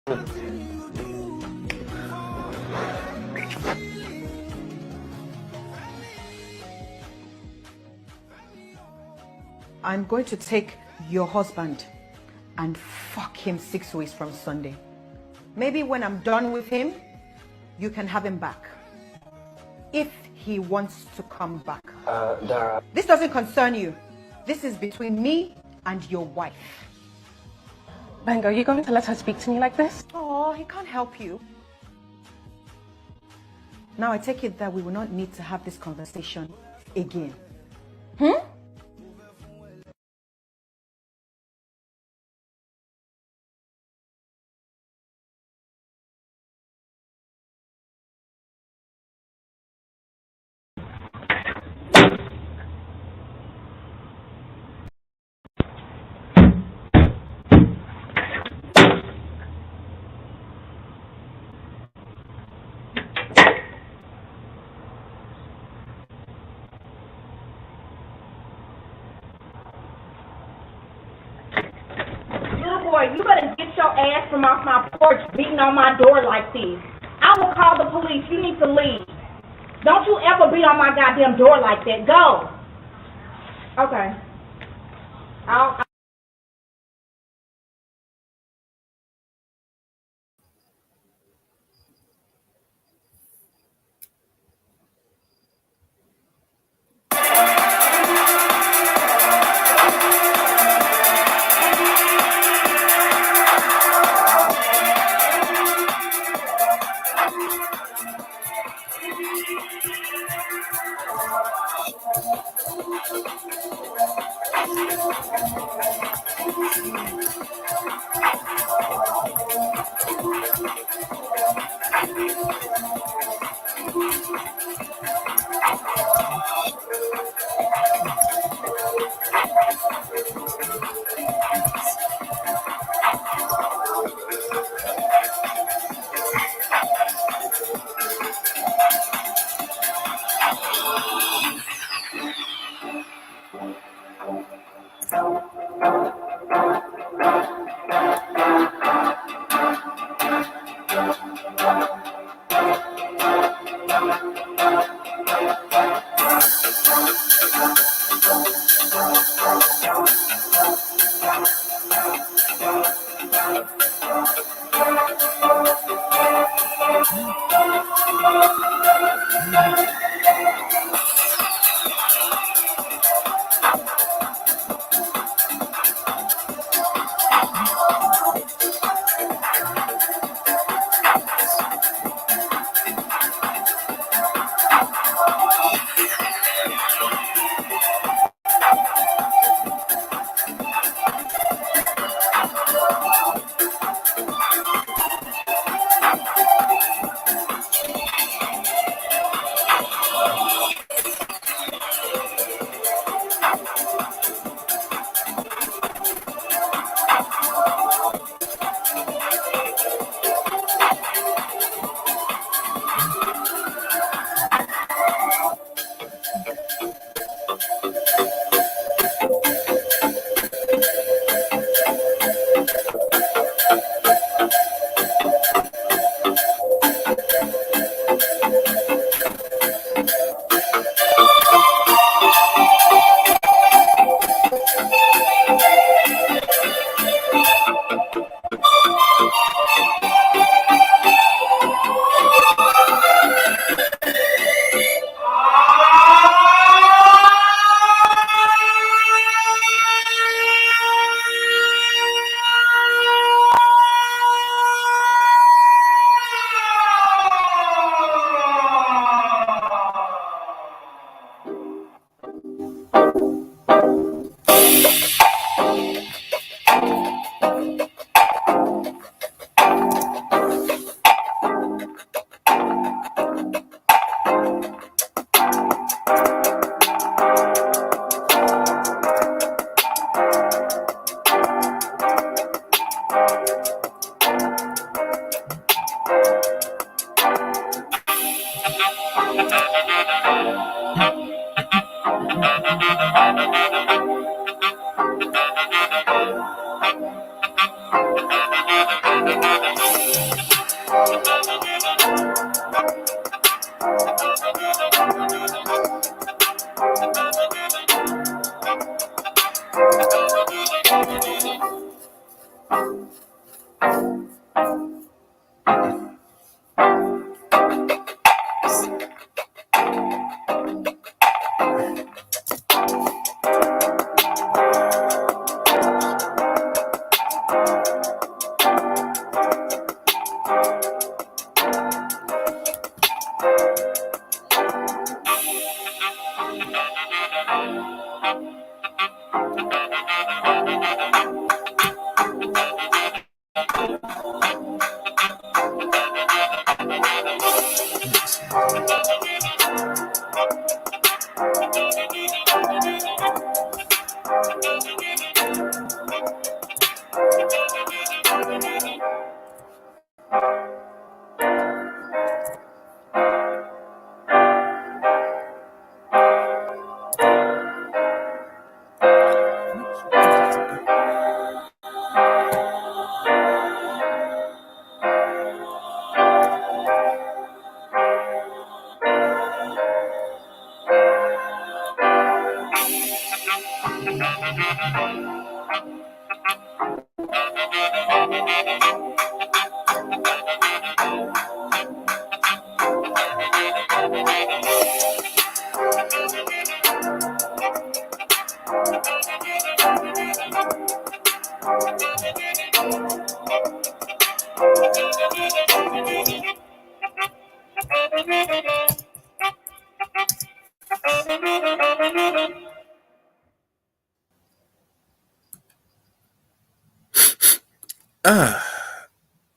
I'm going to take your husband and fuck him 6 weeks from Sunday. Maybe when I'm done with him, you can have him back. If he wants to come back. Dara. This doesn't concern you. This is between me and your wife. Bengo, are you going to let her speak to me like this? Oh, he can't help you. Now I take it that we will not need to have this conversation again. You better get your ass from off my porch beating on my door like this. I will call the police. You need to leave. Don't you ever beat on my goddamn door like that. Go. Okay.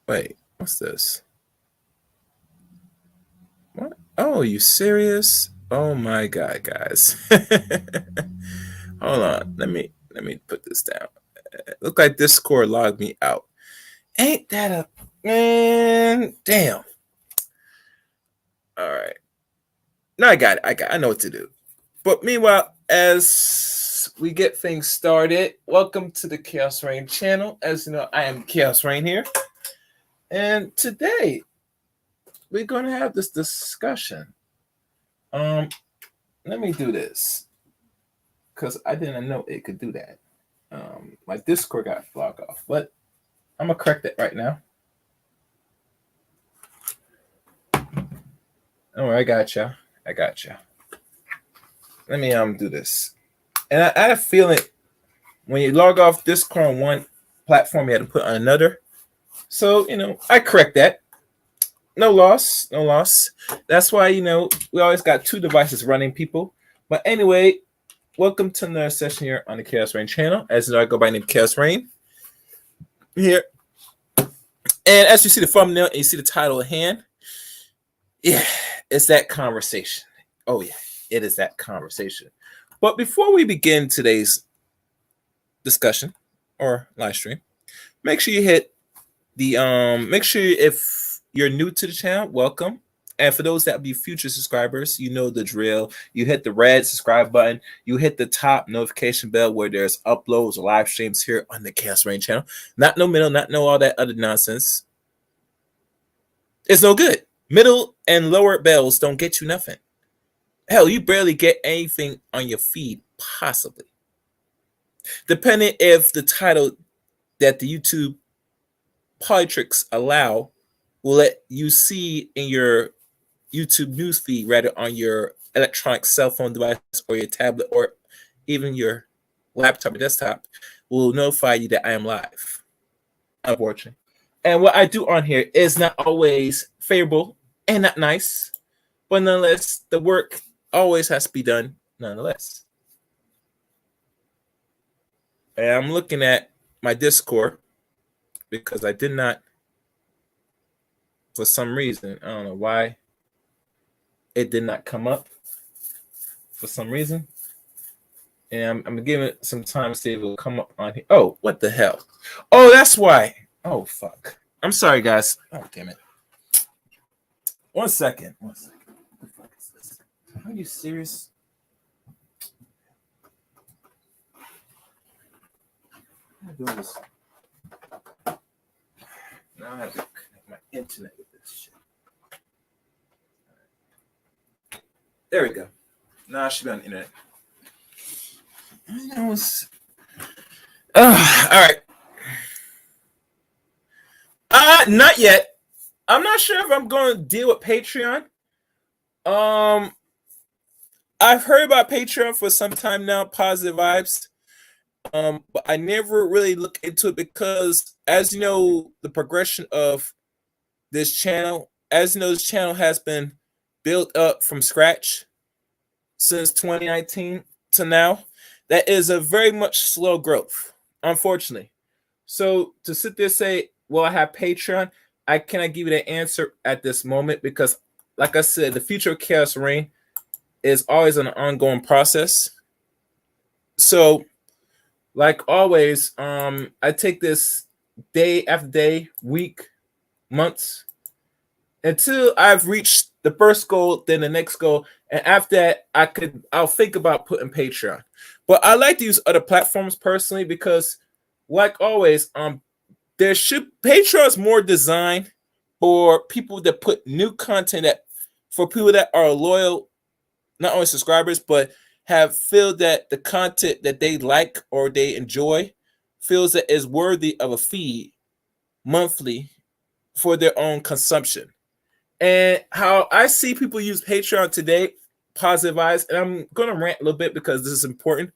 Wait, what's this? What? Oh, you serious? Oh my god, guys. Hold on. Let me put this down. Look like Discord logged me out. Ain't that a man? Damn. All right. No, I got it. I know what to do. But meanwhile, as we get things started, welcome to the Chaos Rain channel. As you know, I am Chaos Rain here. And today we're going to have this discussion. Let me do this because I didn't know it could do that. My Discord got logged off, but I'm gonna correct it right now. Oh, I got you. Let me do this. And I had a feeling when you log off Discord on one platform, you had to put on another. So I correct that. No loss. That's why we always got two devices running, people. But anyway, welcome to another session here on the Chaos Rain channel. As you know, I go by the name Chaos Rain here. And as you see the thumbnail and you see the title at hand, yeah, it's that conversation. Oh yeah, it is that conversation. But before we begin today's discussion or live stream, make sure you hit the make sure if you're new to the channel, welcome. And for those that will be future subscribers, you know the drill. You hit the red subscribe button. You hit the top notification bell where there's uploads or live streams here on the Chaos Rain channel. Not no middle, not no all that other nonsense. It's no good. Middle and lower bells don't get you nothing. Hell, you barely get anything on your feed, possibly. Depending if the title that the YouTube politics allow will let you see in your YouTube newsfeed, rather on your electronic cell phone device or your tablet or even your laptop or desktop, will notify you that I am live, unfortunately. And what I do on here is not always favorable and not nice, but nonetheless, the work always has to be done nonetheless. And I'm looking at my Discord because I did not, for some reason, I don't know why, it did not come up for some reason. And I'm giving it some time to see if it will come up on here. Oh, what the hell? Oh, that's why. Oh, fuck. I'm sorry, guys. Oh, damn it. One second. What the fuck is this? Are you serious? I'm doing this. Now I have to connect my internet with this shit. There we go. Now I should be on the internet. All right. Not yet. I'm not sure if I'm going to deal with Patreon. I've heard about Patreon for some time now, positive vibes. But I never really look into it because, as you know, the progression of this channel, as you know, this channel has been built up from scratch since 2019 to now. That is a very much slow growth, unfortunately. So to sit there and say will I have Patreon? I cannot give you the answer at this moment because, like I said, the future of Chaos Reign is always an ongoing process. So, like always, I take this day after day, week, months, until I've reached the first goal, then the next goal, and after that, I'll think about putting Patreon. But I like to use other platforms personally because, like always, Patreon is more designed for people that put new content, that for people that are loyal, not only subscribers, but have feel that the content that they like or they enjoy feels that is worthy of a fee monthly for their own consumption. And how I see people use Patreon today, positive eyes, and I'm gonna rant a little bit because this is important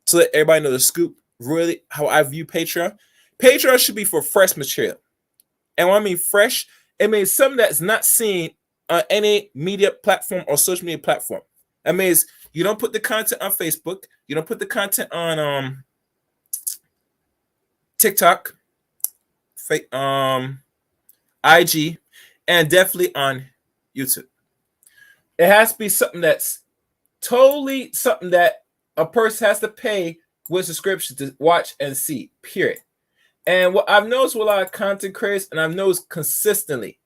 to let everybody know the scoop, really how I view Patreon. Patreon should be for fresh material. And when I mean fresh, it means something that's not seen on any media platform or social media platform. That means you don't put the content on Facebook, you don't put the content on TikTok, IG, and definitely on YouTube. It has to be something that's totally something that a person has to pay with subscription to watch and see, period. And what I've noticed with a lot of content creators, and I've noticed consistently,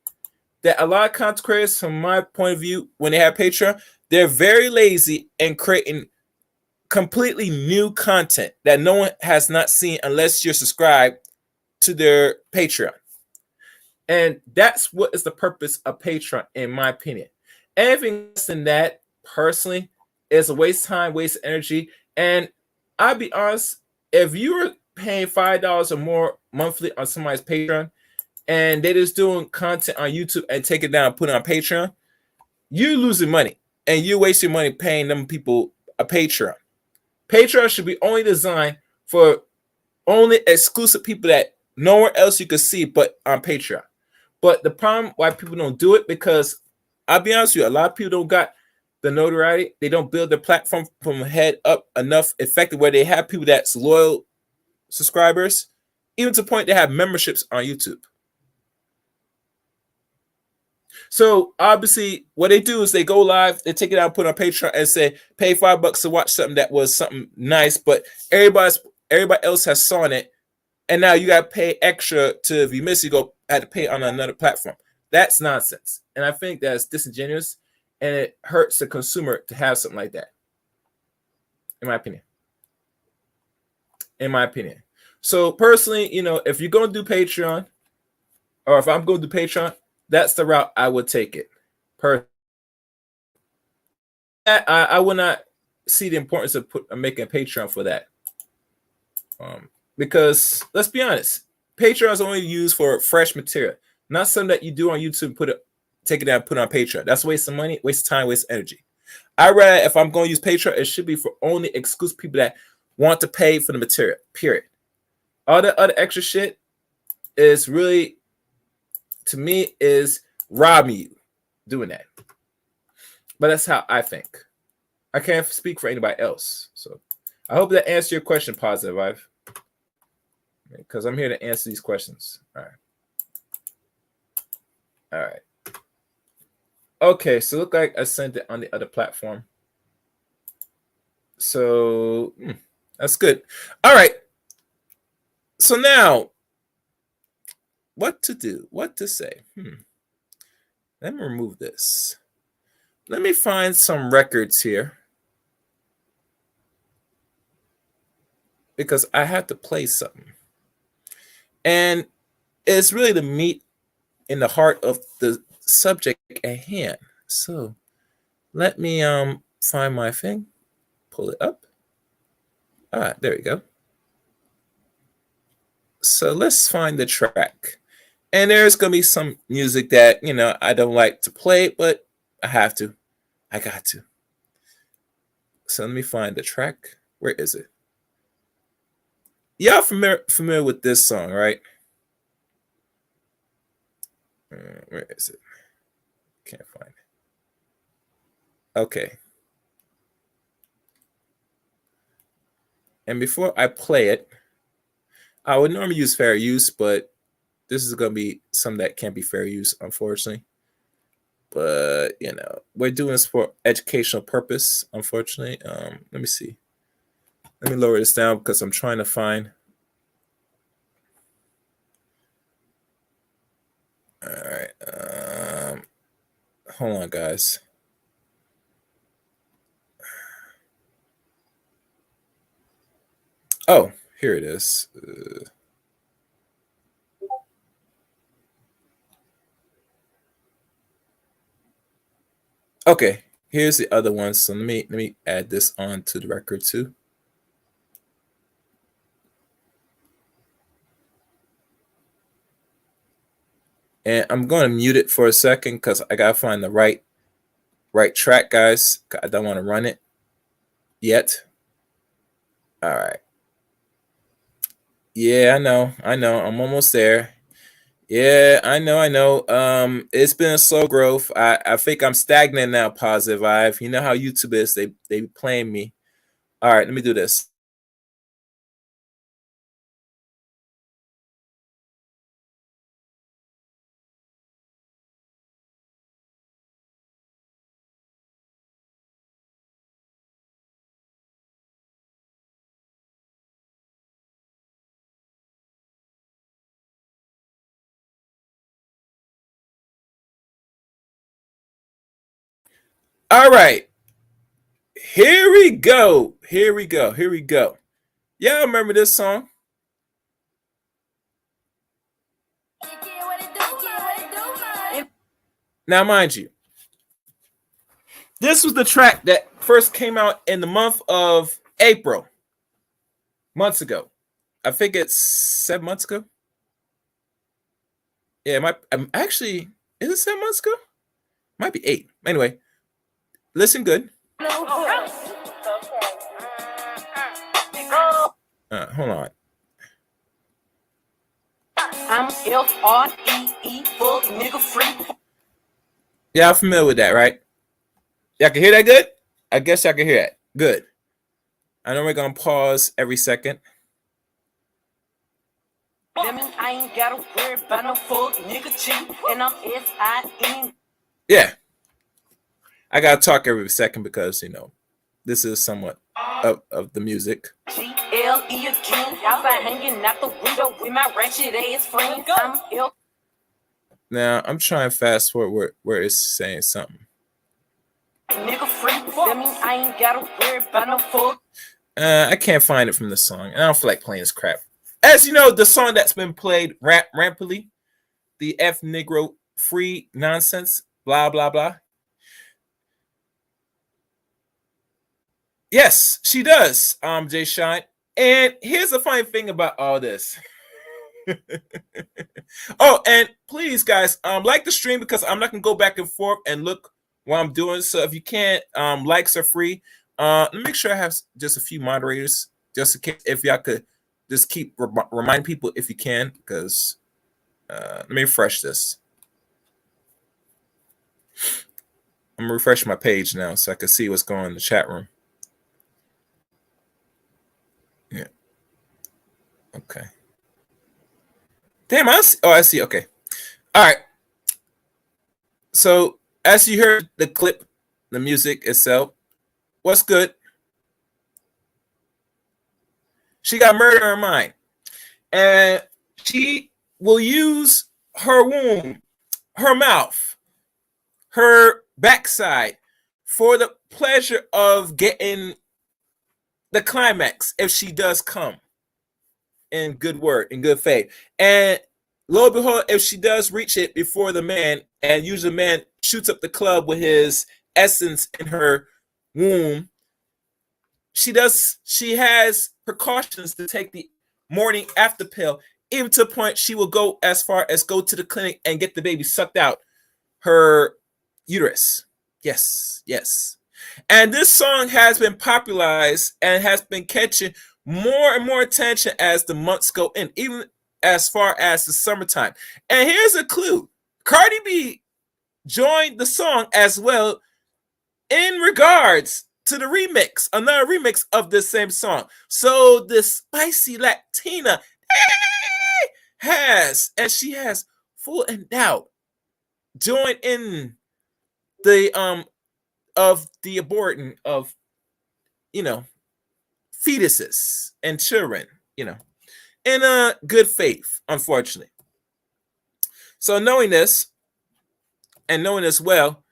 that a lot of content creators, from my point of view, when they have Patreon, they're very lazy in creating completely new content that no one has not seen unless you're subscribed to their Patreon. And that's what is the purpose of Patreon, in my opinion. Anything less than that, personally, is a waste of time, waste of energy. And I'll be honest, if you're paying $5 or more monthly on somebody's Patreon, and they're just doing content on YouTube and take it down and put it on Patreon, you're losing money. And you waste your money paying them people a Patreon. Patreon should be only designed for only exclusive people that nowhere else you can see but on Patreon. But the problem why people don't do it, because I'll be honest with you, a lot of people don't got the notoriety. They don't build their platform from head up enough effective where they have people that's loyal subscribers, even to the point they have memberships on YouTube. So obviously, what they do is they go live, they take it out, put it on Patreon, and say, pay $5 to watch something that was something nice, but everybody else has saw it, and now you got to pay extra to, if you miss, you had to pay on another platform. That's nonsense, and I think that's disingenuous, and it hurts the consumer to have something like that. In my opinion. So personally, if you're going to do Patreon, or if I'm going to do Patreon, that's the route I would take it. I would not see the importance of making a Patreon for that. Because let's be honest, Patreon is only used for fresh material, not something that you do on YouTube, take it down, put it on Patreon. That's a waste of money, waste of time, waste of energy. I rather, if I'm going to use Patreon, it should be for only exclusive people that want to pay for the material, period. All the other extra shit is really, to me, is robbing you doing that. But that's how I think. I can't speak for anybody else. So I hope that answers your question, Positive Vibe. Because I'm here to answer these questions. All right. Okay, so look like I sent it on the other platform. So that's good. All right. So now, what to do? What to say? Let me remove this. Let me find some records here, because I have to play something. And it's really the meat in the heart of the subject at hand. So let me find my thing, pull it up. All right, there we go. So let's find the track. And there's going to be some music that, I don't like to play, but I have to. I got to. So let me find the track. Where is it? Y'all familiar with this song, right? Where is it? Can't find it. Okay. And before I play it, I would normally use fair use, but this is gonna be something that can't be fair use, unfortunately. But we're doing this for educational purpose, unfortunately. Let me see. Let me lower this down because I'm trying to find. All right. Hold on, guys. Oh, here it is. Okay, here's the other one. So let me add this on to the record too. And I'm going to mute it for a second because I gotta find the right track, guys. I don't want to run it yet. All right. Yeah, I know. I'm almost there. Yeah, I know. It's been a slow growth. I think I'm stagnant now, Positive Vibe. You know how YouTube is. They be playing me. All right, let me do this. All right. Here we go. Y'all remember this song? Now, mind you, this was the track that first came out in the month of April, months ago. I think it's 7 months ago. Yeah, I'm actually, is it 7 months ago? Might be 8. Anyway, listen good. Hold on. I'm F-R-E-E, fuck nigga free. Yeah, I'm familiar with that, right? Y'all can hear that good? I guess y'all can hear that. Good. I know we're going to pause every second. I ain't got to worry about no fuck nigga cheat, and I'm S-I-N. Yeah. I got to talk every second because, this is somewhat of the music. G-L-E again. Outside hanging out the window with my ratchet ass friends. Now, I'm trying to fast forward where it's saying something. Nigga free. That means I ain't got to worry about no fuck. I can't find it from the song. And I don't feel like playing this crap. As you know, the song that's been played rampantly, the F Negro free nonsense, blah, blah, blah. Yes, she does, Jay Shine. And here's the funny thing about all this. Oh, and please, guys, like the stream because I'm not gonna go back and forth and look what I'm doing. So if you can't, likes are free. Let me make sure I have just a few moderators, just in case, if y'all could just keep remind people if you can, because let me refresh this. I'm gonna refresh my page now so I can see what's going on in the chat room. Yeah. Okay. Damn, I see. Okay. All right. So as you heard the clip, the music itself, what's good? She got murder in her mind. And she will use her womb, her mouth, her backside for the pleasure of getting the climax if she does come in good word, in good faith. And lo and behold, if she does reach it before the man, and usually the man shoots up the club with his essence in her womb, she has precautions to take the morning after pill, even to the point she will go as far as go to the clinic and get the baby sucked out her uterus. Yes. And this song has been popularized and has been catching more and more attention as the months go in, even as far as the summertime. And here's a clue. Cardi B joined the song as well in regards to the remix, another remix of the same song. So the spicy Latina she has full and doubt joined in the of the aborting of, you know, fetuses and children, you know, in a good faith, unfortunately. So knowing this and knowing as well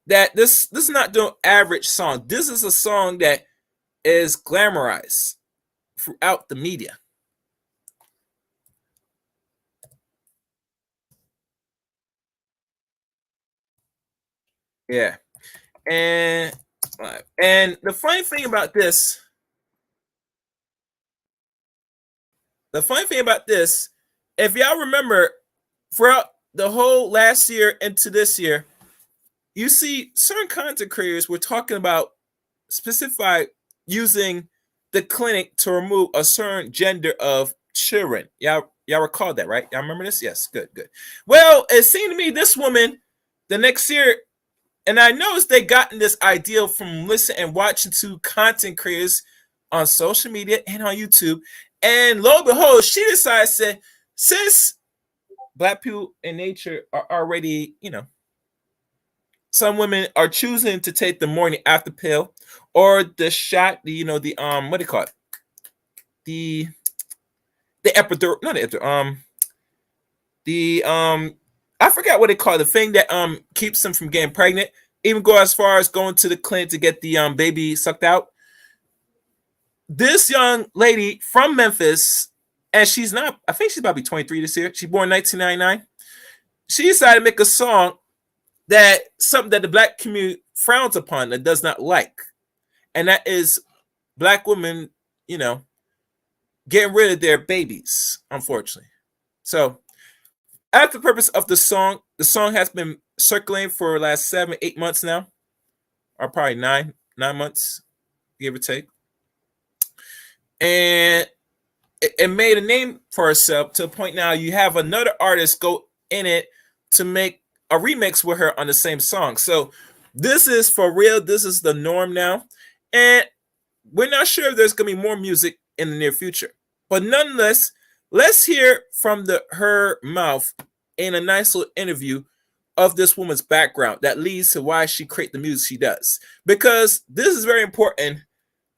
that this is not the average song. This is a song that is glamorized throughout the media. Yeah. And the funny thing about this, if y'all remember, throughout the whole last year into this year, you see certain content creators were talking about specify using the clinic to remove a certain gender of children. Y'all recall that, right? Y'all remember this? Yes, good. Well, it seemed to me this woman the next year, and I noticed they gotten this idea from listening and watching to content creators on social media and on YouTube. And lo and behold, she decided, said, since black people in nature are already, you know, some women are choosing to take the morning after pill or the shot, the what do you call it? The epidural, not the epidural, I forgot what they call it, the thing that keeps them from getting pregnant. Even go as far as going to the clinic to get the baby sucked out. This young lady from Memphis, and she's not, I think she's about to be 23 this year. She's born in 1999. She decided to make a song that something that the black community frowns upon and does not like. And that is black women, you know, getting rid of their babies, unfortunately. So that's the purpose of the song. The song has been circulating for the last 7-8 months now, or probably nine months, give or take. And it made a name for herself to the point now you have another artist go in it to make a remix with her on the same song. So this is for real. This is the norm now. And we're not sure if there's going to be more music in the near future. But nonetheless, let's hear from her mouth in a nice little interview of this woman's background that leads to why she creates the music she does. Because this is very important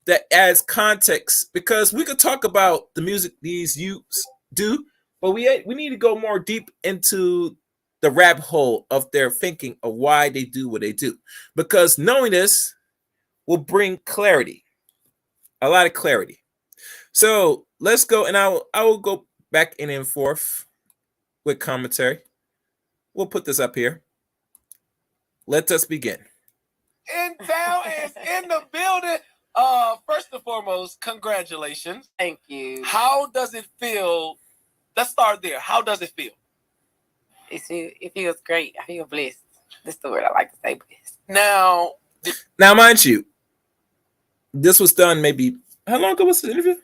that adds context, because we could talk about the music these youths do, but we need to go more deep into the rabbit hole of their thinking of why they do what they do. Because knowing this will bring clarity, a lot of clarity. So let's go, and I will go back in and forth with commentary. We'll put this up here. Let us begin. In town is in the building. First and foremost, congratulations. Thank you. How does it feel? Let's start there. How does it feel? It feels great. I feel blessed. That's the word I like to say, blessed. Now, mind you, this was done maybe, how long ago was the interview?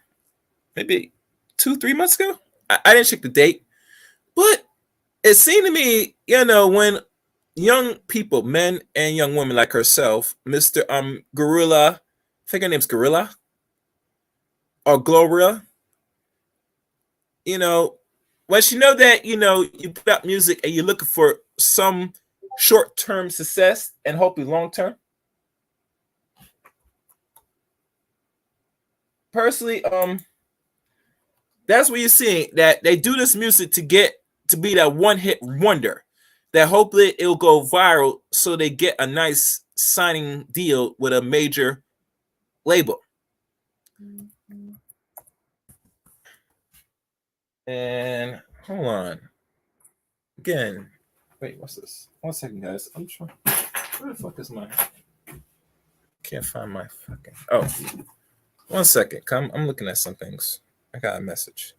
Maybe 2-3 months ago? I didn't check the date. But it seemed to me, when young people, men and young women like herself, Mr. Gorilla, I think her name's Gorilla or Gloria, once you know that, you put out music and you're looking for some short-term success and hopefully long-term. Personally, that's what you're seeing, that they do this music to get to be that one-hit wonder, that hopefully it'll go viral so they get a nice signing deal with a major label. And hold on. Again. Wait, what's this? 1 second, guys. I'm trying. Where the fuck is my... Can't find my fucking... Oh. 1 second. I'm looking at some things. I got a message.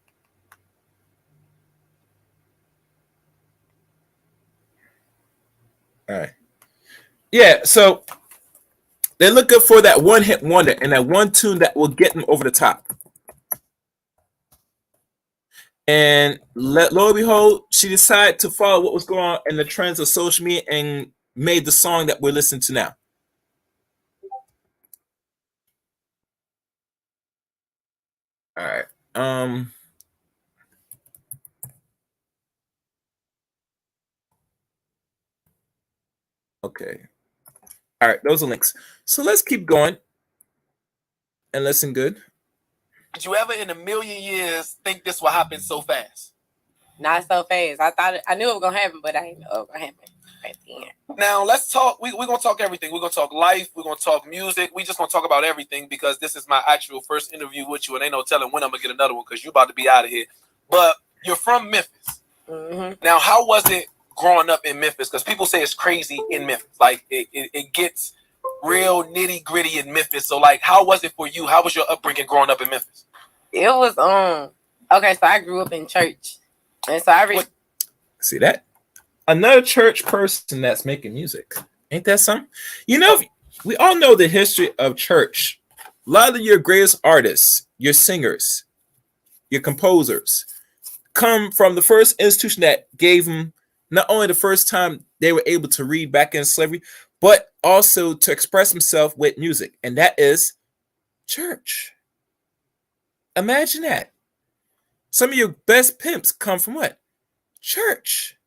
All right. Yeah, so they're looking for that one-hit wonder and that one tune that will get them over the top. And lo and behold, she decided to follow what was going on in the trends of social media and made the song that we're listening to now. All right. Okay. All right, those are links. So let's keep going and listen good. Did you ever in a million years think this would happen so fast? Not so fast. I knew it was gonna happen, but I didn't know it was gonna happen at the end. Now let's talk. We're gonna talk everything. We're gonna talk life. We're gonna talk music. We just gonna talk about everything because this is my actual first interview with you, and ain't no telling when I'm gonna get another one because you're about to be out of here. But you're from Memphis. Mm-hmm. Now, how was it growing up in Memphis? Because people say it's crazy in Memphis. Like it gets real nitty gritty in Memphis. So like, how was it for you? How was your upbringing growing up in Memphis? It was okay. So I grew up in church, and so I really See that? Another church person that's making music. Ain't that something? You know, we all know the history of church. A lot of your greatest artists, your singers, your composers, come from the first institution that gave them not only the first time they were able to read back in slavery, but also to express themselves with music, and that is church. Imagine that. Some of your best pimps come from what? Church.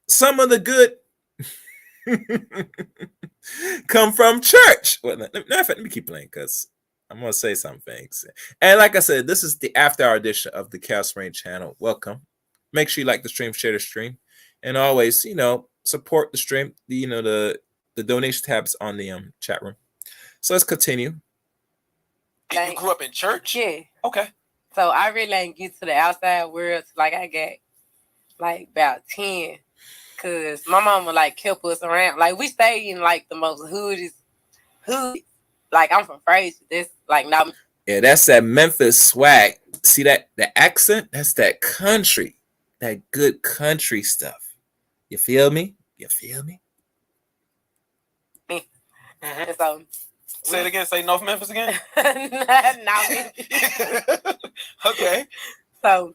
Some of the good come from church. Well, let me keep playing because I'm going to say some things. And like I said, this is the after hour edition of the Chaos Rain channel. Welcome. Make sure you like the stream, share the stream, and always, support the stream. The donation tabs on the chat room. So let's continue. And you grew up in church? Yeah. Okay. So I really ain't get to the outside world till like I got like about 10. Cause my mama like kept us around. Like we stayed in like the most hood. Like I'm from Fraser. That's like not. Yeah, that's that Memphis swag. See that the accent? That's that country, that good country stuff. You feel me? You feel me? Mm-hmm. So say it again. Say North Memphis again. Not Okay. So.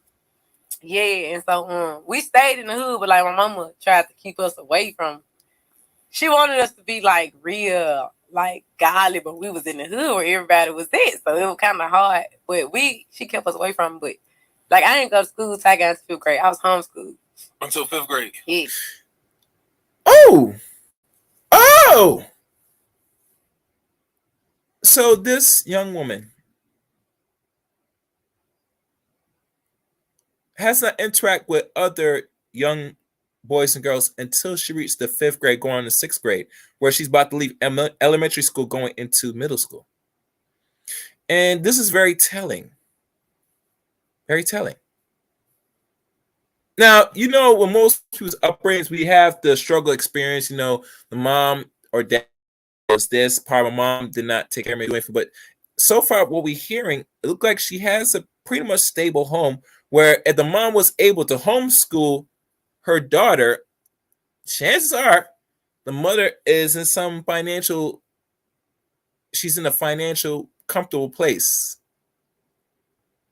Yeah, and so we stayed in the hood, but like my mama tried to keep us away from. She wanted us to be like real, like godly, but we was in the hood where everybody was at, so it was kind of hard. But she kept us away from it. But like I didn't go to school till I got to 5th grade. I was homeschooled until 5th grade. Yeah. Oh. So this young woman has not interact with other young boys and girls until she reached the 5th grade, going to 6th grade, where she's about to leave elementary school, going into middle school. And this is very telling. Very telling. Now, when most people's upbringings, we have the struggle experience, the mom or dad was this, part of my mom did not take care of me, but so far what we're hearing, it looked like she has a pretty much stable home where if the mom was able to homeschool her daughter, chances are the mother is in she's in a financial comfortable place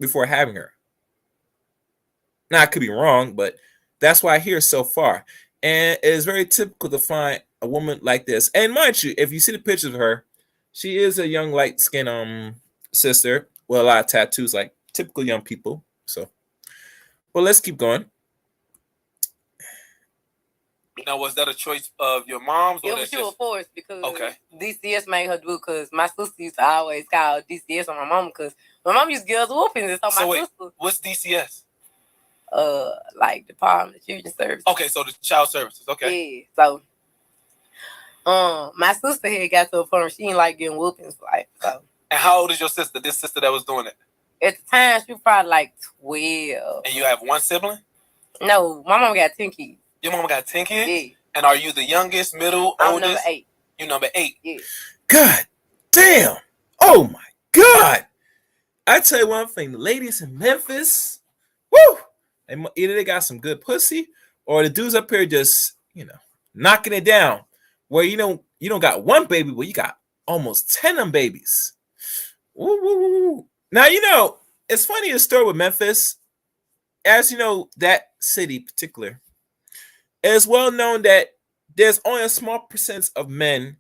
before having her. Now, I could be wrong, but that's what I hear so far. And it is very typical to find a woman like this. And mind you, if you see the pictures of her, she is a young, light-skinned sister with a lot of tattoos, like typical young people. So, well, let's keep going. Now, was that a choice of your mom's? It Or was forced because okay. DCS made her do it because my sister used to always call DCS on my mom because my mom used to give us whoopings and so my sister. What's DCS? Like Department of Children's Services. Okay, so the child services. Okay. Yeah, so my sister had got to a point where she didn't like getting whoopings, like so. And how old is your sister? This sister that was doing it? At the time, she was probably like 12. And you have one sibling? No, my mom got 10 kids. Your mama got 10 kids? Yeah. And are you the youngest, middle, I'm oldest? number 8. You number 8? Yeah. God damn. Oh my God. I tell you one thing, the ladies in Memphis, woo! Either they got some good pussy or the dudes up here just, knocking it down. Where you don't got one baby, but you got almost 10 of them babies. Woo, woo, woo. Now, it's funny the story with Memphis. As you know, that city in particular, it's well known that there's only a small percentage of men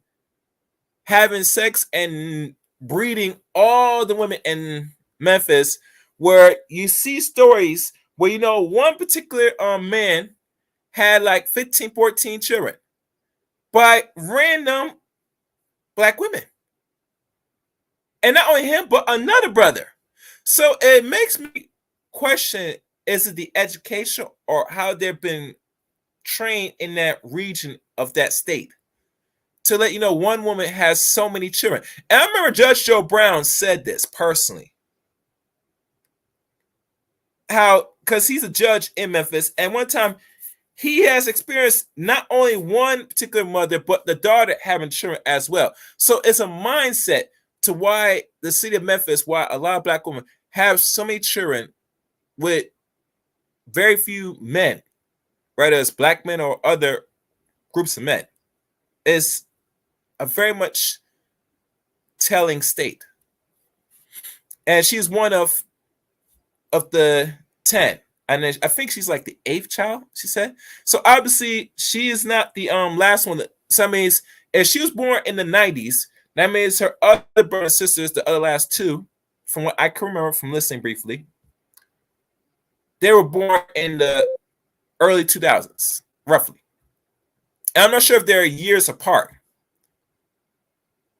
having sex and breeding all the women in Memphis, where you see stories where one particular man had like 15, 14 children by random black women. And not only him, but another brother. So it makes me question, is it the education or how they've been trained in that region of that state to let you know one woman has so many children. And I remember Judge Joe Brown said this personally. How, because he's a judge in Memphis, and one time he has experienced not only one particular mother, but the daughter having children as well. So it's a mindset to why the city of Memphis, why a lot of black women have so many children with very few men, whether it's black men or other groups of men. It's a very much telling state. And she's one of the 10. And I think she's like the 8th child, she said. So obviously she is not the last one. So that means if she was born in the 90s, that means her other brother and sisters, the other last 2, from what I can remember from listening briefly, they were born in the early 2000s, roughly. And I'm not sure if they're years apart.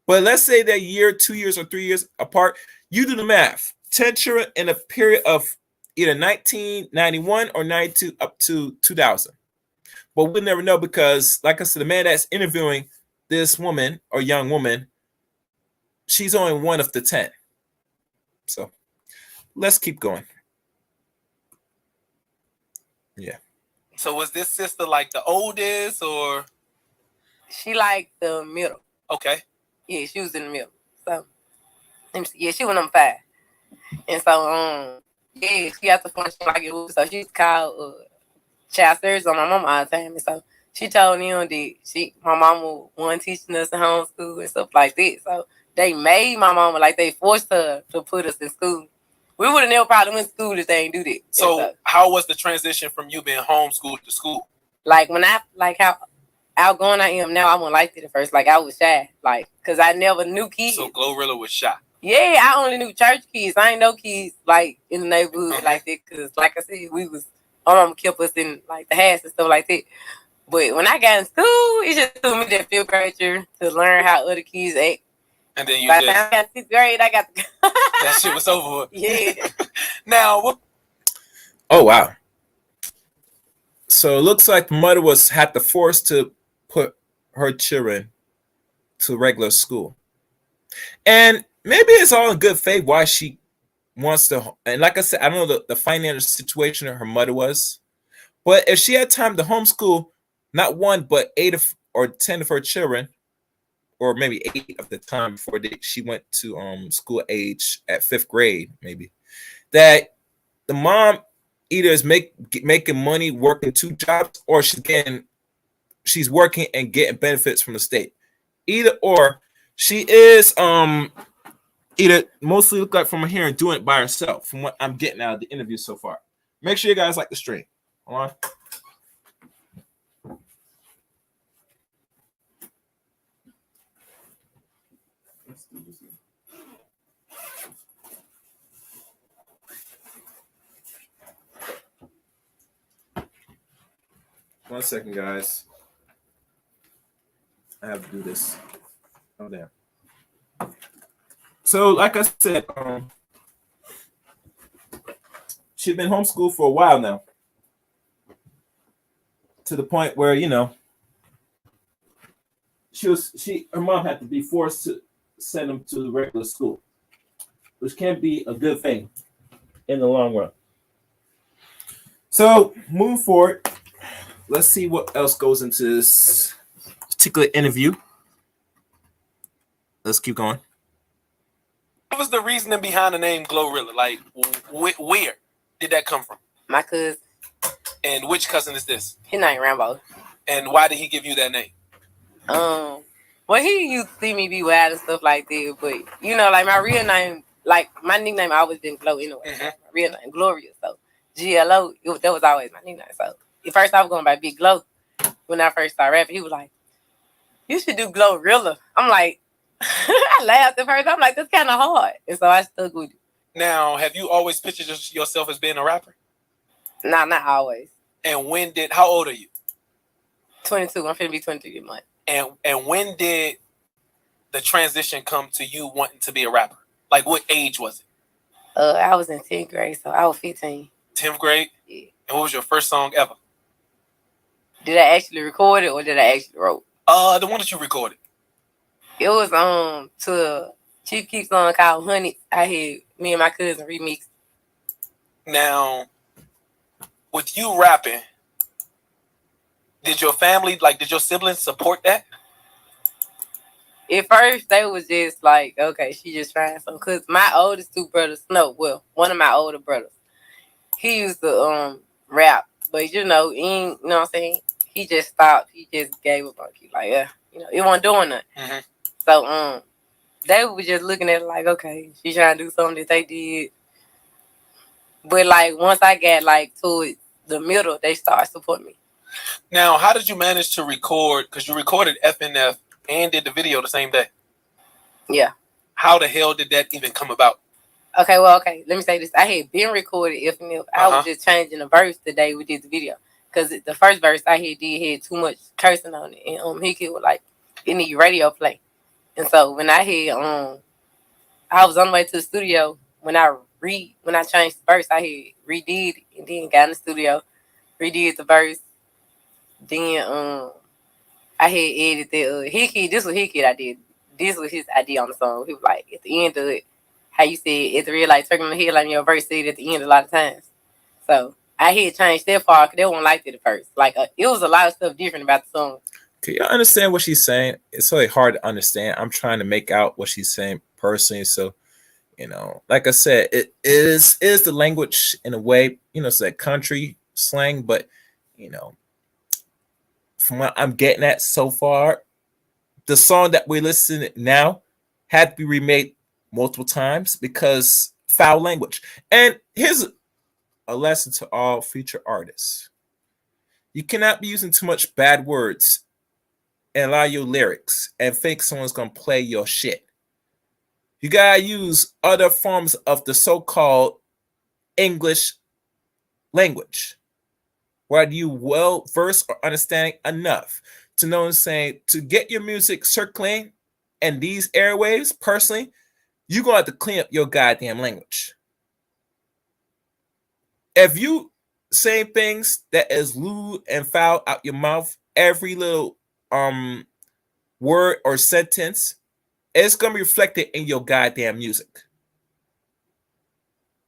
But let's say they're 2 years or 3 years apart. You do the math. 10 children in a period of either 1991 or 92 up to 2000. But we'll never know because, like I said, the man that's interviewing this woman or young woman, she's only one of the 10. So let's keep going. Yeah. So was this sister like the oldest or? She like the middle. Okay. Yeah, she was in the middle. So yeah, she was number 5. And so yeah, she got to function like it was. So she called child services on my mama all the time. And so she told them that my mama wasn't teaching us in homeschool and stuff like that. So they made my mama, like they forced her to put us in school. We would have never probably went to school if they ain't do that. So how was the transition from you being homeschooled to school? Like when how outgoing I am now, I wasn't like that at first. Like I was shy, like because I never knew kids. So Glorilla was shy. Yeah, I only knew church kids. I ain't know kids like in the neighborhood like that. Cause like I said, my mama kept us in like the house and stuff like that. But when I got in school, it just took me that fifth grade to learn how other kids act. And then by the time I got 6th grade, I got that shit was over with. Yeah. Now what? Oh wow. So it looks like the mother had to force to put her children to regular school. And maybe it's all in good faith why she wants to. And like I said, I don't know the financial situation her mother was. But if she had time to homeschool not 1, but 8 or 10 of her children, or maybe 8 of the time before she went to school age at 5th grade, maybe, that the mom either is making money working 2 jobs, or she's working and getting benefits from the state. Either or, she is either mostly look like from here and doing it by herself, from what I'm getting out of the interview so far. Make sure you guys like the stream. Hold on. One second, guys. I have to do this. Oh, damn. So, like I said, she's been homeschooled for a while now. To the point where, her mom had to be forced to send them to the regular school, which can be a good thing in the long run. So, moving forward, let's see what else goes into this particular interview. Let's keep going. What was the reasoning behind the name Glorilla? Like, where did that come from? my cousin. And which cousin is this? His name Rambo. And why did he give you that name? Well, he used to see me be wild and stuff like that, but like my real name, like my nickname always been Glow anyway. Mm-hmm. My real name Gloria, so GLO. That was always my nickname. So at first I was going by Big Glow. When I first started rapping, he was like, "You should do Glorilla." I'm like, I laughed at first. I'm like, that's kind of hard, and so I stuck with it. Now, have you always pictured yourself as being a rapper? Nah, not always. And how old are you? 22. I'm finna be 23 this month. And when did the transition come to you wanting to be a rapper? Like, what age was it? I was in 10th grade, so I was 15. 10th grade? Yeah. And what was your first song ever? Did I actually record it or did I actually wrote? The one that you recorded. It was to Chief Keef song called Honey. I had me and my cousin remixed. Now, with you rapping, did your family, like, did your siblings support that? At first, they was just like, okay, she just trying something. Because my oldest two brothers, no, well, one of my older brothers, he used to rap. But, you know, you know what I'm saying? He just stopped. He just gave up on it. Like, you know, it wasn't doing nothing. Mm-hmm. So, they were just looking at it like, okay, she trying to do something that they did. But, like, once I got, like, to the middle, they started supporting me. Now, how did you manage to record? Because you recorded FNF and did the video the same day. Yeah. How the hell did that even come about? Okay, well, okay. Let me say this. I had been recorded FNF. I was just changing the verse the day we did the video. Because the first verse I had too much cursing on it. And Hickey was like, it need radio play. And so when I had I was on the way to the studio. When I changed the verse, I had redid it and then got in the studio, redid the verse. Then I had edited the Hickey. This was Hickey that I did. This was his idea on the song. He was like, at the end of it, how you said at the real light, turning the head like your verse said at the end a lot of times. So I had changed that part because they won't like it at first. Like it was a lot of stuff different about the song. Can you understand what she's saying? It's really hard to understand. I'm trying to make out what she's saying personally. So, you know, like I said, it is the language in a way, you know, it's like country slang, but you know, from what I'm getting at so far, the song that we listen to now had to be remade multiple times because foul language. And here's a lesson to all future artists. You cannot be using too much bad words and allow your lyrics and think someone's going to play your shit. You got to use other forms of the so-called English language. Whether you well versed or understanding enough to know and saying to get your music circulating and these airwaves, personally, you're going to have to clean up your goddamn language. If you say things that is lewd and foul out your mouth, every little word or sentence, it's going to be reflected in your goddamn music.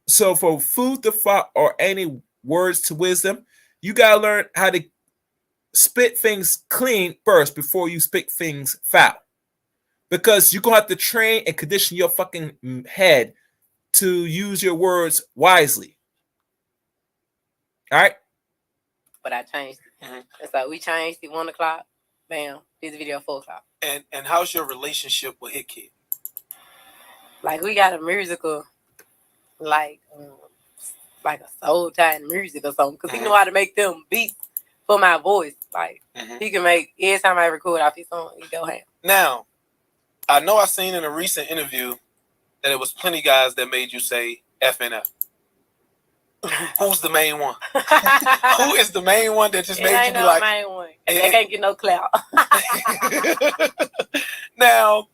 So for food to thought or any words to wisdom, you got to learn how to spit things clean first before you spit things foul. Because you're going to have to train and condition your fucking head to use your words wisely. All right? But I changed it. Mm-hmm. And so we changed it 1 o'clock. Bam. Did the video 4 o'clock. And how's your relationship with Hit Kid? Like we got a musical, like a soul type music or something. Because he know how to make them beats for my voice. Like he can make every time I record off his song, he go ham. Now, I know I seen in a recent interview that it was plenty guys that made you say FNF. Who's the main one? Who is the main one that just made you be like? Main one. They can't get no clout. Now,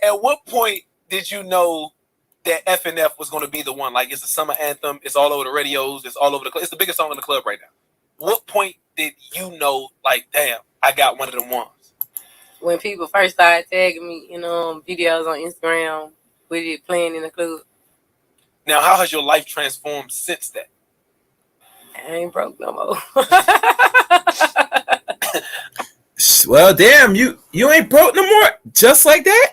at what point did you know that FNF was going to be the one? Like, it's a summer anthem. It's all over the radios. It's all over the club. It's the biggest song in the club right now. What point did you know, like, damn, I got one of them ones? When people first started tagging me in videos on Instagram with it playing in the club. Now, how has your life transformed since that? I ain't broke no more. Well, damn, you ain't broke no more? Just like that?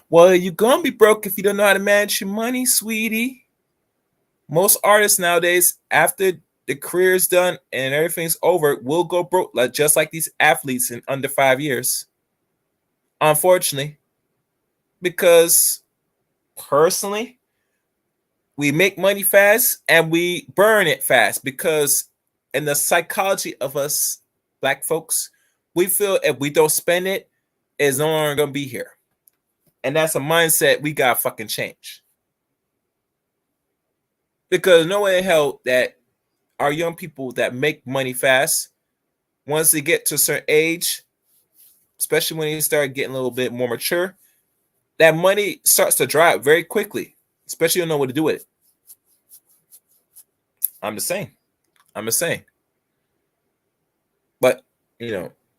Well, you're going to be broke if you don't know how to manage your money, sweetie. Most artists nowadays, after the career's done and everything's over, will go broke, just like these athletes in under 5 years. Unfortunately. Because, personally, we make money fast and we burn it fast because in the psychology of us black folks, we feel if we don't spend it, it's no longer going to be here. And that's a mindset we got to fucking change. Because no way in hell that our young people that make money fast once they get to a certain age, especially when they start getting a little bit more mature, that money starts to dry up very quickly, especially you don't know what to do with it. I'm just saying. But,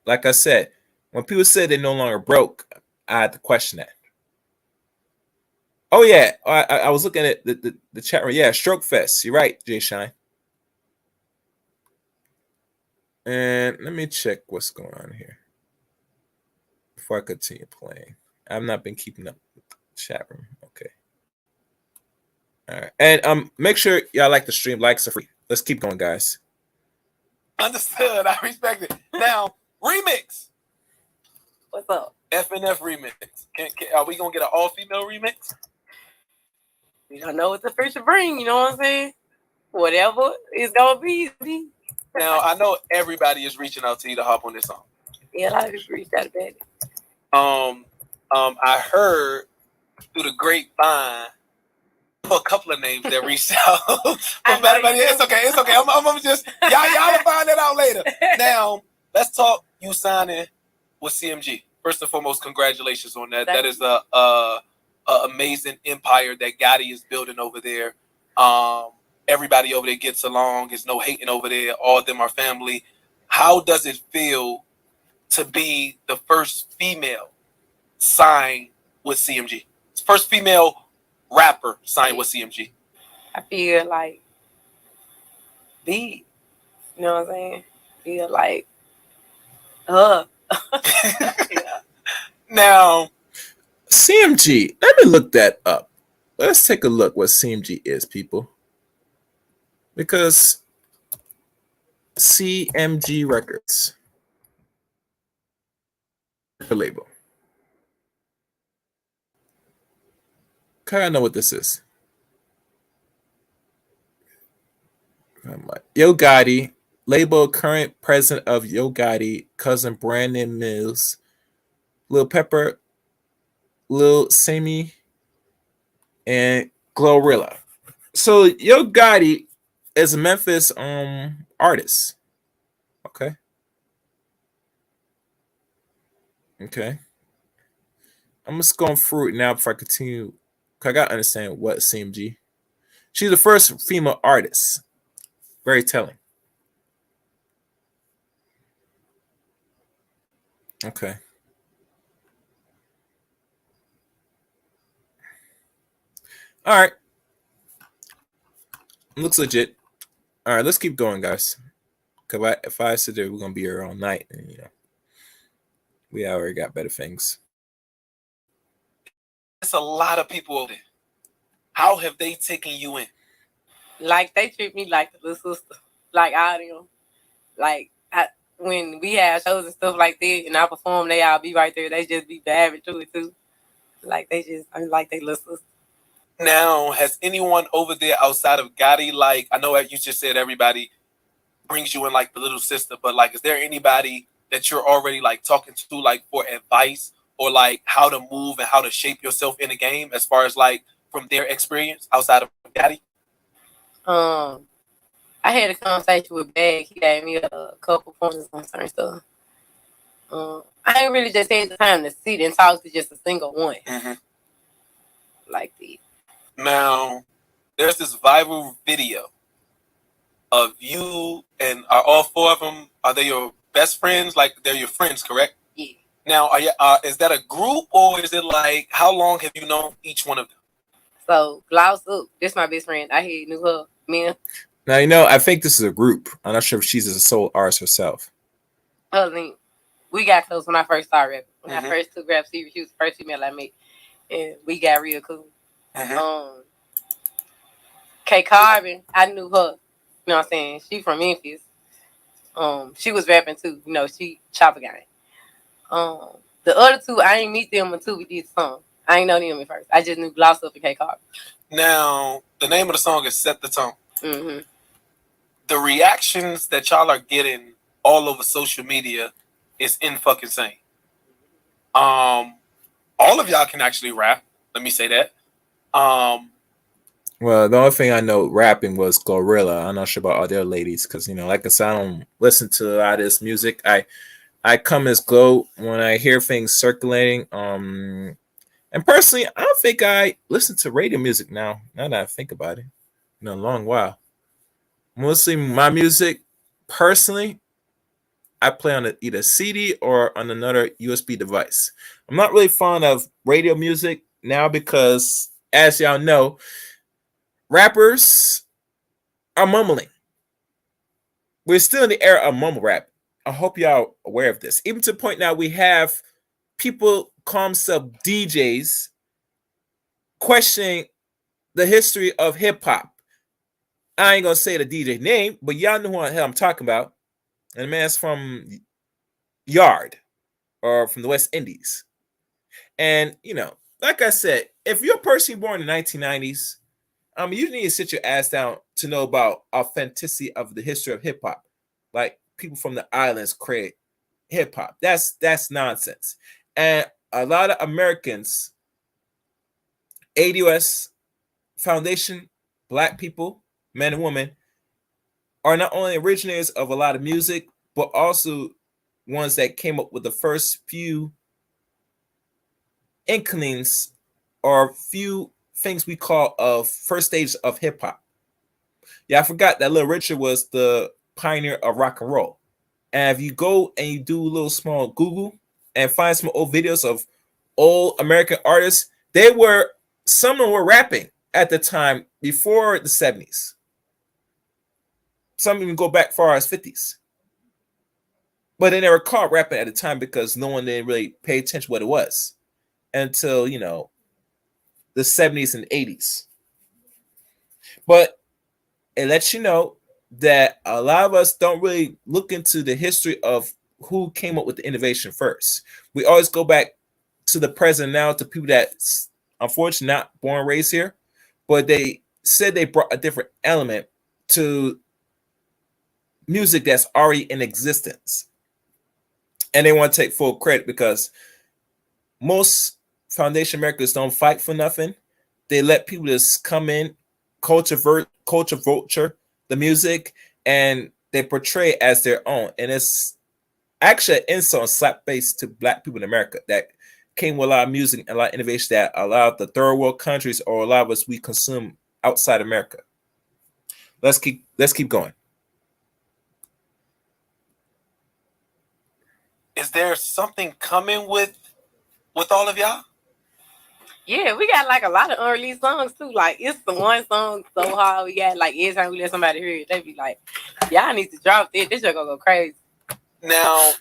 like I said, when people say they're no longer broke, I had to question that. Oh, yeah. I was looking at the chat room. Yeah, Stroke Fest. You're right, Jay Shine. And let me check what's going on here before I continue playing. I've not been keeping up with the chat room. Okay. All right. And make sure y'all like the stream. Likes are free. Let's keep going, guys. Understood. I respect it. Now, remix. What's up? FNF remix. Are we gonna get an all-female remix? You don't know what the future bring. You know what I'm saying? Whatever it's gonna be. Now, I know everybody is reaching out to you to hop on this song. Yeah, a lot of people reached out about it. I heard through the grapevine a couple of names that reached out. It's okay. I'm just y'all will find that out later. Now, let's talk you signing with CMG. First and foremost, congratulations on that. That is a amazing empire that Gotti is building over there. Everybody over there gets along. There's no hating over there. All of them are family. How does it feel to be the first female signed with CMG? First female rapper signed with CMG. I feel like you know what I'm saying? Feel like yeah. Now, CMG. Let me look that up. Let's take a look what CMG is, people. Because CMG Records, the label. Okay, I know what this is. Yo Gotti, label current president of Yo Gotti, cousin Brandon Mills, Lil Pepper, Lil Sammy, and Glorilla. So Yo Gotti is a Memphis artist. Okay. I'm just going through it now before I continue. I gotta understand what CMG. She's the first female artist. Very telling. Okay. All right. Looks legit. All right, let's keep going, guys. Cause if I sit there, we're gonna be here all night, and we already got better things. It's a lot of people over there. How have they taken you in? Like they treat me like the little sister, like I do. Like when we have shows and stuff like that, and I perform, they all be right there. They just be vibing to it too. Like I'm like they little sister. Now, has anyone over there outside of Gotti, like, I know you just said everybody brings you in like the little sister, but like, is there anybody that you're already like talking to like for advice or like how to move and how to shape yourself in the game as far as like from their experience outside of Gotti? I had a conversation with Bag. He gave me a couple pointers on certain stuff. I ain't really just had the time to sit and talk to just a single one. Mm-hmm. Like that. Now, there's this viral video of you, and are all four of them, are they your best friends? Like, they're your friends, correct? Yeah. Now, is that a group, or is it like, how long have you known each one of them? So, Gloss Up, this my best friend. I knew her, man. Now, I think this is a group. I'm not sure if she's a sole artist herself. I mean, we got close when I first started rapping. When I first took rap serious, she was the first female I met. And we got real cool. K Carbon, I knew her. You know what I'm saying? She from Memphis. She was rapping too. She chopper gang. The other two, I ain't meet them until we did the song. I ain't know them at first. I just knew Gloss Up and K Carbon. Now, the name of the song is Set the Tone. Mm-hmm. The reactions that y'all are getting all over social media is insane. All of y'all can actually rap. Let me say that. Well, the only thing I know rapping was Glorilla. I'm not sure about other ladies because like I said, I don't listen to a lot of this music. I come as Glow when I hear things circulating. And personally, I don't think I listen to radio music now. Now that I think about it, in a long while. Mostly my music, personally, I play on either CD or on another USB device. I'm not really fond of radio music now because, as y'all know, rappers are mumbling. We're still in the era of mumble rap. I hope y'all are aware of this. Even to the point now we have people call themselves DJs questioning the history of hip hop. I ain't gonna say the DJ name, but y'all know who the hell I'm talking about. And the man's from Yard or from the West Indies. And like I said, if you're a person born in the 1990s, you need to sit your ass down to know about authenticity of the history of hip hop. Like people from the islands create hip hop. That's nonsense. And a lot of Americans, ADOS Foundation, Black people, men and women, are not only originators of a lot of music, but also ones that came up with the first few inklings or few things we call of first stage of hip hop. Yeah, I forgot that Little Richard was the pioneer of rock and roll. And if you go and you do a little small Google and find some old videos of old American artists, some of them were rapping at the time before the 70s. Some even go back far as 50s. But they never caught rapping at the time because no one didn't really pay attention to what it was until, the 70s and 80s. But it lets you know that a lot of us don't really look into the history of who came up with the innovation first. We always go back to the present now, to people that's unfortunately not born and raised here, but they said they brought a different element to music that's already in existence. And they want to take full credit because most Foundation Americans don't fight for nothing. They let people just come in, culture vulture the music, and they portray it as their own. And it's actually an insult and slap face to Black people in America that came with a lot of music and a lot of innovation that allowed the third world countries or a lot of us we consume outside America. Let's keep going. Is there something coming with all of y'all? Yeah, we got like a lot of unreleased songs too. Like it's the one song so hard we got. Like every time we let somebody hear it, they be like, "Y'all need to drop this. This just gonna go crazy." Now,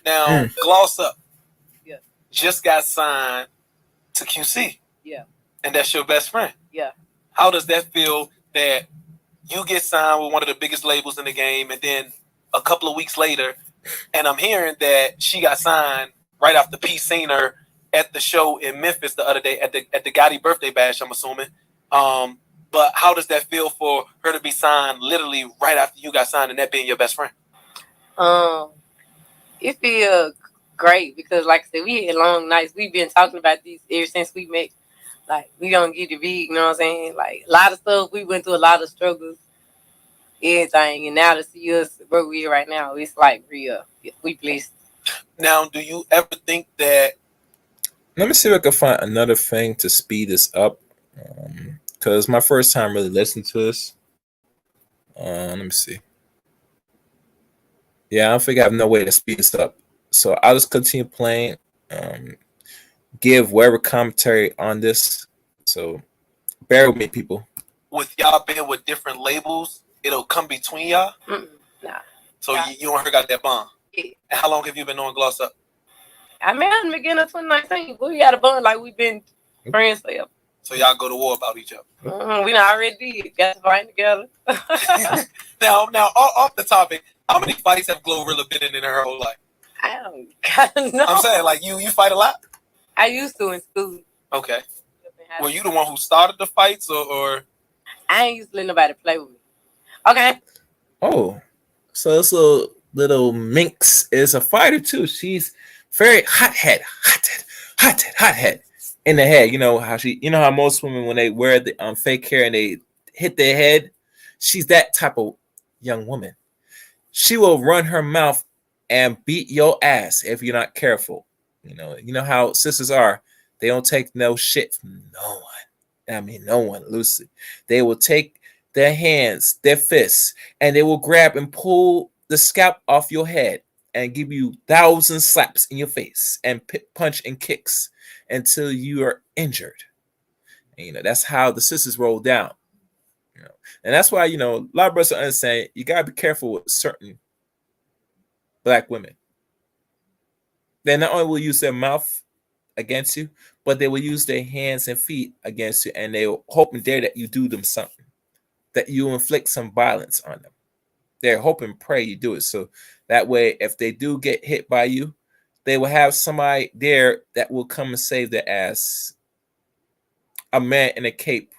Gloss Up. Yeah. Just got signed to QC. Yeah. And that's your best friend. Yeah. How does that feel that you get signed with one of the biggest labels in the game, and then a couple of weeks later, and I'm hearing that she got signed right after P seen her at the show in Memphis the other day at the Gotti birthday bash, I'm assuming. But how does that feel for her to be signed literally right after you got signed and that being your best friend? It feels great because, like I said, we had long nights. We've been talking about these ever since we met. Like, we gonna get the big, you know what I'm saying? Like, a lot of stuff, we went through a lot of struggles, everything. And now to see us where we are right now, it's like real. We blessed. Now, do you ever think that... Let me see if I can find another thing to speed this up. Because my first time really listening to this. Let me see. Yeah, I don't think I have no way to speed this up. So I'll just continue playing. Give whatever commentary on this. So bear with me, people. With y'all being with different labels, it'll come between y'all? Nah. So nah. You and her got that bond? Yeah. And how long have you been knowing Gloss Up? I met her in the beginning of 2019. But we got a bond like we've been friends forever. So y'all go to war about each other? We already did. Got to fight together. Now, off the topic, how many fights have Glorilla been in her whole life? I don't know. I'm saying, like, you fight a lot? I used to in school. Okay. Were you the one who started the fights, or? I ain't used to let nobody play with me. Okay. Oh, so this little minx is a fighter too. She's very hothead in the head. You know how most women, when they wear the fake hair and they hit their head. She's that type of young woman. She will run her mouth and beat your ass if you're not careful. You know how sisters are. They don't take no shit from no one. I mean, no one loosely. They will take their hands, their fists, and they will grab and pull the scalp off your head and give you 1,000 slaps in your face and punch and kicks until you are injured. And, that's how the sisters roll down. And that's why, a lot of brothers understand you gotta be careful with certain black women. They not only will use their mouth against you, but they will use their hands and feet against you, and they will hope and dare that you do them something, that you inflict some violence on them. They're hope and pray you do it. So that way, if they do get hit by you, they will have somebody there that will come and save their ass. A man in a cape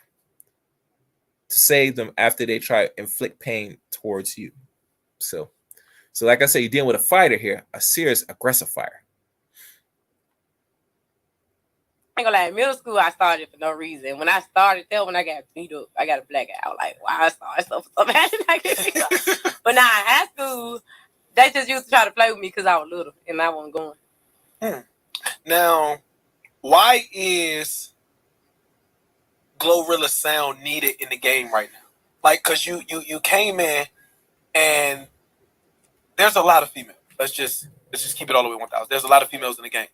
to save them after they try to inflict pain towards you. So like I said, you're dealing with a fighter here, a serious aggressive fighter. I ain't gonna lie, in middle school I started for no reason. When I started there, when I got beat up, I got a black eye. I was like, wow, I started so bad I get beat up. But now in high school, they just used to try to play with me because I was little and I wasn't going. Now, why is Glorilla sound needed in the game right now? Like, cause you came in and there's a lot of females. Let's just keep it all the way 1,000. There's a lot of females in the game.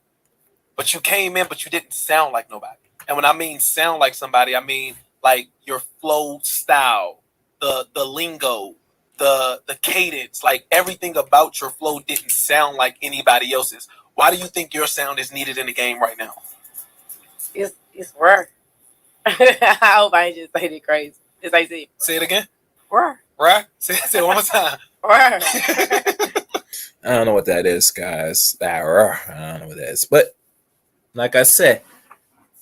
But you came in, but you didn't sound like nobody. And when I mean sound like somebody, I mean like your flow style, the lingo, the cadence, like everything about your flow didn't sound like anybody else's. Why do you think your sound is needed in the game right now? It's rare. I hope I ain't just say it crazy. Just like it. Say it again. Rare. Rare? Say it one more time. Rare. I don't know what that is, guys. I don't know what that is. But like I said,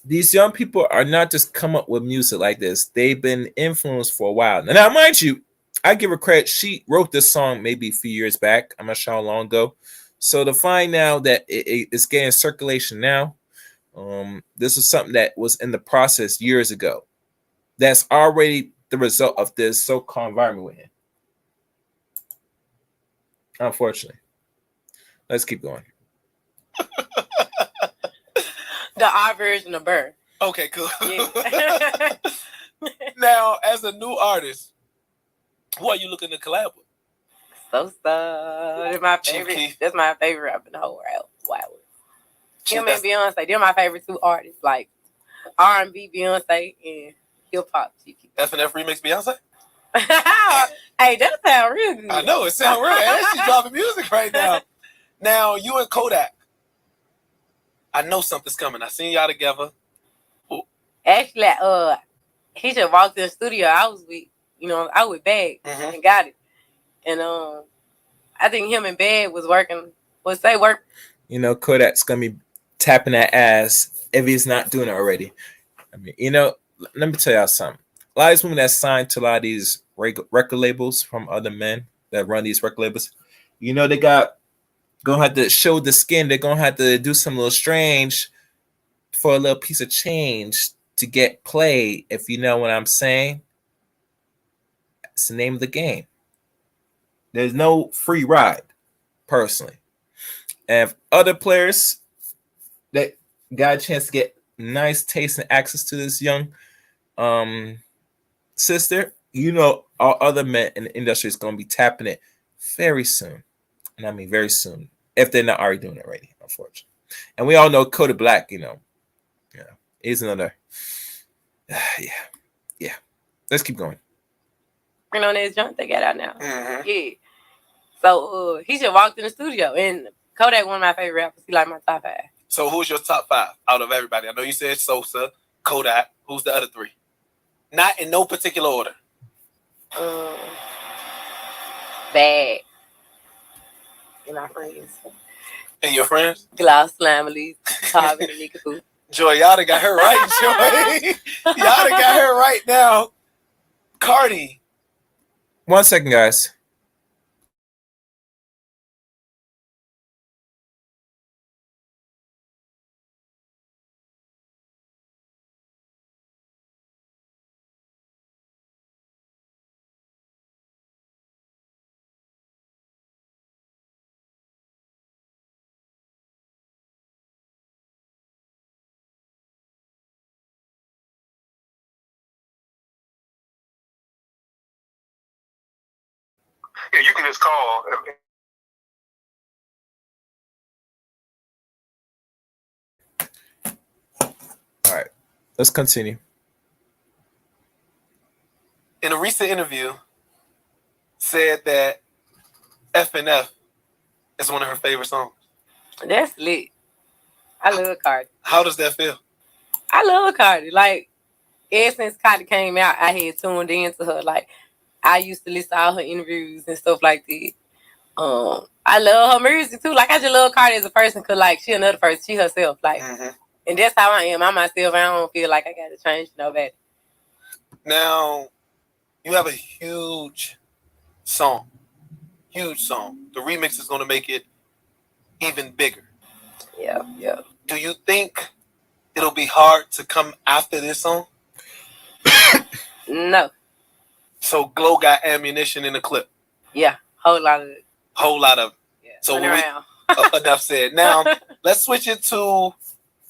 these young people are not just come up with music like this. They've been influenced for a while. Now, mind you, I give her credit. She wrote this song maybe a few years back. I'm not sure how long ago. So to find now that it's getting circulation now, this is something that was in the process years ago. That's already the result of this so-called environment we're in. Unfortunately. Let's keep going. The R version of Burr. Okay, cool. Yeah. Now, as a new artist, who are you looking to collab with? So that's my favorite. That's my favorite up in the whole world. Wow. Him and Beyonce, they're my favorite two artists. Like R&B Beyonce and hip hop. F&F remix Beyonce? Hey, that sound real good. I know, it sounds real. And she's dropping music right now. Now, you and Kodak. I know something's coming. I seen y'all together. Ooh. Actually, he just walked in the studio. I was with Bag and got it. And I think him and Bag was working. Work. Kodak's gonna be tapping that ass if he's not doing it already. I mean, let me tell y'all something. A lot of these women that signed to a lot of these record labels from other men that run these record labels, they gonna have to show the skin. They're gonna have to do some little strange for a little piece of change to get play, if you know what I'm saying. That's the name of the game. There's no free ride, personally. And if other players that got a chance to get nice taste and access to this young sister, all other men in the industry is going to be tapping it very soon. And I mean very soon, if they're not already doing it already, unfortunately. And we all know Kodak Black, he's another. Yeah. Let's keep going. On this joint they got out now. Mm-hmm. Yeah. So he just walked in the studio, and Kodak one of my favorite rappers. He like my top 5. So who's your top 5 out of everybody? I know you said Sosa, Kodak. Who's the other 3? Not in no particular order. Bad. And my friends. And your friends? Gloss, Slamily, Tarvin, and Nika Poo. Joy, y'all done got her right, Joy. Y'all done got her right now. Cardi. 1 second, guys. Yeah, you can just call. All right, let's continue. In a recent interview, said that F and F is one of her favorite songs. That's lit. I love Cardi. How does that feel? I love Cardi. Like, ever since Cardi came out, I had tuned into her. Like, I used to listen to all her interviews and stuff like that. I love her music too. Like, I just love Cardi as a person because, like, she another person. She herself. Like, and that's how I am. I'm myself. I don't feel like I got to change nobody. Now, you have a huge song. Huge song. The remix is going to make it even bigger. Yeah. Do you think it'll be hard to come after this song? No. So Glow got ammunition in the clip. Yeah. Whole lot of it. Whole lot of it. Yeah. So around. Enough said. Now, let's switch it to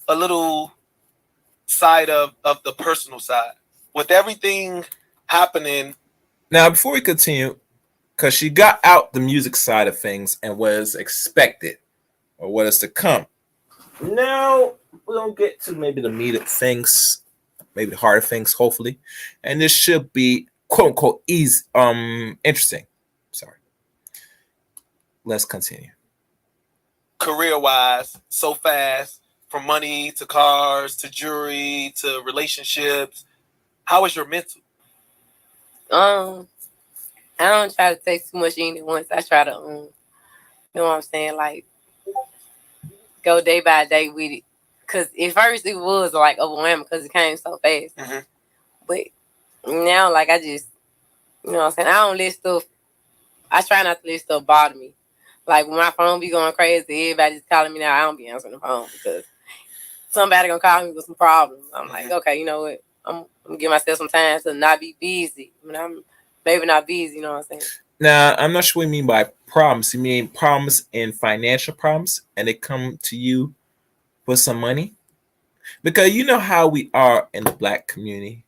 a little side of the personal side. With everything happening. Now, before we continue, because she got out the music side of things and what is expected or what is to come. Now, we're going to get to maybe the meat of things, maybe the harder things, hopefully. And this should be, quote unquote, easy, interesting. Sorry. Let's continue. Career-wise, so fast, from money to cars to jewelry to relationships. How is your mental? I don't try to take too much in at once. I try to, you know what I'm saying, like, go day by day with it. Because at first it was, like, overwhelming because it came so fast. But now, like, I just, you know what I'm saying, I try not to let stuff bother me. Like, when my phone be going crazy, everybody's calling me now, I don't be answering the phone because somebody gonna call me with some problems. I'm like, okay, you know what? I'm gonna give myself some time to not be busy. I mean, I'm maybe not busy, you know what I'm saying? Now, I'm not sure what you mean by problems. You mean problems in financial problems and they come to you for some money? Because you know how we are in the black community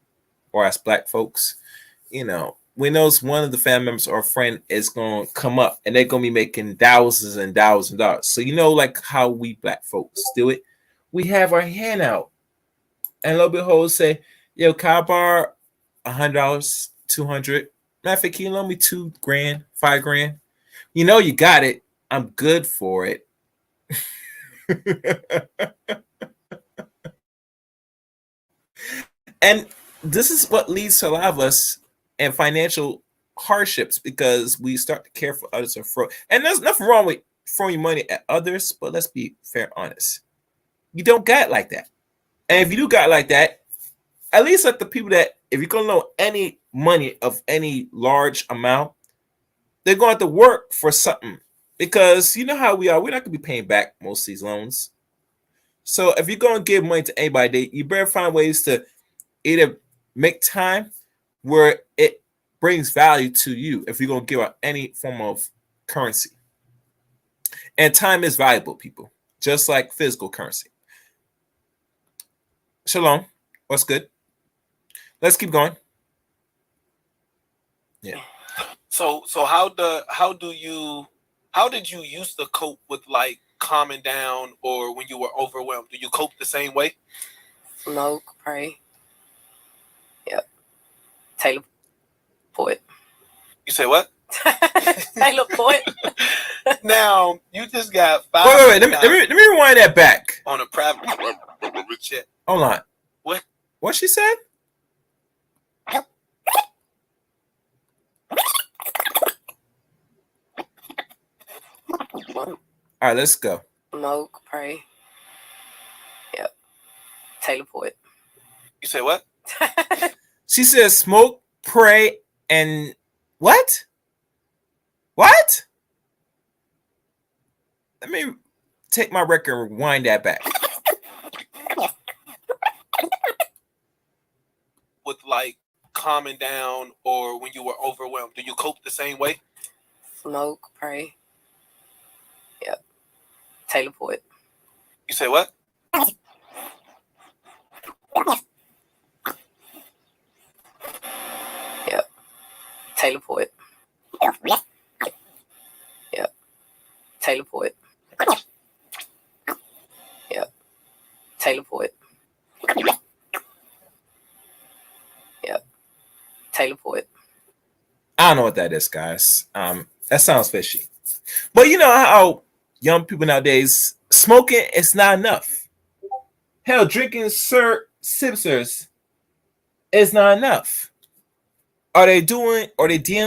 or as black folks, you know, when those one of the family members or a friend is going to come up and they're going to be making thousands and thousands of dollars. So, you know, like how we black folks do it. We have our hand out and lo and behold say, yo, can I borrow $100, $200? Matter of fact, can you loan me $2,000, $5,000? You know, you got it. I'm good for it. And this is what leads to a lot of us and financial hardships because we start to care for others and throw. And there's nothing wrong with throwing money at others, but let's be fair, honest. You don't got it like that. And if you do got it like that, at least let the people that, if you're going to loan any money of any large amount, they're going to have to work for something. Because you know how we are. We're not going to be paying back most of these loans. So if you're going to give money to anybody, you better find ways to either make time where it brings value to you if you're going to give out any form of currency. And time is valuable, people, just like physical currency. Shalom. What's good? Let's keep going. Yeah. So how did you used to cope with like calming down or when you were overwhelmed? Do you cope the same way? Smoke, pray. Yep. Taylor Poet. You say what? Taylor Poet. Now you just got 5. Wait. Let me rewind that back. On a private chat. Hold on. What? What she said? All right, let's go. Smoke, pray. Yep. Taylor Poet. You say what? She says smoke, pray, and what? What? Let me take my record and rewind that back. With like calming down or when you were overwhelmed, do you cope the same way? Smoke, pray. Yep. Taylor Poet. You say what? Yep. Taylor Poet. Teleport. Yep. Teleport. I don't know what that is, guys. That sounds fishy. But you know how young people nowadays smoking is not enough. Hell, drinking sipsers is not enough. Are they dealing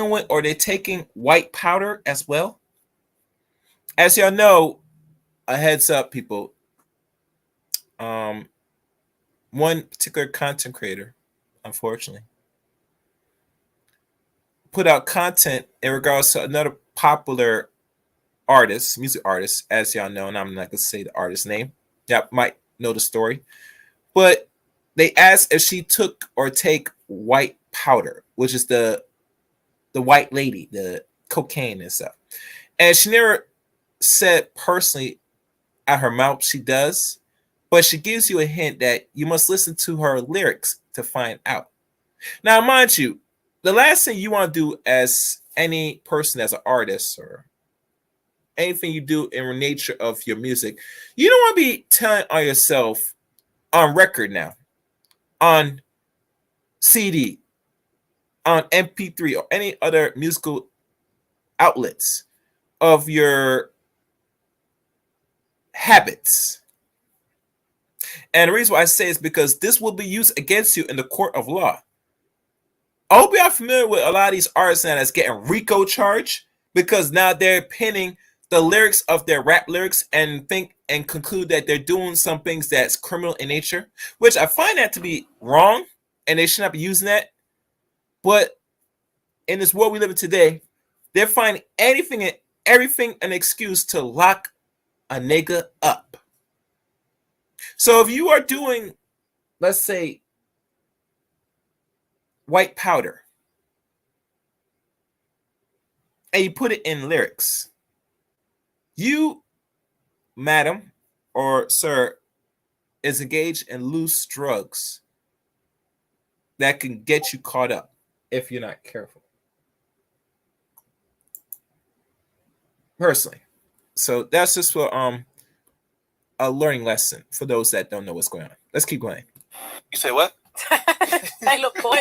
with, or they taking white powder as well? As y'all know, a heads up, people. One particular content creator, unfortunately, put out content in regards to another popular artist, music artist, as y'all know, and I'm not gonna say the artist's name. Y'all might know the story, but they asked if she took or take white powder, which is the white lady, the cocaine and stuff. And she never said personally out her mouth she does, but she gives you a hint that you must listen to her lyrics to find out. Now, mind you, the last thing you want to do as any person, as an artist or anything you do in the nature of your music, you don't want to be telling on yourself on record now, on CD, on MP3 or any other musical outlets of your habits. And the reason why I say is because this will be used against you in the court of law. I hope you are familiar with a lot of these artists now that's getting RICO charged because now they're pinning the lyrics of their rap lyrics and think and conclude that they're doing some things that's criminal in nature, which I find that to be wrong, and they should not be using that. But in this world we live in today, they're finding anything and everything an excuse to lock a nigga up. So if you are doing, let's say, white powder, and you put it in lyrics, you, madam or sir, is engaged in loose drugs that can get you caught up if you're not careful. Personally. So that's just for a learning lesson for those that don't know what's going on. Let's keep going. You say what? Teleport.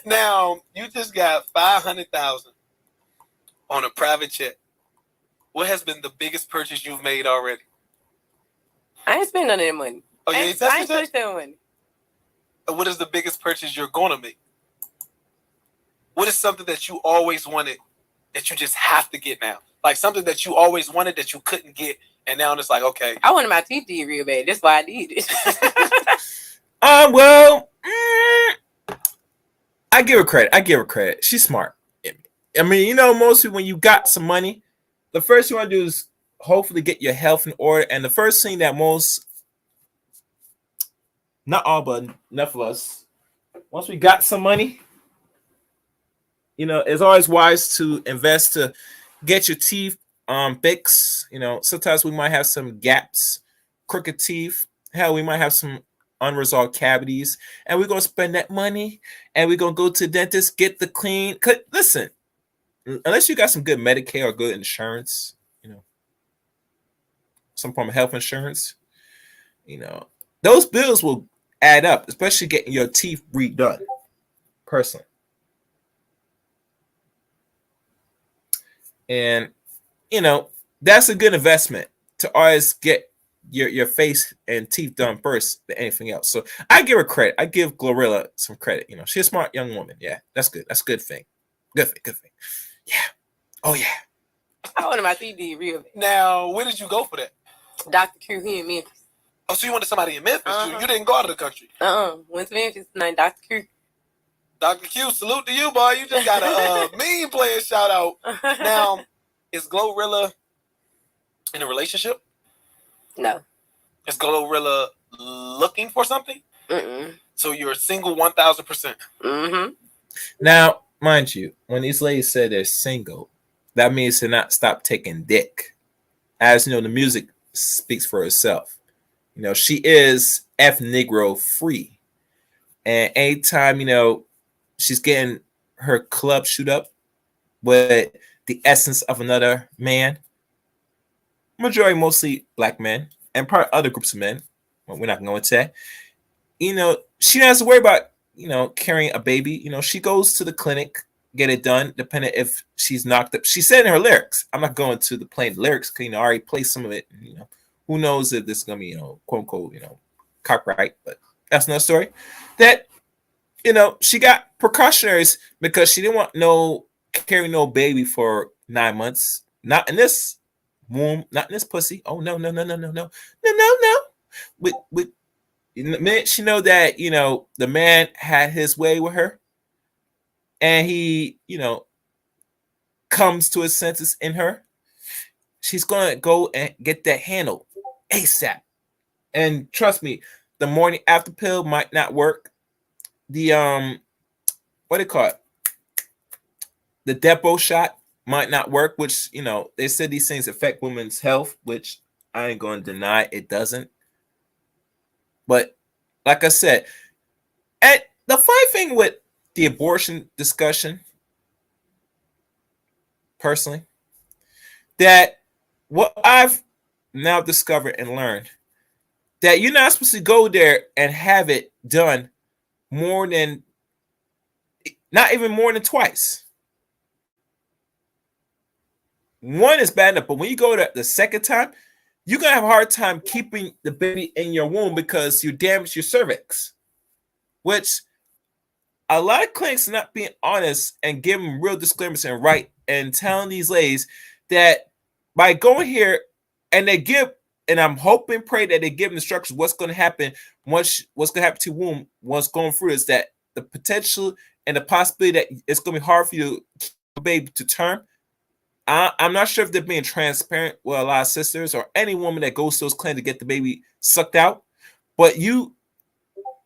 Now you just got 500,000 on a private jet. What has been the biggest purchase you've made already? I ain't spend none of that money. Oh, yeah, I ain't touched that money. What is the biggest purchase you're gonna make? What is something that you always wanted that you just have to get now? Like something that you always wanted that you couldn't get, and now it's like, okay. I wanted my teeth did real bad. That's why I did it. Well, I give her credit. She's smart. I mean, you know, mostly when you got some money, the first thing you want to do is hopefully get your health in order. And the first thing that most, not all, but enough of us, once we got some money, you know, it's always wise to invest to get your teeth fixed. You know, sometimes we might have some gaps, crooked teeth. Hell, we might have some unresolved cavities, and we're gonna spend that money, and we're gonna go to the dentist, get the clean. Listen, unless you got some good Medicare or good insurance, you know, some form of health insurance, you know, those bills will add up, especially getting your teeth redone. Personally. And, you know, that's a good investment to always get your face and teeth done first than anything else. So I give her credit. I give Glorilla some credit. You know, she's a smart young woman. Yeah, that's good. That's a good thing. Good thing. Yeah. Oh, yeah. I wanted my teeth did real bad. Now, where did you go for that? Dr. Q here in Memphis. Oh, so you wanted somebody in Memphis? You didn't go out of the country? Went to Memphis tonight, Dr. Q. Dr. Q, salute to you, boy. You just got a mean player shout out. Now, is Glorilla in a relationship? No. Is Glorilla looking for something? Mm-mm. So you're single 1,000%. Mm-hmm. Now, mind you, when these ladies say they're single, that means to not stop taking dick. As you know, the music speaks for itself. You know, she is F Negro free. And anytime, you know, she's getting her club shoot up with the essence of another man, majority mostly black men, and probably other groups of men, Well, we're not going to go into that. She doesn't have to worry about, carrying a baby. She goes to the clinic, get it done, depending if she's knocked up. She said in her lyrics, I'm not going to the plain lyrics because, I already played some of it. Who knows if this is going to be, quote unquote, copyright, but that's another story. That, she got precautionaries because she didn't want carry no baby for 9 months. Not in this womb, not in this pussy. Oh, no. With the minute she know that, the man had his way with her and he, comes to his senses in her, she's going to go and get that handled ASAP. And trust me, the morning after pill might not work. The, what do you call it? The depot shot might not work, which, they said these things affect women's health, which I ain't going to deny it doesn't. But like I said, and the funny thing with the abortion discussion, personally, that what I've now discovered and learned, that you're not supposed to go there and have it done not even more than twice. One is bad enough, but when you go to the second time, you're going to have a hard time keeping the baby in your womb because you damage your cervix, which a lot of clinics are not being honest and giving real disclaimers and telling these ladies that by going here and I'm hoping, pray that they give instructions what's going to happen what's going to happen to your womb, what's going through is that the potential and the possibility that it's going to be hard for you to keep a baby to term. I'm not sure if they're being transparent with a lot of sisters or any woman that goes to those clinics to get the baby sucked out. But you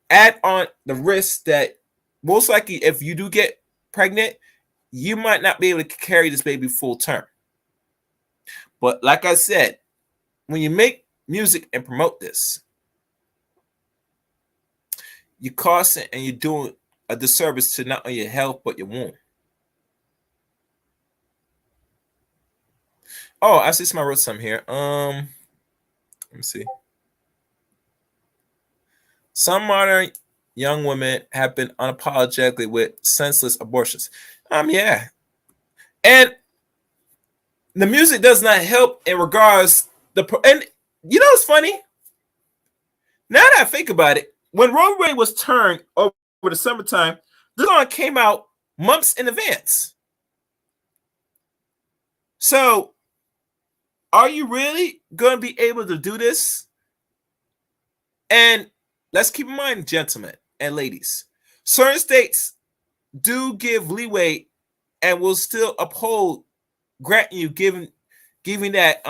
add on the risk that most likely if you do get pregnant, you might not be able to carry this baby full term. But like I said, when you make music and promote this, you're costing and you're doing a disservice to not only your health, but your womb. Oh, I see somebody wrote something here. Let me see. Some modern young women have been unapologetically with senseless abortions. Yeah. And the music does not help in regards and it's funny. Now that I think about it, when Roe v. Wade was turned over the summertime, this song came out months in advance. So are you really going to be able to do this? And let's keep in mind, gentlemen and ladies, certain states do give leeway and will still uphold granting you giving that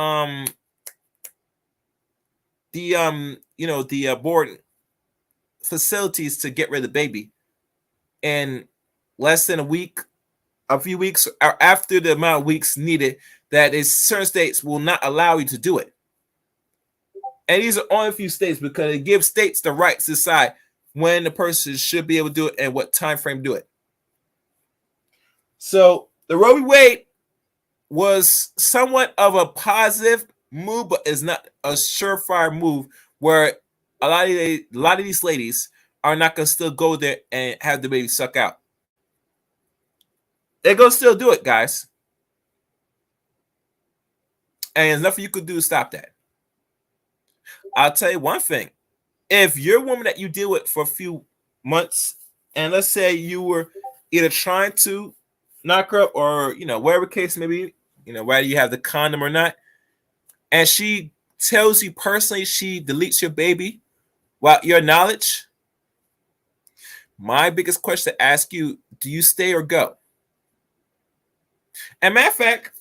the abortion facilities to get rid of the baby in less than a few weeks or after the amount of weeks needed. That is, certain states will not allow you to do it. And these are only a few states because it gives states the right to decide when the person should be able to do it and what time frame do it. So the Roe v. Wade was somewhat of a positive move, but is not a surefire move where a lot of these ladies are not going to still go there and have the baby suck out. They're going to still do it, guys. And there's nothing you could do to stop that. I'll tell you one thing. If you're a woman that you deal with for a few months, and let's say you were either trying to knock her up or, whatever case may be, whether you have the condom or not, and she tells you personally she deletes your baby without your knowledge, my biggest question to ask you, do you stay or go? And matter of fact,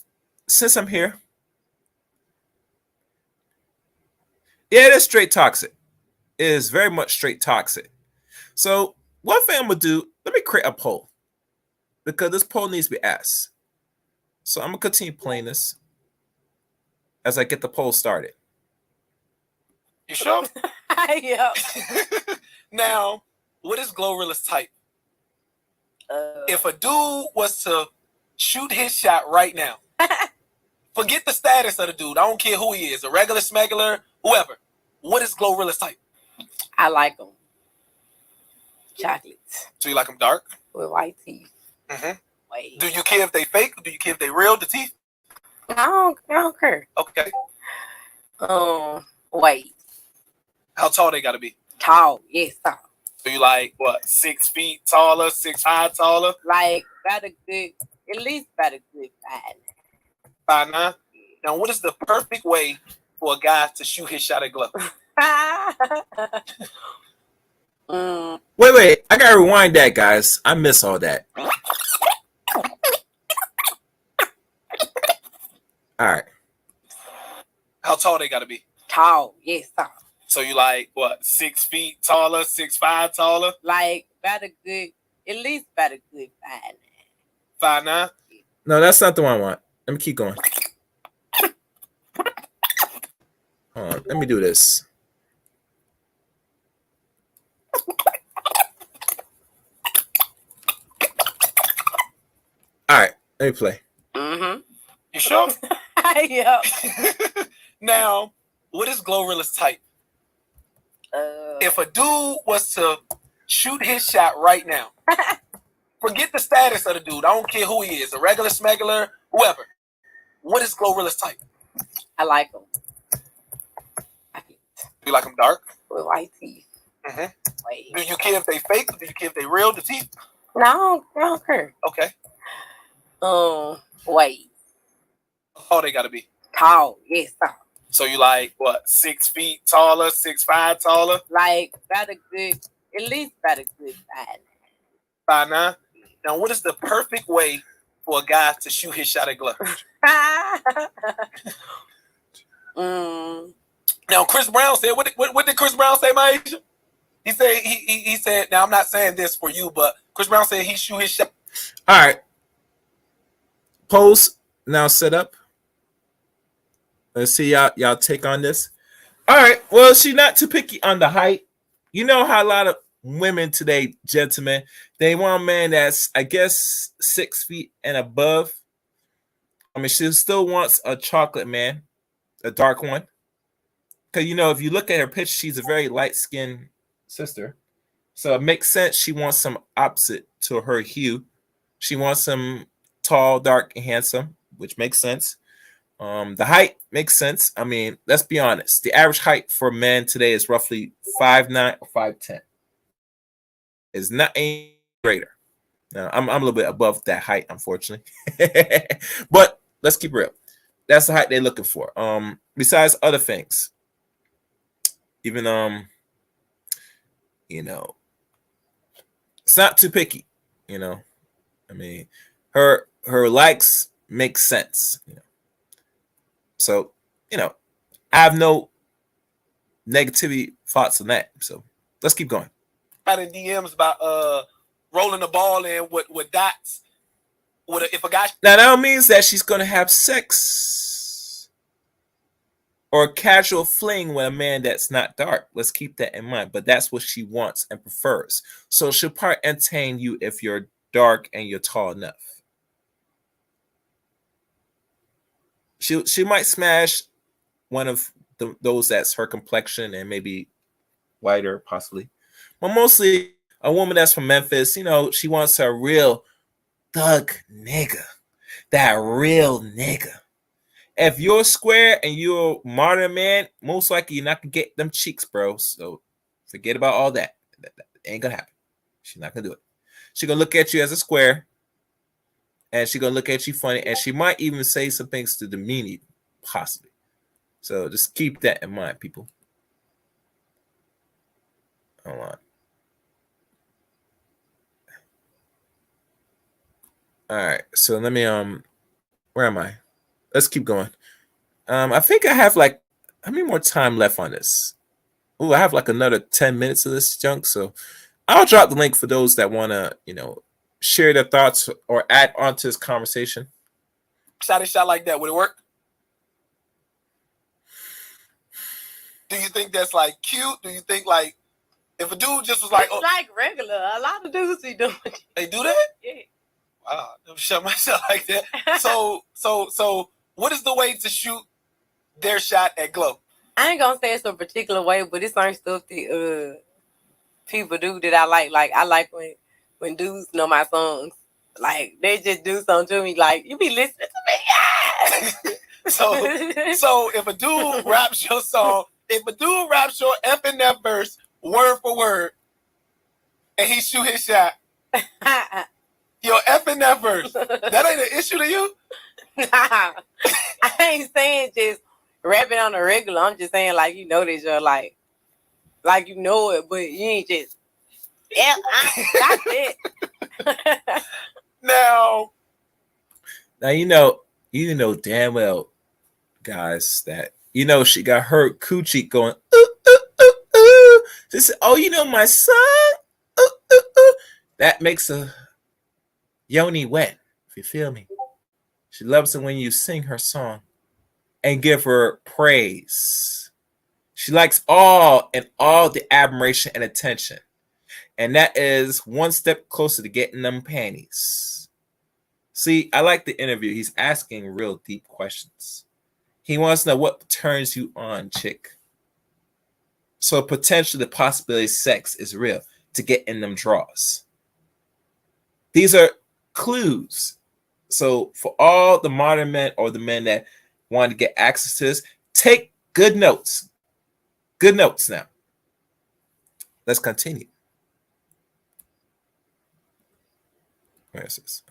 since I'm here, yeah, it is straight toxic. It is very much straight toxic. So one thing I'm going to do, let me create a poll because this poll needs to be asked. So I'm going to continue playing this as I get the poll started. You sure? Yeah. Now, what is Glorilla's type? If a dude was to shoot his shot right now, forget the status of the dude. I don't care who he is, a regular smuggler, whoever. What is Glorilla's type? I like them chocolates So you like them dark? with white teeth. Mm-hmm. Wait. Do you care if they fake? Do you care if they real? The teeth? I don't care. Okay. Wait. How tall they gotta be? Tall, yes, tall. So you like what? 6 feet taller, 6'5" taller? Like about a good, at least about a good 5'9". Now, what is the perfect way for a guy to shoot his shot at glove? 5. Wait. I gotta rewind that, guys. I miss all that. All right. How tall they gotta be? Tall, yes, tall. So you like what? 6 feet taller, 6'5" taller? Like about a good, at least about a good 5'9". No, that's not the one I want. Let me keep going. Hold on. Let me do this. All right. Let me play. Mm-hmm. You sure? Yep. Now, what is Glorilla's type? If a dude was to shoot his shot right now, forget the status of the dude. I don't care who he is, a regular smuggler, whoever. What is Glorilla's type? I like them. You like them dark? With white teeth. Mm-hmm. Wait. Do you care if they fake? Do you care if they real? The teeth? No, I don't care. Okay. Wait. How tall they gotta be? Tall, yes, tall. So you like what? 6 feet taller, 6'5" taller? Like about a good, at least about a good 5'9". Now, what is the perfect way for a guy to shoot his shot at glove? 5. Now, Chris Brown said, what did Chris Brown say, Maisha? He said, he said, now I'm not saying this for you, but Chris Brown said he shoot his shot. All right. Pose now set up. Let's see y'all take on this. All right. Well, she's not too picky on the height. You know how a lot of women today, gentlemen, they want a man that's, I guess, 6 feet and above. I mean, she still wants a chocolate man, a dark one. Because, if you look at her picture, she's a very light-skinned sister. So it makes sense she wants some opposite to her hue. She wants some tall, dark, and handsome, which makes sense. The height makes sense. I mean, let's be honest. The average height for men today is roughly 5'9" or 5'10". It's not any greater. Now, I'm a little bit above that height, unfortunately. But let's keep real. That's the height they're looking for. Besides other things, even it's not too picky. I mean, her likes make sense. So, I have no negativity thoughts on that. So let's keep going. Out in DMs about rolling the ball in with dots. If a guy Now that means that she's gonna have sex or a casual fling with a man that's not dark. Let's keep that in mind. But that's what she wants and prefers. So she'll probably entertain you if you're dark and you're tall enough. She might smash one of those that's her complexion and maybe whiter, possibly. But mostly a woman that's from Memphis, she wants a real thug nigga. That real nigga. If you're square and you're a modern man, most likely you're not going to get them cheeks, bro. So forget about all that. That ain't going to happen. She's not going to do it. She's going to look at you as a square. And she's going to look at you funny. And she might even say some things to demean you, possibly. So just keep that in mind, people. Hold on. All right. So let me, where am I? Let's keep going. I think I have how many more time left on this? Oh, I have another 10 minutes of this junk. So I'll drop the link for those that want to, share their thoughts or add on to this conversation. shot a shot like that, would it work? Do you think that's cute? Do you think if a dude just was It's like regular. A lot of dudes be doing it. they do that? Yeah. Wow, never shot my shot like that. So what is the way to shoot their shot at glow? I ain't gonna say it's a particular way, but it's certain stuff that people do that I like. Like I like when dudes know my songs. Like they just do something to me. Like you be listening to me. So if a dude raps your song, if a dude raps your F and F verse word for word, and he shoot his shot, your F and F verse, that ain't an issue to you? I ain't saying just rapping on the regular. I'm just saying like you know this, you're like you know it, but you ain't just that's it. Now you know damn well, guys, that she got her coochie going. Ooh, ooh, ooh, ooh. She said, "Oh, you know my son." Ooh, ooh, ooh. That makes a yoni wet. If you feel me, she loves it when you sing her song and give her praise. She likes all the admiration and attention, and that is one step closer to getting them panties. See, I like the interview. He's asking real deep questions. He wants to know what turns you on, chick. So potentially the possibility of sex is real to get in them draws. These are clues. So for all the modern men or the men that want to get access to this, take good notes. Good notes now. Let's continue. Where is this?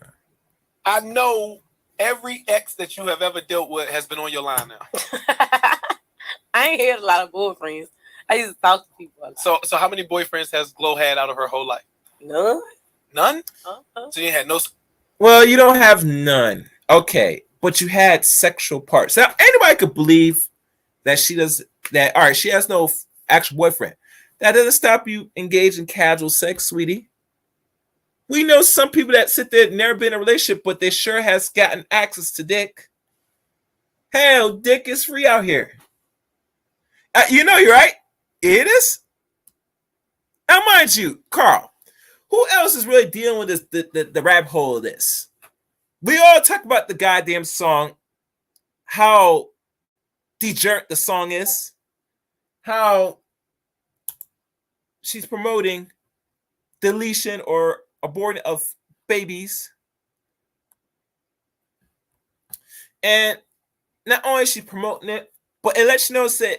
I know every ex that you have ever dealt with has been on your line now. I ain't had a lot of boyfriends. I used to talk to people a lot. So how many boyfriends has Glow had out of her whole life? None. None? Uh-huh. So you had no. Well, you don't have none. Okay, but you had sexual parts. Now, anybody could believe that she does that. All right, she has no actual boyfriend. That doesn't stop you engaging in casual sex, sweetie. We know some people that sit there never been in a relationship, but they sure has gotten access to dick. Hell, dick is free out here. You're right. It is. Now, mind you, Carl, who else is really dealing with this the rabbit hole of this? We all talk about the goddamn song, how degenerate the song is, how she's promoting deletion or abortion of babies. And not only is she promoting it, but it lets you know that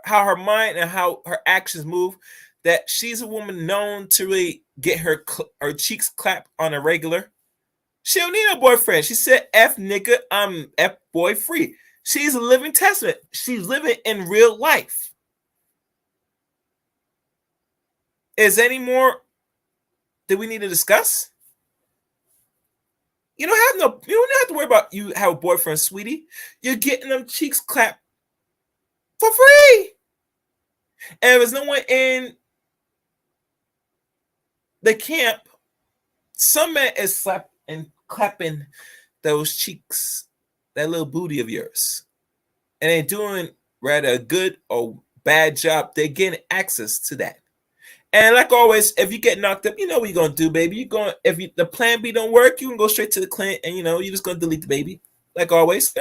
how her mind and how her actions move, that she's a woman known to really get her cheeks clapped on a regular. She don't need a boyfriend. She said, F nigga, I'm F boy free. She's a living testament. She's living in real life. Is any more that we need to discuss? You don't have to worry about you have a boyfriend, sweetie. You're getting them cheeks clapped for free. And if there's no one in the camp, some man is slapping and clapping those cheeks, that little booty of yours. And they're doing rather a good or bad job. They're getting access to that. And like always, if you get knocked up, you know what you're gonna do, baby. The plan B don't work, you can go straight to the clinic, and you're just gonna delete the baby. Like always,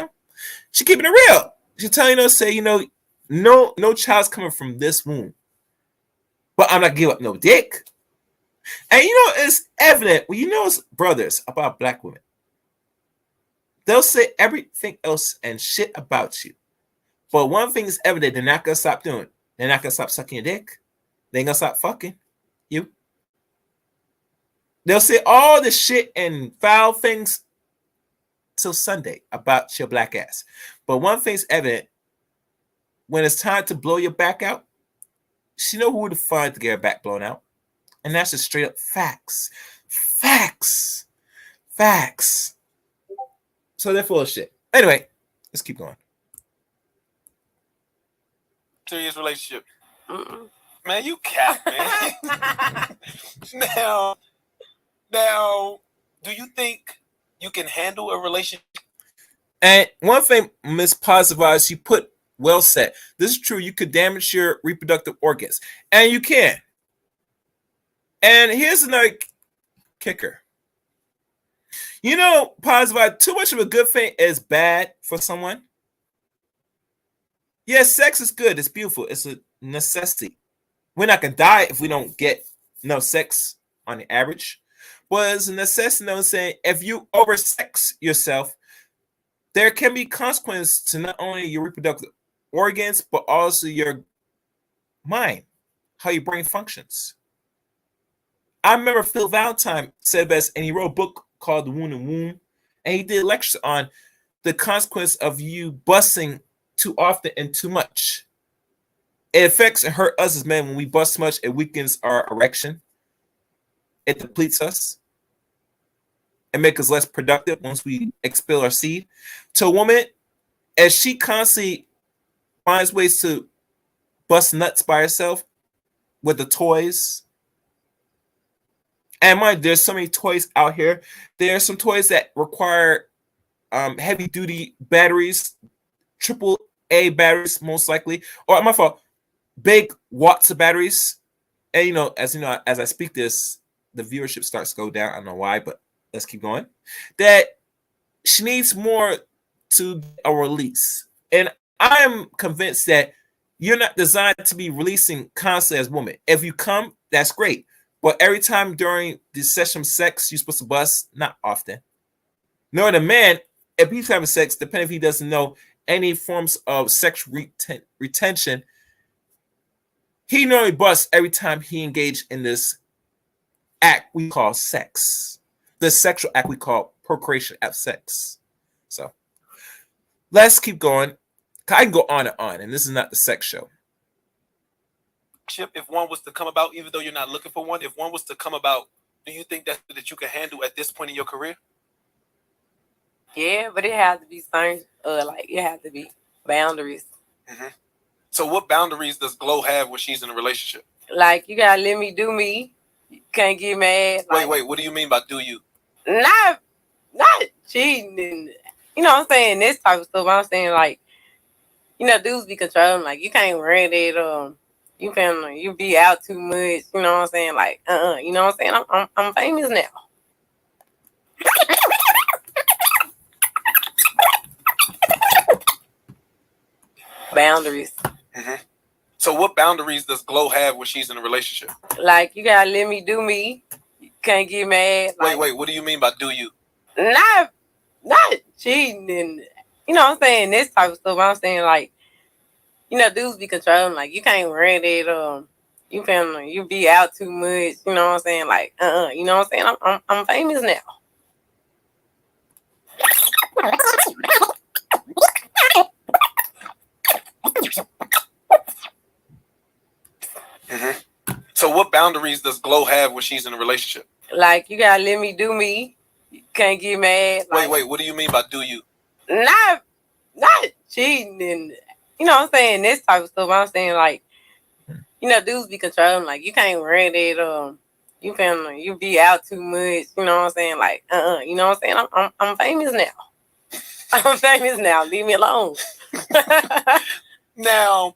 she keeping it real. She telling no child's coming from this womb. But I'm not giving up no dick. And it's evident when it's brothers about black women. They'll say everything else and shit about you. But one thing is evident, they're not gonna stop doing. They're not gonna stop sucking your dick. They ain't gonna stop fucking you. They'll say all the shit and foul things till Sunday about your black ass. But one thing's evident, when it's time to blow your back out, she know who to find to get her back blown out. And that's just straight up facts. Facts. Facts. So they're full of shit. Anyway, let's keep going. Serious relationship. Man, you cap, man. Now, do you think you can handle a relationship? And one thing, Miss Positive, she put well said. This is true. You could damage your reproductive organs. And you can. And here's another kicker. Positive, too much of a good thing is bad for someone. Yes, sex is good. It's beautiful. It's a necessity. we're not gonna die if we don't get no sex on the average. But it's a necessity, saying if you oversex yourself, there can be consequences to not only your reproductive organs, but also your mind, how your brain functions. I remember Phil Valentine said best, and he wrote a book called The Wound and Womb, and he did lectures on the consequence of you busting too often and too much. It affects and hurt us as men when we bust much. It weakens our erection. It depletes us. It makes us less productive once we expel our seed. To a woman, as she constantly finds ways to bust nuts by herself with the toys. And mind, there's so many toys out here. There are some toys that require heavy duty batteries, AAA batteries, most likely, or my fault, big watts of batteries. And as I speak this, the viewership starts to go down. I don't know why, but let's keep going. That she needs more to a release. And I am convinced that you're not designed to be releasing constantly as a woman. If you come, that's great. But every time during the session of sex, you're supposed to bust, not often. Nor the man, if he's having sex, depending if he doesn't know any forms of sexual retention, he normally busts every time he engaged in this act we call sex. The sexual act we call procreation after sex. So let's keep going. I can go on, and this is not the sex show. If one was to come about, even though you're not looking for one, if one was to come about, do you think that you can handle at this point in your career? Yeah, but it has to be certain, it has to be boundaries. Mm-hmm. So what boundaries does Glow have when she's in a relationship? Like, you gotta let me do me. You can't get mad. Wait, what do you mean by do you? Not cheating and, you know what I'm saying, this type of stuff. I'm saying, like, dudes be controlling, like, you can't run it, you be out too much, you know what I'm saying? Like, you know what I'm saying? I'm famous now. Boundaries. Mm-hmm. So what boundaries does Glow have when she's in a relationship? Like, you gotta let me do me. You can't get mad. Like, wait, what do you mean by do you? Not cheating and, you know what I'm saying, this type of stuff. I'm saying, like, dudes be controlling, like, you can't run it, you be out too much, you know what I'm saying? Like, you know what I'm saying? I'm famous now. Mm-hmm. So what boundaries does Glow have when she's in a relationship? Like, you gotta let me do me. You can't get mad. Like, wait, what do you mean by do you? Not cheating and, you know what I'm saying, this type of stuff. I'm saying, like, dudes be controlling, like, you can't run it, you be out too much, you know what I'm saying? Like, you know what I'm saying? I'm famous now. I'm famous now. Leave me alone. Now,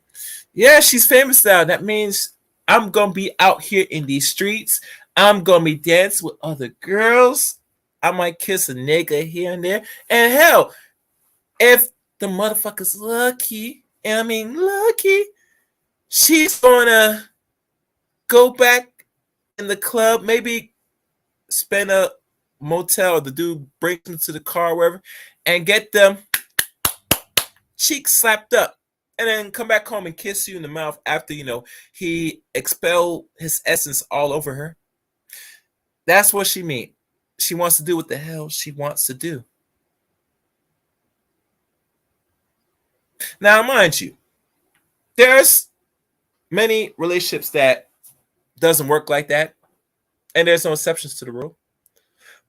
yeah, she's famous now. That means I'm gonna be out here in these streets. I'm gonna be dancing with other girls. I might kiss a nigga here and there. And hell, if the motherfucker's lucky, she's gonna go back in the club, maybe spend a motel, or the dude breaks into the car, wherever, and get them cheeks slapped up, and then come back home and kiss you in the mouth after, he expelled his essence all over her. That's what she means. She wants to do what the hell she wants to do. Now, mind you, there's many relationships that doesn't work like that, and there's no exceptions to the rule.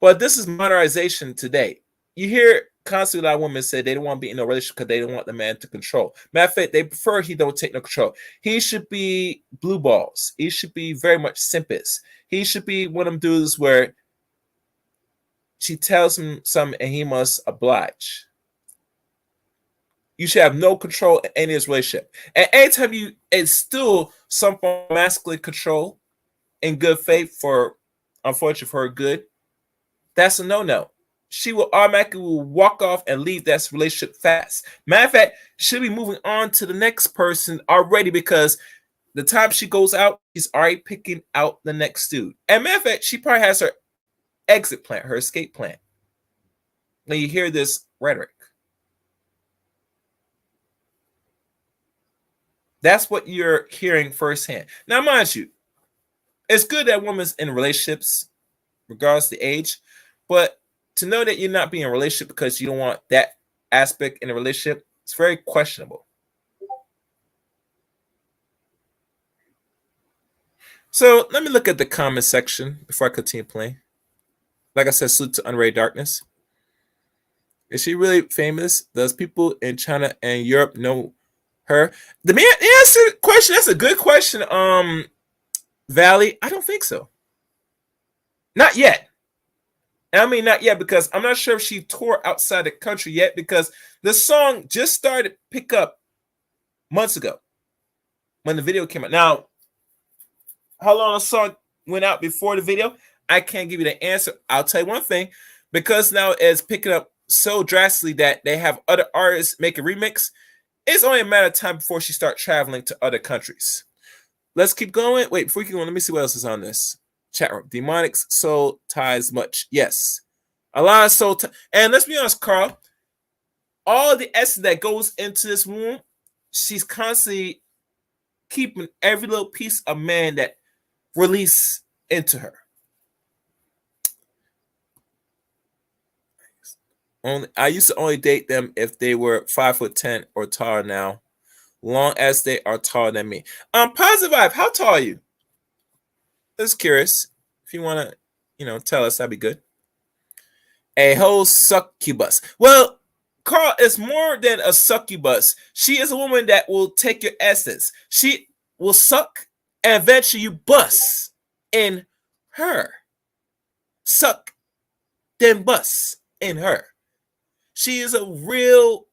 But this is modernization today. You hear constantly a lot of women say they don't want to be in a relationship because they don't want the man to control. Matter of fact, they prefer he don't take no control. He should be blue balls. He should be very much simpest. He should be one of them dudes where she tells him something and he must oblige. You should have no control in any of this relationship. And anytime you instill some form of masculine control in good faith unfortunately for her good, that's a no-no. She will automatically walk off and leave that relationship fast. Matter of fact, she'll be moving on to the next person already, because the time she goes out, she's already picking out the next dude. And matter of fact, she probably has her exit plan, her escape plan. When you hear this rhetoric, that's what you're hearing firsthand. Now, mind you, it's good that women's in relationships, regardless of the age, but to know that you're not being in a relationship because you don't want that aspect in a relationship, it's very questionable. So let me look at the comment section before I continue playing. Like I said, salute to Unrated Darkness. Is she really famous? Does people in China and Europe know her? The answer question, that's a good question. Valley, I don't think so. Not yet. I mean, not yet, because I'm not sure if she toured outside the country yet, because the song just started to pick up months ago when the video came out. Now, how long the song went out before the video, I can't give you the answer. I'll tell you one thing, because now it's picking up so drastically that they have other artists make a remix, it's only a matter of time before she starts traveling to other countries. Let's keep going. Wait, before we keep going, let me see what else is on this chat room. Demonics soul ties much. Yes. A lot of soul ties. And let's be honest, Carl, all the essence that goes into this womb, she's constantly keeping every little piece of man that release into her. I used to only date them if they were 5'10" or taller now, long as they are taller than me. Positive Vibe, how tall are you? Just curious. If you want to, tell us, that'd be good. A whole succubus. Well, Carl is more than a succubus. She is a woman that will take your essence. She will suck and eventually you bust in her. Suck, then bust in her. She is a real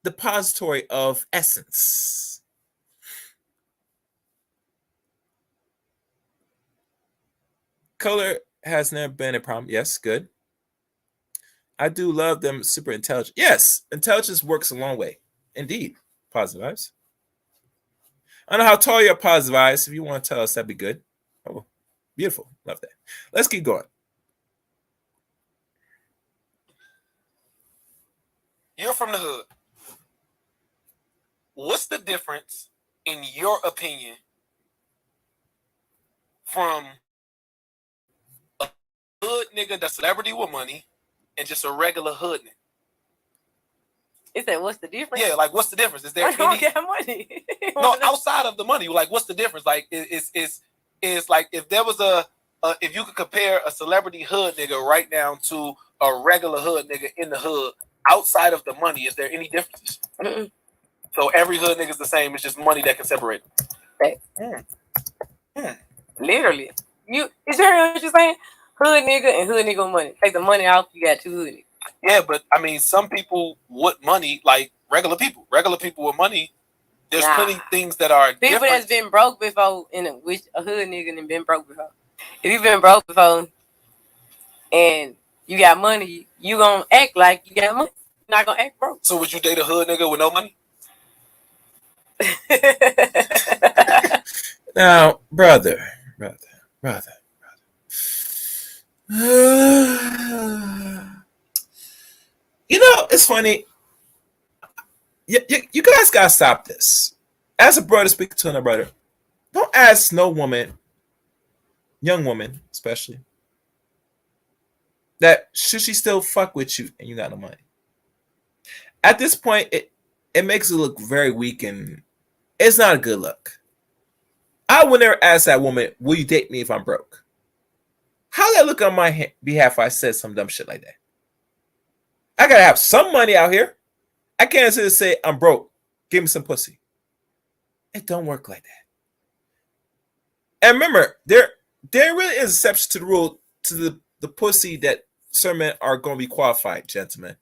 depository of essence. Color has never been a problem. Yes, good. I do love them super intelligent. Yes, intelligence works a long way. Indeed. Positive vibes. I don't know how tall your positive vibes. If you want to tell us, that'd be good. Oh, beautiful. Love that. Let's keep going. You're from the hood. What's the difference, in your opinion, from a hood nigga that's a celebrity with money and just a regular hood nigga? He said, "What's the difference?" Yeah, like what's the difference? Is there I don't any? get money. No, outside of the money, like what's the difference? Like is like if there was if you could compare a celebrity hood nigga right now to a regular hood nigga in the hood outside of the money, is there any differences? Mm-mm. So every hood nigga is the same. It's just money that can separate them. Literally, you hear what you're saying? Hood nigga and hood nigga money. Take the money out, you got two hood niggas. Yeah, but I mean, some people with money, like regular people with money, there's plenty things that are people different. that's been broke before, which a hood nigga and been broke before. If you've been broke before and you got money, you gonna act like you got money. You're not gonna act broke. So would you date a hood nigga with no money? Now, brother. It's funny. You guys gotta stop this. As a brother speaking to another brother, don't ask no woman, young woman especially, that should she still fuck with you and you got no money. At this point, it makes it look very weak and it's not a good look. I would never ask that woman, will you date me if I'm broke? How that look on my behalf if I said some dumb shit like that? I gotta have some money out here. I can't just say I'm broke. Give me some pussy. It don't work like that. And remember, there really is an exception to the rule to the pussy that certain men are going to be qualified, gentlemen.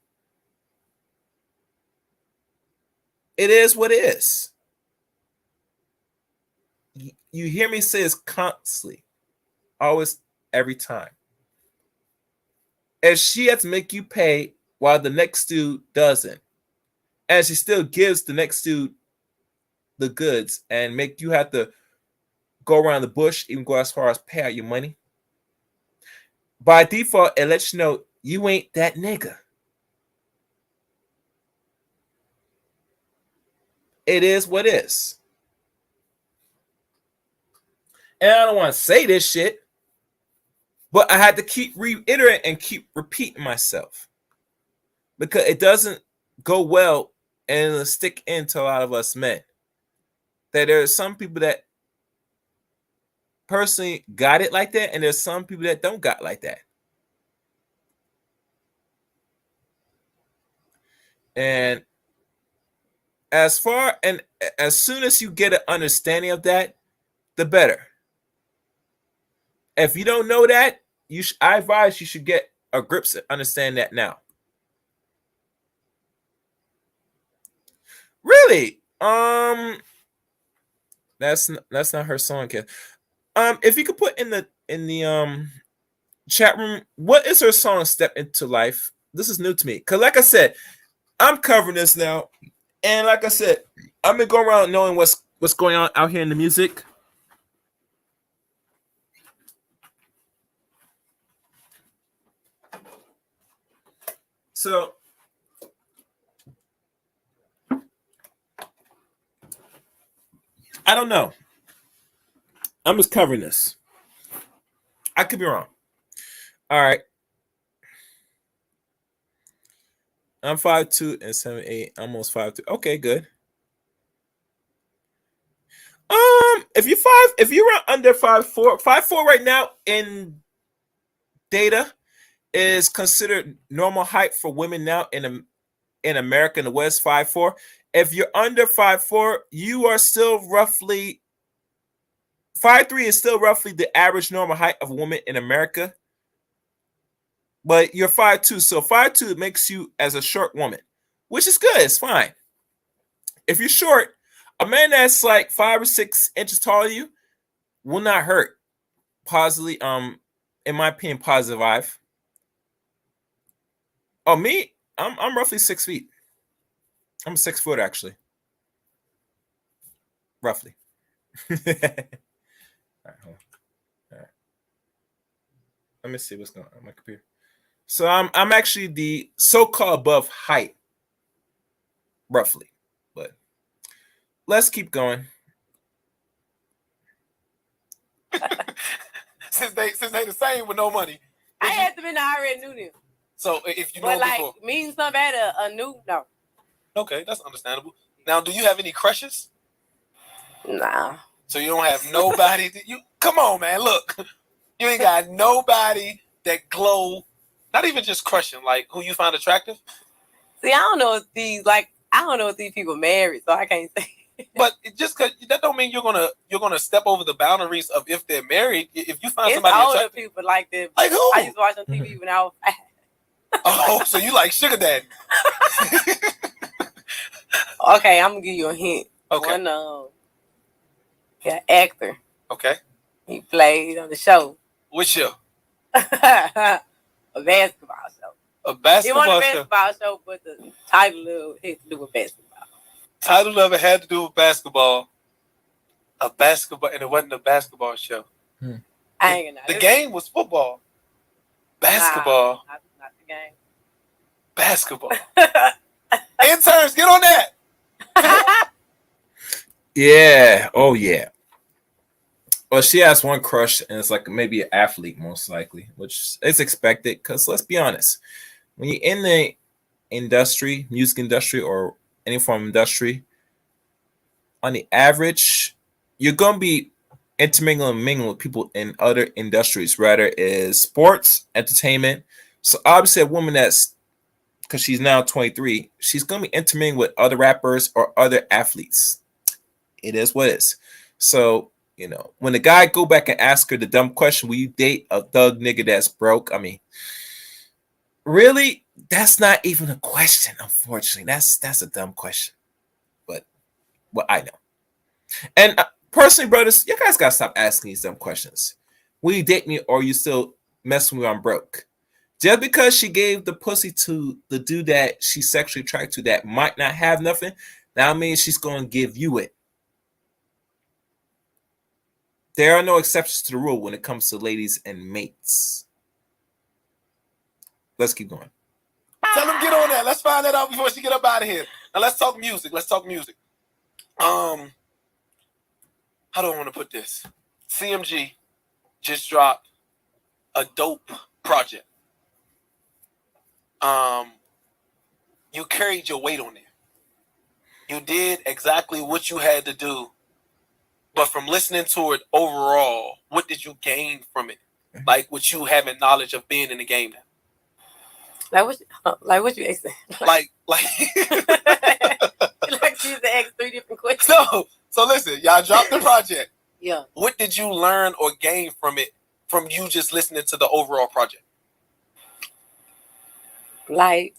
It is what it is. You hear me say this constantly, always, every time. And she has to make you pay while the next dude doesn't. And she still gives the next dude the goods and make you have to go around the bush, even go as far as pay out your money. By default, it lets you know you ain't that nigga. It is what is. And I don't want to say this shit, but I had to keep reiterating and keep repeating myself because it doesn't go well and it'll stick into a lot of us men. That there are some people that personally got it like that, and there's some people that don't got like that. And as soon as you get an understanding of that, the better. If you don't know that, I advise you should get a grip to understand that now. Really? That's not her song, kid. If you could put in the chat room, what is her song "Step Into Life"? This is new to me, cause like I said, I'm covering this now, and like I said, I've been going around knowing what's going on out here in the music. So I don't know. I'm just covering this. I could be wrong. All right. I'm 5'2" and 7'8", almost 5'2". Okay, good. If you're under 5'4", 5'4" right now in data is considered normal height for women now in America in the West. 5'4". If you're under 5'4", you are still roughly 5'3" is still roughly the average normal height of a woman in America. But you're 5'2", so 5'2" makes you as a short woman, which is good. It's fine. If you're short, a man that's like 5 or 6 inches taller than you will not hurt. Positively, in my opinion, positive vibe. Oh, me, I'm roughly 6 feet. I'm 6 foot actually, roughly. All right, hold on. All right. Let me see what's going on my computer. So I'm actually the so-called above height, roughly. But let's keep going. since they the same with no money. I had to been I already knew them. So if you know But like before, meeting something at a new no. okay, that's understandable. Now, do you have any crushes? Nah. So you don't have nobody that you come on, man. Look, you ain't got nobody that glow. Not even just crushing, like who you find attractive. See, I don't know if these people married, so I can't say. But just cause that don't mean you're gonna step over the boundaries of if they're married. If you find It's somebody older attractive, people like them. like who? I used to watch on TV when I was Oh, so you like sugar daddy? Okay, I'm gonna give you a hint. Okay. One yeah, actor. Okay. He played on the show. Which show? A basketball show. A basketball It wasn't a show. basketball show, but the title of it had to do with basketball. Title of it had to do with basketball. A basketball, and it wasn't a basketball show. I ain't gonna. The game was football. Basketball. Nah, not the game. Basketball. Interns, get on that. Yeah. Oh yeah. Well, she has one crush, and it's like maybe an athlete, most likely, which is expected. Because let's be honest, when you're in the industry, music industry, or any form of industry, on the average, you're gonna be intermingling and mingling with people in other industries, rather is sports, entertainment. So obviously, a woman that's because she's now 23, she's gonna be intermingling with other rappers or other athletes. It is what it is. So, you know, when the guy go back and ask her the dumb question, will you date a thug nigga that's broke? I mean, really, that's not even a question, unfortunately. That's a dumb question. But well, I know. And personally, brothers, you guys gotta stop asking these dumb questions. Will you date me or you still messing with me? I'm broke. Just because she gave the pussy to the dude that she's sexually attracted to that might not have nothing, that means she's gonna give you it. There are no exceptions to the rule when it comes to ladies and mates. Let's keep going. Tell them get on that. Let's find that out before she get up out of here. Now let's talk music. How do I want to put this? CMG just dropped a dope project. You carried your weight on there. You did exactly what you had to do. But from listening to it overall, what did you gain from it? Like what you having knowledge of being in the game now? What you asking? Like like she's asked 3 different questions. No. So listen, y'all dropped the project. Yeah. What did you learn or gain from it from you just listening to the overall project? Like,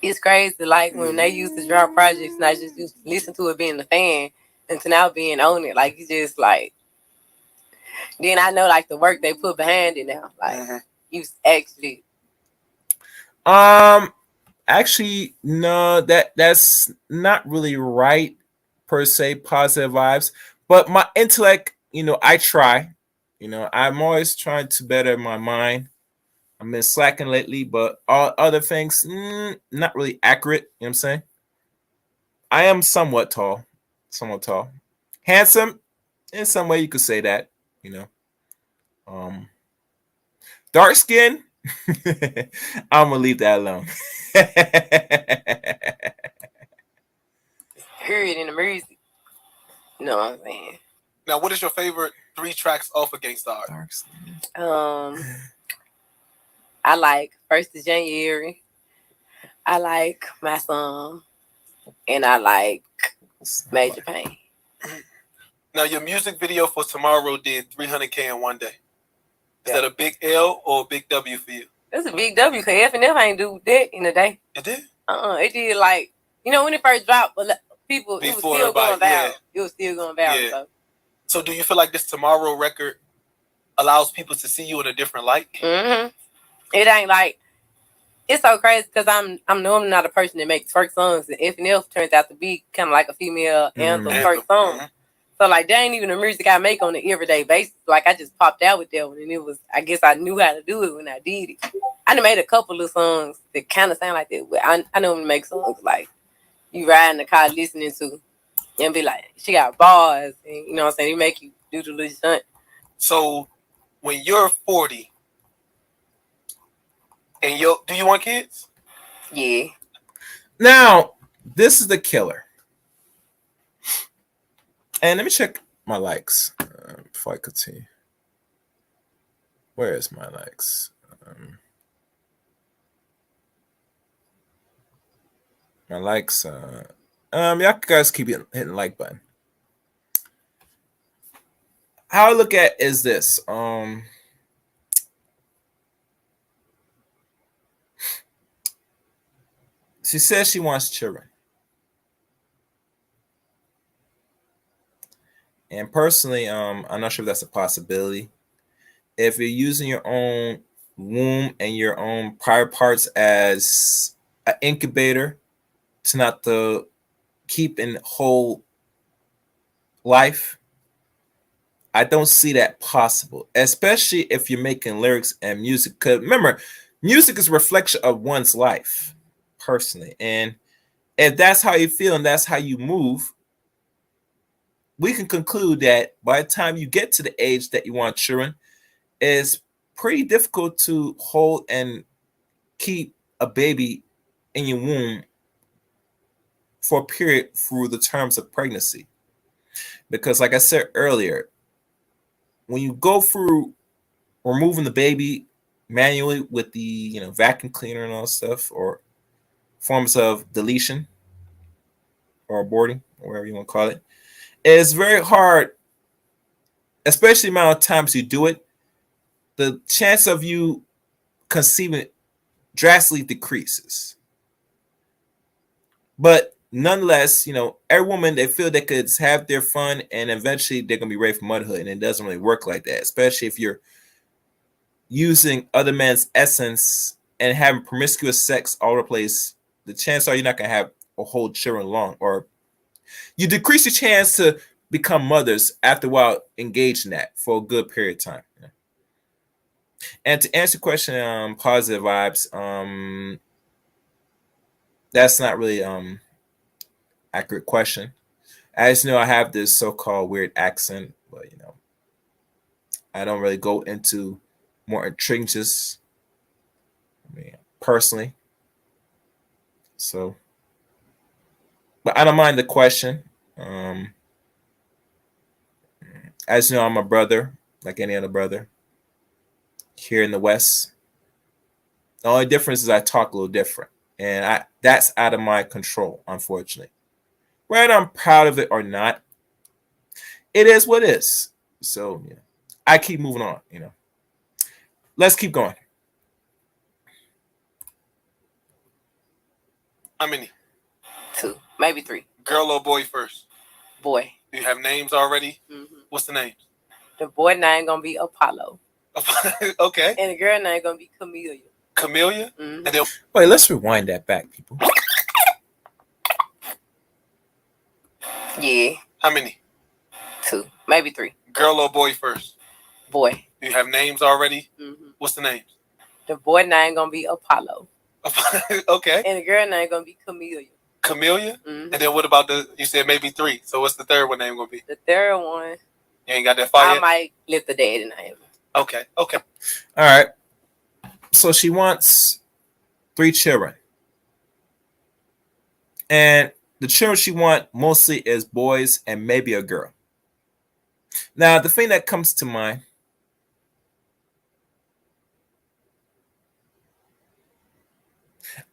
it's crazy. Like when they used to drop projects, and I just used to listen to it being a fan, and to now being on it. Like, it's just like. Then I know like the work they put behind it now. Like you actually. Actually, no, that's not really right per se. Positive vibes, but my intellect, I try. I'm always trying to better my mind. I've been slacking lately, but all other things, not really accurate. You know what I'm saying? I am somewhat tall, handsome. In some way, you could say that. Dark skin. I'm gonna leave that alone. Heard in the music. You know what I'm saying? Now, what is your favorite 3 tracks off of Gangsta Art? I like 1st of January. I like My Song. And I like Major Pain. Now, your music video for Tomorrow did 300K in one day. Is that a big L or a big W for you? That's a big W because F&F ain't do that in a day. It did? It did like, when it first dropped, people, it was still going viral. It was still going viral. Yeah. So do you feel like this Tomorrow record allows people to see you in a different light? Mm-hmm. It ain't like, it's so crazy because I'm normally not a person that makes twerk songs, and F&F turns out to be kind of like a female anthem twerk song. Mm-hmm. So like, that ain't even the music I make on an everyday basis. Like, I just popped out with that one, and it was, I guess I knew how to do it when I did it. I done made a couple of songs that kind of sound like that, but I normally make songs like you ride in the car listening to, and be like, she got bars, and you know what I'm saying, it make you do the little stunt. So when you're 40, and do you want kids? Yeah. Now, this is the killer. And let me check my likes before I continue. Where is my likes? My likes. Y'all guys keep hitting the like button. How I look at is this. She says she wants children. And personally, I'm not sure if that's a possibility. If you're using your own womb and your own private parts as an incubator to not to keep in whole life, I don't see that possible, especially if you're making lyrics and music. Because remember, music is a reflection of one's life, personally. And if that's how you feel and that's how you move, we can conclude that by the time you get to the age that you want children, it's pretty difficult to hold and keep a baby in your womb for a period through the terms of pregnancy. Because like I said earlier, when you go through removing the baby manually with the vacuum cleaner and all stuff, or forms of deletion or aborting, or whatever you want to call it, it's very hard, especially the amount of times you do it. The chance of you conceiving drastically decreases. But nonetheless, every woman, they feel they could have their fun and eventually they're going to be ready for motherhood. And it doesn't really work like that, especially if you're using other men's essence and having promiscuous sex all over the place. The chances are you're not going to have a whole children long, or you decrease your chance to become mothers after a while engage in that for a good period of time. And to answer the question, positive vibes, that's not really accurate question. As you know, I have this so-called weird accent, but I don't really go into more intricacies. I mean, personally. So, but I don't mind the question. As you know, I'm a brother, like any other brother here in the West. The only difference is I talk a little different, and that's out of my control, unfortunately. Whether I'm proud of it or not, it is what it is. So, I keep moving on. Let's keep going. How many? 2, maybe 3. Girl or boy first? Boy. Do you have names already? Mm-hmm. What's the names? The boy name gonna be Apollo. Okay. And the girl name gonna be Camellia. Camellia? Mm-hmm. And then Wait, let's rewind that back, people. Yeah. how many? 2, maybe 3. Girl or boy first? Boy. Do you have names already? Mm-hmm. What's the names? The boy name gonna be Apollo. Okay. And the girl name gonna be Camellia. Camellia? Mm-hmm. And then what about you said maybe 3. So what's the third one name gonna be? The third one, You ain't got that far I yet? might lift the daddy name. Okay. All right. So she wants 3 children. And the children she wants mostly is boys and maybe a girl. Now, the thing that comes to mind,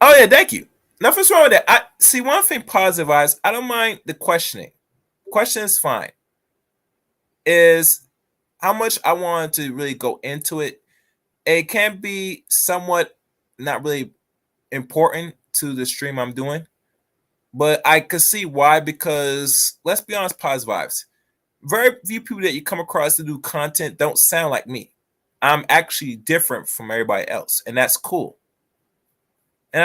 oh yeah, thank you. Nothing's wrong with that. I see one thing positive wise, I don't mind the questioning. Question is fine. Is how much I want to really go into it. It can be somewhat not really important to the stream I'm doing, but I could see why, because let's be honest, positive vibes. Very few people that you come across to do content don't sound like me. I'm actually different from everybody else, and that's cool. And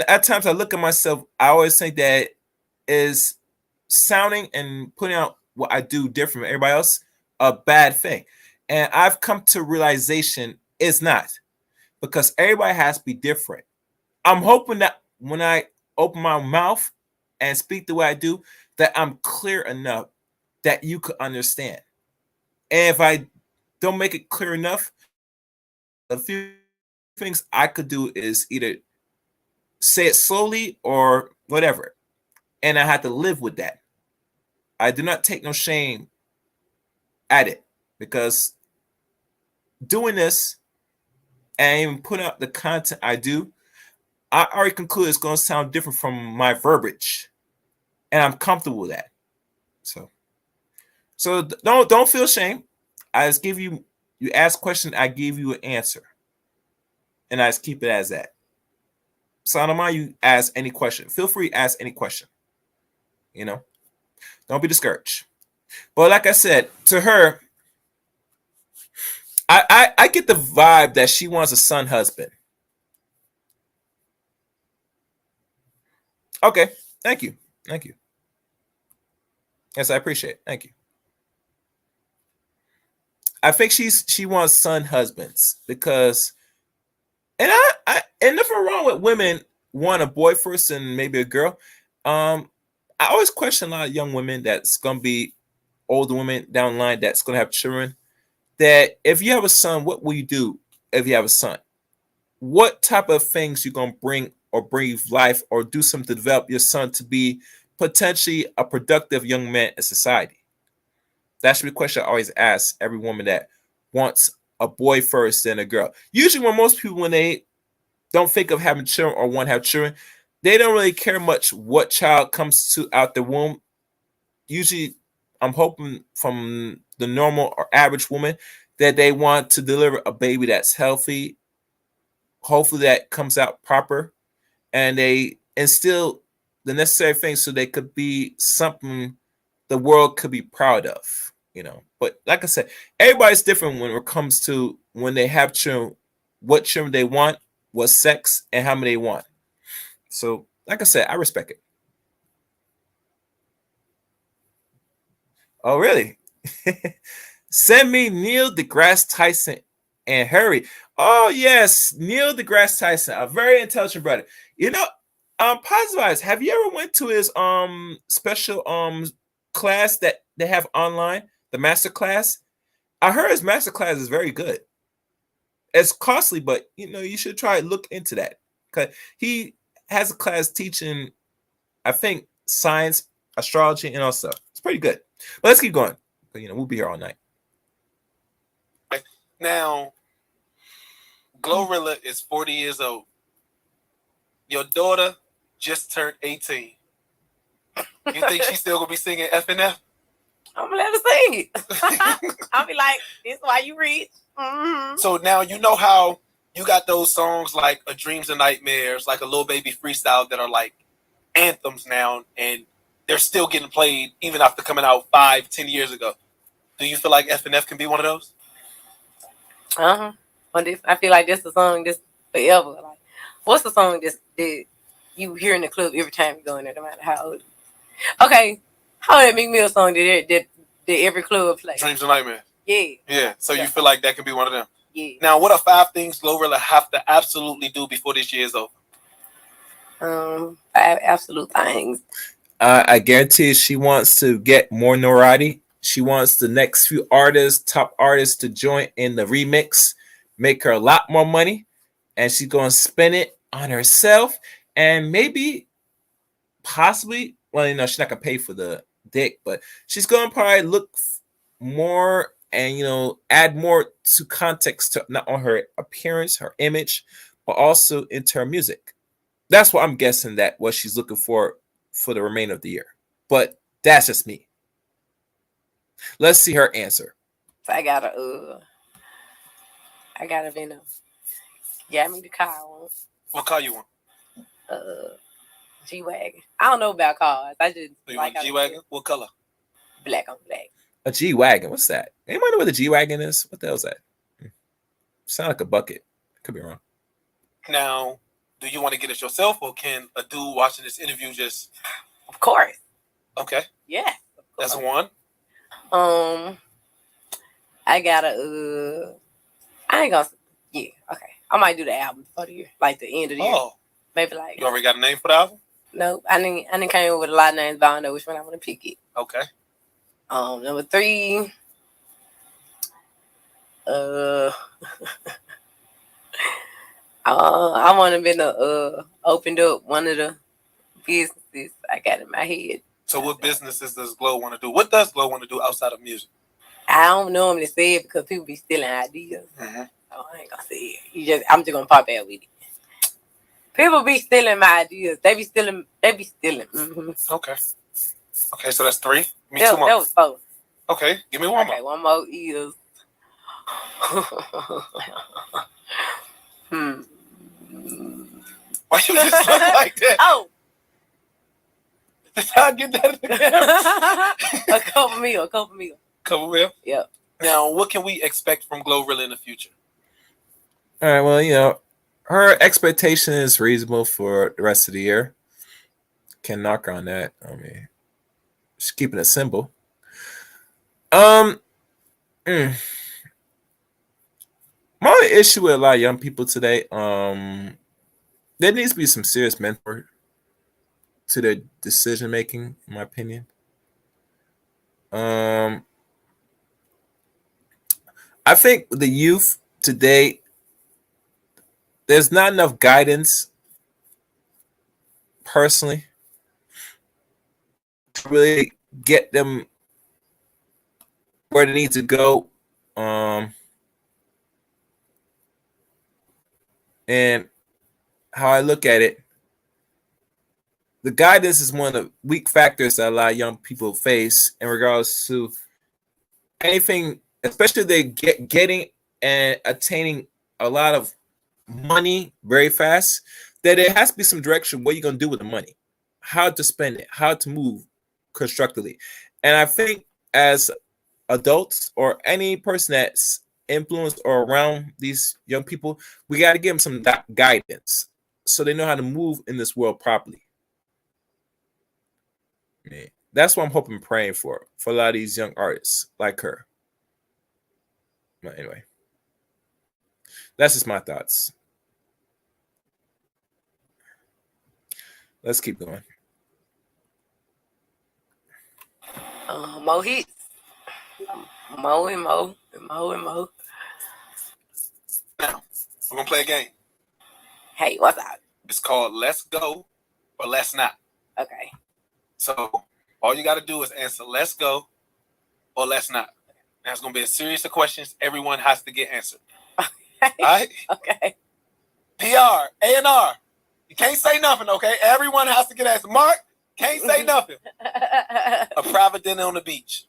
at times I look at myself, I always think that is sounding and putting out what I do different from everybody else a bad thing. And I've come to realization it's not, because everybody has to be different. I'm hoping that when I open my mouth and speak the way I do, that I'm clear enough that you could understand. And if I don't make it clear enough, a few things I could do is either say it slowly or whatever. And I have to live with that. I do not take no shame at it, because doing this and even putting out the content I do, I already conclude it's going to sound different from my verbiage, and I'm comfortable with that. So don't feel shame. I just give you ask question, I give you an answer, and I just keep it as that. So I don't mind you ask any question. Feel free to ask any question. Don't be discouraged. But like I said, to her, I get the vibe that she wants a son husband. Okay, thank you. Yes, I appreciate it. Thank you. I think she wants son husbands because, and and nothing wrong with women want a boy first and maybe a girl. I always question a lot of young women that's gonna be older women down the line that's gonna have children. That if you have a son, what will you do if you have a son? What type of things you gonna bring or breathe life or do something to develop your son to be potentially a productive young man in society? That should be a question I always ask every woman that wants a boy first then a girl. Usually when most people, when they don't think of having children or want to have children, they don't really care much what child comes to out the womb. Usually I'm hoping from the normal or average woman that they want to deliver a baby that's healthy. Hopefully that comes out proper, and they instill the necessary things so they could be something the world could be proud of. But like I said, everybody's different when it comes to when they have children, what children they want, what sex, and how many they want. So like I said, I respect it. Oh, really? Send me Neil deGrasse Tyson and hurry. Oh, yes, Neil deGrasse Tyson, a very intelligent brother. You know, Positive Eyes, have you ever went to his special class that they have online, the master class? I heard his master class is very good. It's costly, but you should try to look into that. Cause he has a class teaching, I think, science, astrology, and all stuff. It's pretty good. But let's keep going. We'll be here all night. Now, Glorilla is 40 years old. Your daughter just turned 18. You think she's still gonna be singing FNF? I'm gonna let her sing it. I'll be like, this is why you read. Mm-hmm. So now you know how you got those songs like A Dreams and Nightmares, like a Lil Baby freestyle that are like anthems now, and they're still getting played even after coming out 5-10 years ago. Do you feel like FNF can be one of those? I feel like this is a song this forever. Like, what's the song that you hear in the club every time you go in there, no matter how old? Okay, how that Meek Mill song that every club play? Dreams and Nightmares. Yeah. Yeah. So you feel like that can be one of them? Yeah. Now, what are 5 things Glorilla have to absolutely do before this year is over? 5 absolute things. I guarantee she wants to get more notoriety. She wants the next few top artists, to join in the remix, make her a lot more money, and she's going to spend it on herself, and maybe, possibly, well, she's not going to pay for the dick, but she's going to probably look more and, add more to context to not on her appearance, her image, but also into her music. That's what I'm guessing that what she's looking for the remainder of the year. But that's just me. Let's see her answer. So I gotta Venom. Got me the car I want. What car you want? G-Wagon. I don't know about cars. I just So you want a G-Wagon? What color? Black on black. A G-Wagon? What's that? Anybody know what a G-Wagon is? What the hell is that? Sound like a bucket. Could be wrong. Now, do you want to get it yourself, or can a dude watching this interview just... Of course. Okay. Yeah. That's one. I gotta I ain't gonna, yeah, okay. I might do the album for the year, like the end of the year. Oh. Maybe like, You already got a name for the album? no, I didn't came up with a lot of names, but I don't know which one I want to pick it. Okay. Number 3, I want to been opened up one of the businesses I got in my head. So what businesses does Glow want to do? What does Glow want to do outside of music? I don't normally say it because people be stealing ideas. Mm-hmm. Oh, I ain't gonna say it. I'm just gonna pop out with it. People be stealing my ideas. They be stealing. Mm-hmm. Okay. Okay, so that's 3. Give me That 2 more. was 4. Okay, give me 1 Okay, more. one more is Why you just look like that? Oh, Did I get that in the camera? a couple meal. Couple mil? Yep. Now, what can we expect from Glorilla in the future? All right. Well, her expectation is reasonable for the rest of the year. Can knock her on that. I mean, she's keeping it simple. My only issue with a lot of young people today, there needs to be some serious mentor to their decision making, in my opinion. I think the youth today, there's not enough guidance, personally, to really get them where they need to go. And how I look at it, the guidance is one of the weak factors that a lot of young people face in regards to anything, especially they getting and attaining a lot of money very fast, that there has to be some direction what you're going to do with the money, how to spend it, how to move constructively. And I think as adults or any person that's influenced or around these young people, we got to give them some guidance so they know how to move in this world properly. that's what I'm hoping and praying for a lot of these young artists like her. But anyway, that's just my thoughts. Let's keep going. Mo hits. Mo and Mo. Mo and Mo. Now, we're gonna play a game. Hey, what's up? It's called Let's Go or Let's Not. Okay. So all you gotta do is answer let's go or let's not. Now it's gonna be a series of questions everyone has to get answered. All right? Okay. PR, A&R. You can't say nothing, okay? Everyone has to get answered. Mark, can't say nothing. A private dinner on the beach.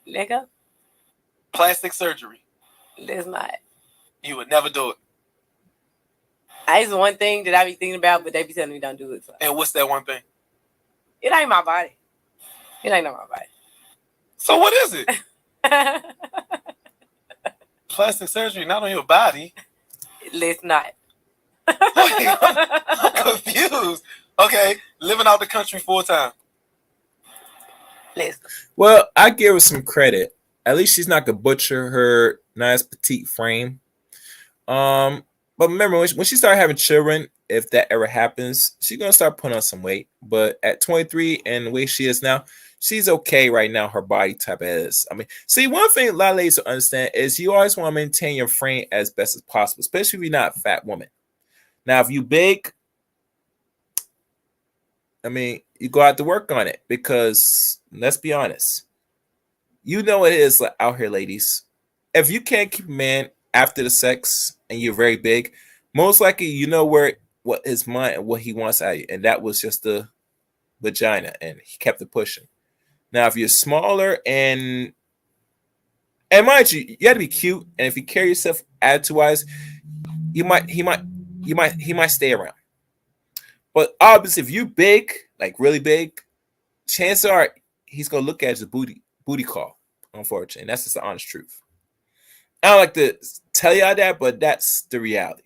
Let go. Plastic surgery. Let's not. You would never do it. It's one thing that I be thinking about, but they be telling me don't do it. So. And what's that one thing? It ain't my body. It ain't on my body. So what is it? Plastic surgery, not on your body. Let's not. I'm confused. Okay, living out the country full time. Let's. Well, I give her some credit. At least she's not gonna butcher her nice petite frame. But remember, when she started having children, if that ever happens, she's gonna start putting on some weight. But at 23 and the way she is now, she's okay right now. Her body type is. I mean, see, one thing a lot of ladies don't understand is you always want to maintain your frame as best as possible, especially if you're not a fat woman. Now, if you big, I mean, you go out to work on it because let's be honest, you know it is out here, ladies. If you can't keep a man after the sex and you're very big, most likely you know what his mind and what he wants out of you, and that was just the vagina, and he kept it pushing. Now, if you're smaller and mind you, you got to be cute, and if you carry yourself attitude-wise, he might stay around. But obviously, if you big, like really big, chances are he's gonna look at it as a booty call. Unfortunately, and that's just the honest truth. I don't like to tell y'all that, but that's the reality.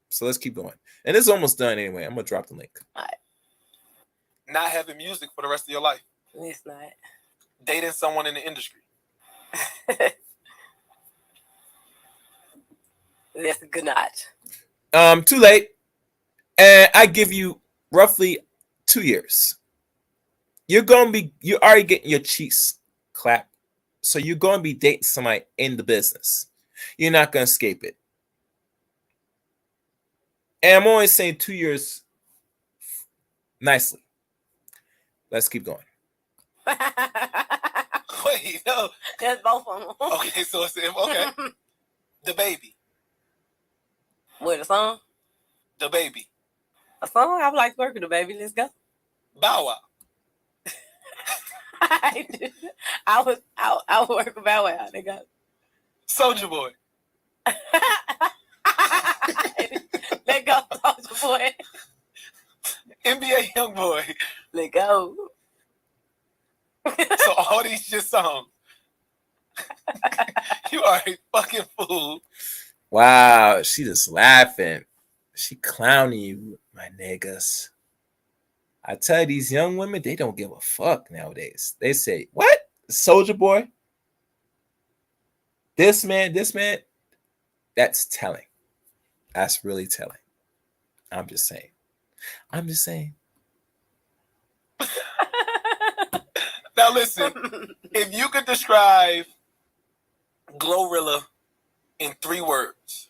So let's keep going. And this is almost done anyway. I'm gonna drop the link. All right. Not having music for the rest of your life. Let's not. Dating someone in the industry. That's a good night. Too late. And I give you roughly 2 years. You're already getting your cheeks clapped. So you're going to be dating somebody in the business. You're not going to escape it. And I'm always saying 2 years nicely. Let's keep going. Wait, no. That's both of them. Okay, so it's okay. The baby. What, a song? The baby. A song? I would like to work with the baby. Let's go. Bow Wow. I would work with Bow Wow. They go. Soulja Boy. Let go, Soulja Boy. NBA Youngboy. Let go. So all these just songs. You are a fucking fool. Wow, she just laughing. She clowning you, my niggas. I tell you, these young women, they don't give a fuck nowadays. They say, what? Soulja Boy? This man, that's telling. That's really telling. I'm just saying. Now listen, if you could describe Glorilla in 3 words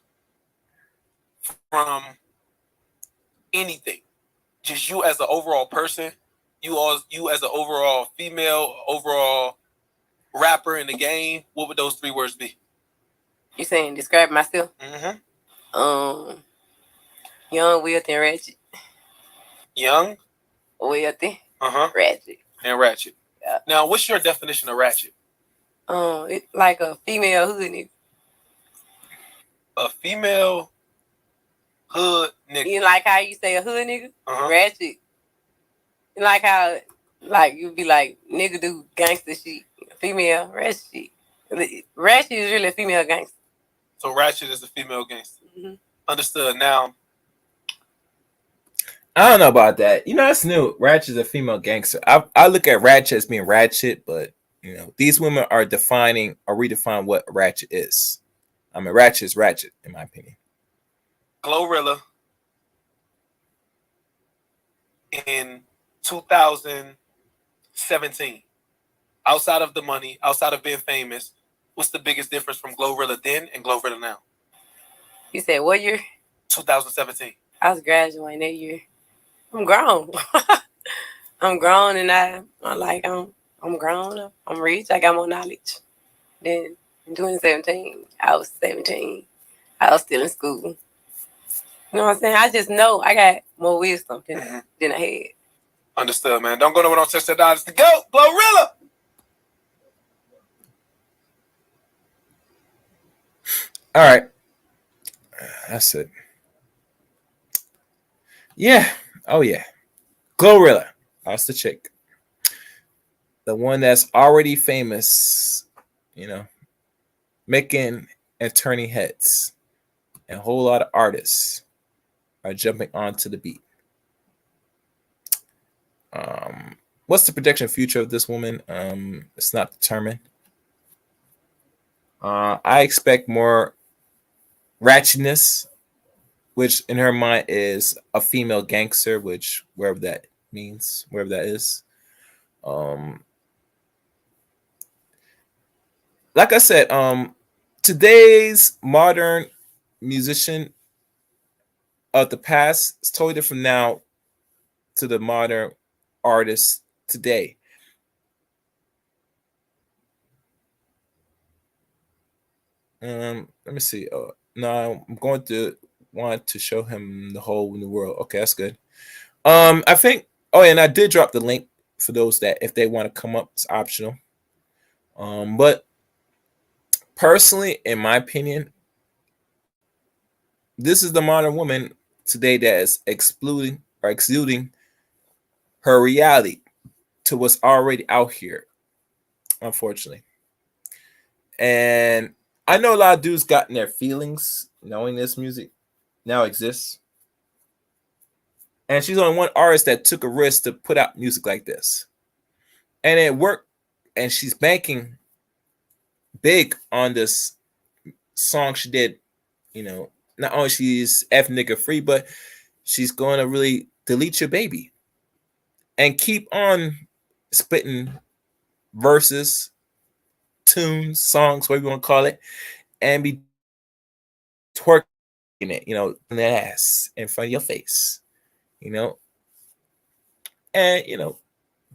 from anything, just you as an overall person, you as an overall female, overall rapper in the game, what would those 3 words be? You saying describe myself? Mm-hmm. Young, wealthy, and ratchet. Young, Wealthy, ratchet, and ratchet. Yeah. Now, what's your definition of ratchet? It's like a female hood nigga. A female hood nigga. You like how you say a hood nigga? Uh-huh. Ratchet. You like how, like, you be like, nigga do gangster shit. Female, ratchet shit. Ratchet is really a female gangster. So ratchet is a female gangster. Mm-hmm. Understood. Now, I don't know about that. That's new. Ratchet is a female gangster. I look at Ratchet as being ratchet, but these women are defining or redefining what ratchet is. I mean, ratchet is ratchet, in my opinion. Glorilla in 2017. Outside of the money, outside of being famous, what's the biggest difference from Glorilla then and Glorilla now? You said what year? 2017. I was graduating that year. I'm grown. I'm grown, and I'm grown. I'm rich. I got more knowledge. Then in 2017, I was 17. I was still in school. You know what I'm saying? I just know I got more wisdom than I had. Understood, man. Don't go nowhere. Don't touch that dog. It's the GOAT, Glorilla. All right. That's it. Yeah. Oh, yeah. Glorilla. That's the chick. The one that's already famous, making and turning heads. And a whole lot of artists are jumping onto the beat. What's the prediction future of this woman? It's not determined. I expect more ratchetness, which in her mind is a female gangster, which wherever that means, wherever that is. Like I said, today's modern musician of the past is totally different now to the modern artists today. Let me see. No, I'm going to want to show him the whole new world. Okay, that's good. I think. Oh, and I did drop the link for those that if they want to come up, it's optional. But personally, in my opinion, this is the modern woman today that is exuding her reality to what's already out here, unfortunately. And I know a lot of dudes got in their feelings knowing this music now exists. And she's only one artist that took a risk to put out music like this. And it worked. And she's banking big on this song she did. Not only she's F nigga free, but she's going to really delete your baby. And keep on spitting verses, tunes, songs, whatever you want to call it, and be twerking it, in that ass in front of your face, and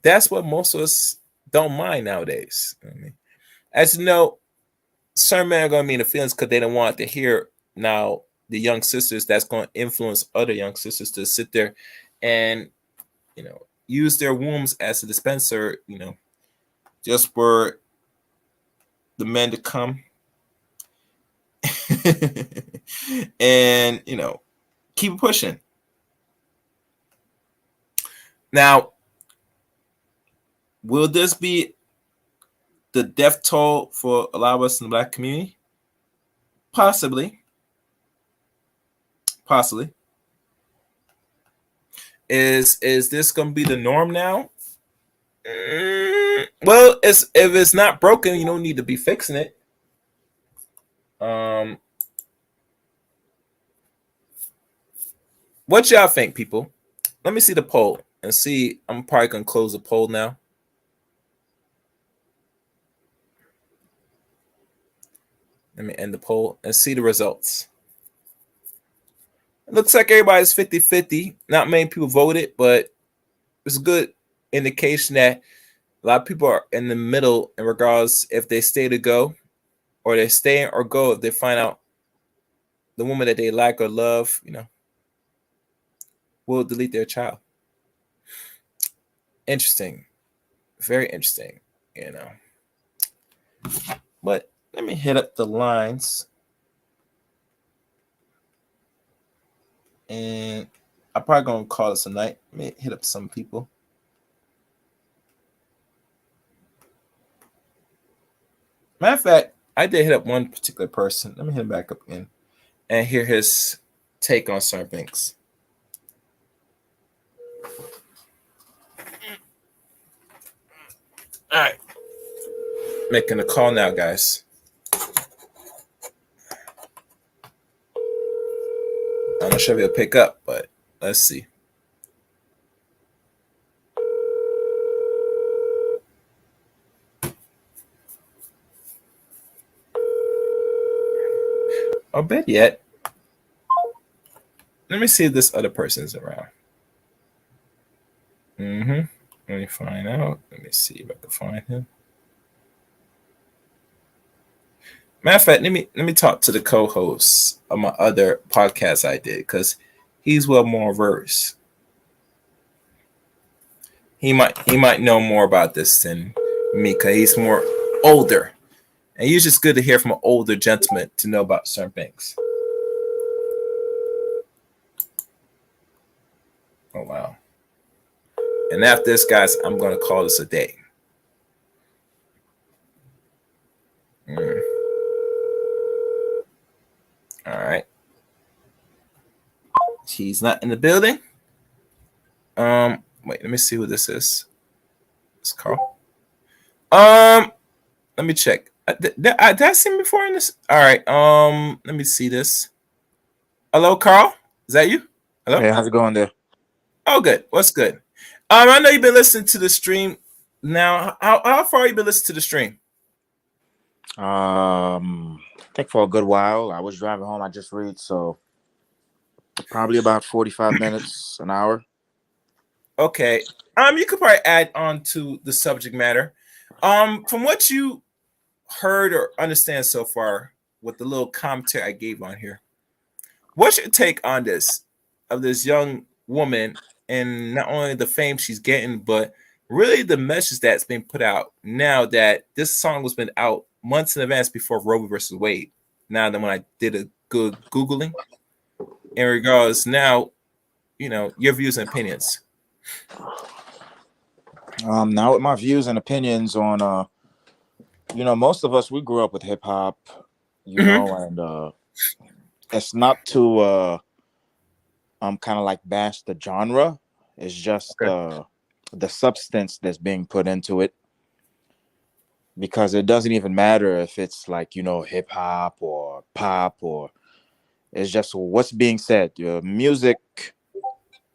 that's what most of us don't mind nowadays. I mean, as you know, certain men are going to be in the feelings because they don't want to hear now the young sisters that's going to influence other young sisters to sit there and use their wombs as a dispenser, just for the men to come and keep pushing. Now, will this be the death toll for a lot of us in the Black community? Possibly. Is this going to be the norm now? Well, if it's not broken, you don't need to be fixing it. What y'all think, people? Let me see the poll and see. I'm probably going to close the poll now. Let me end the poll and see the results. It looks like everybody's 50-50. Not many people voted, but it's a good indication that a lot of people are in the middle in regards if they stay to go or they stay or go if they find out the woman that they like or love, will delete their child. Interesting. Very interesting, But let me hit up the lines. And I'm probably going to call this a night. Let me hit up some people. Matter of fact, I did hit up one particular person. Let me hit him back up again and hear his take on certain things. All right. Making a call now, guys. I'm not sure if he'll pick up, but let's see. I'll bet yet. Let me see if this other person's around. Let me find out. Let me see if I can find him. Matter of fact, let me talk to the co-host of my other podcast I did, because he's well more versed. He might know more about this than me, because he's more older. And it's just good to hear from an older gentleman to know about certain things. Oh wow. And after this, guys, I'm gonna call this a day. All right. He's not in the building. Wait, let me see who this is. It's Carl. Let me check. Did I see him before in this? All right. Let me see this. Hello, Carl. Is that you? Hello. Hey, how's it going there? Oh, good. What's good? I know you've been listening to the stream. Now, how far you been listening to the stream? I think for a good while. I was driving home. I just read, so probably about 45 minutes, an hour. Okay. You could probably add on to the subject matter. From what you heard or understand so far, with the little commentary I gave on here, what's your take on this of this young woman and not only the fame she's getting, but really the message that's being put out now that this song was been out months in advance before Roe versus Wade? Now that when I did a good Googling in regards now, your views and opinions. Now with my views and opinions on, most of us, we grew up with hip hop, and it's not to kind of like bash the genre. It's just the substance that's being put into it, because it doesn't even matter if it's like hip hop or pop, or it's just what's being said. Music,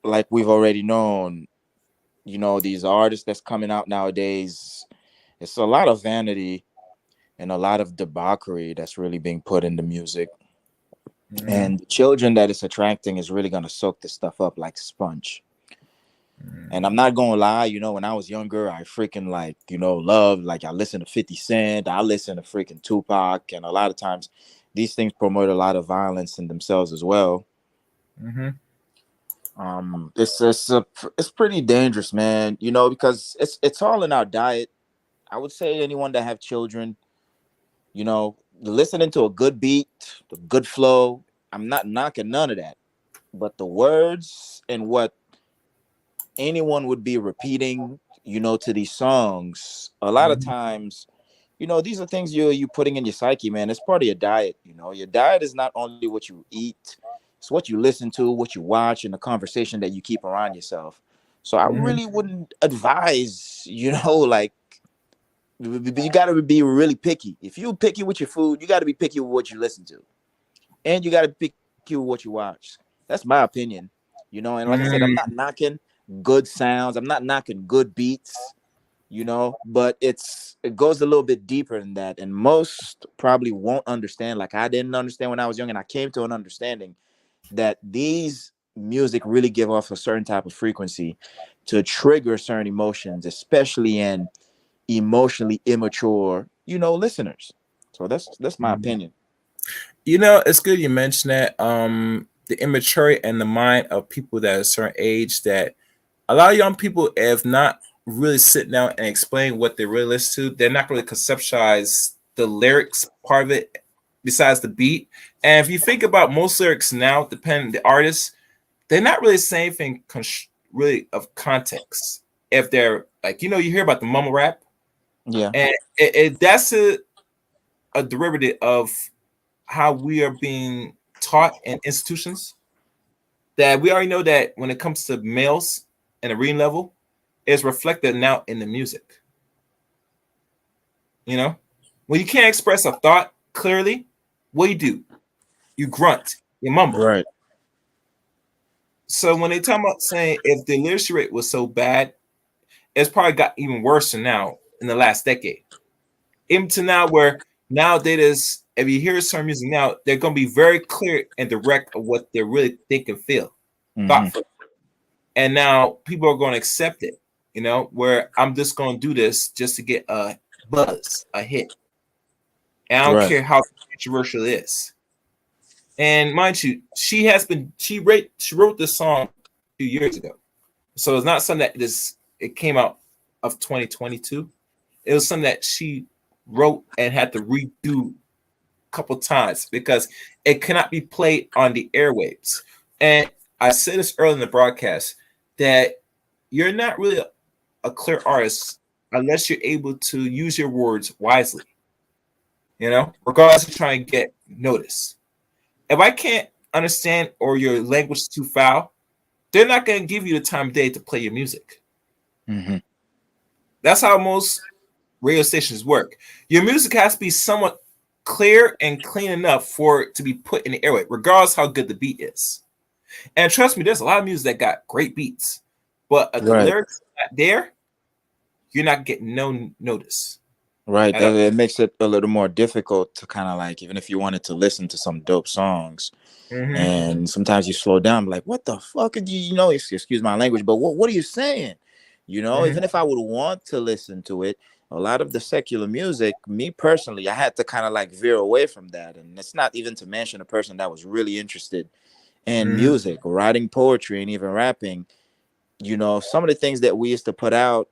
like we've already known, these artists that's coming out nowadays, it's a lot of vanity and a lot of debauchery that's really being put into music. And the children that it's attracting is really going to soak this stuff up like sponge. And I'm not gonna lie, when I was younger, I freaking loved, I listened to 50 Cent, I listened to freaking Tupac, and a lot of times these things promote a lot of violence in themselves as well. It's pretty dangerous, man, because it's all in our diet. I would say anyone that have children, listening to a good beat, the good flow, I'm not knocking none of that. But the words and what anyone would be repeating, to these songs, a lot of times, these are things you putting in your psyche, man. It's part of your diet. Your diet is not only what you eat, it's what you listen to, what you watch, and the conversation that you keep around yourself. So I really wouldn't advise, you got to be really picky. If you're picky with your food, you got to be picky with what you listen to, and you got to be picky with what you watch. That's my opinion. And like I said, I'm not knocking good sounds. I'm not knocking good beats, but it goes a little bit deeper than that. And most probably won't understand. Like I didn't understand when I was young, and I came to an understanding that these music really give off a certain type of frequency to trigger certain emotions, especially in emotionally immature, listeners. So that's my opinion. It's good you mentioned that. The immaturity and the mind of people that are a certain age, that a lot of young people, if not really sit down and explain what they really listen to, they're not really conceptualize the lyrics part of it besides the beat. And if you think about most lyrics now, depending on the artist, they're not really saying anything really of context. If they're you hear about the mumble rap, and that's a derivative of how we are being taught in institutions, that we already know that when it comes to males and the reading level, is reflected now in the music. You know, when you can't express a thought clearly, what do? You grunt, you mumble. Right. So when they talk about saying if the literacy rate was so bad, it's probably got even worse than now in the last decade. Even to now, where nowadays, if you hear some music now, they're going to be very clear and direct of what they really think and feel, thoughtful. And now people are going to accept it. You know, where I'm just going to do this just to get a buzz, a hit. And I don't Right. care how controversial it is. And mind you, she wrote this song 2 years ago. So it's not something that it came out of 2022. It was something that she wrote and had to redo a couple times because it cannot be played on the airwaves. And I said this earlier in the broadcast that you're not really a clear artist unless you're able to use your words wisely. You know, regardless of trying to get noticed. If I can't understand or your language is too foul, they're not going to give you the time of day to play your music. Mm-hmm. That's how most radio stations work. Your music has to be somewhat clear and clean enough for it to be put in the airway, regardless how good the beat is. And trust me, there's a lot of music that got great beats, but if the Right. lyrics are not there, you're not getting no notice. Right. At all. It makes it a little more difficult to kind of like, even if you wanted to listen to some dope songs, Mhm. and sometimes you slow down, like, what the fuck did you know? Excuse my language, but what are you saying? You know, Mhm. even if I would want to listen to it, a lot of the secular music, me personally, I had to kind of like veer away from that. And it's not even to mention a person that was really interested in Mhm. music, writing poetry, and even rapping. You know, some of the things that we used to put out,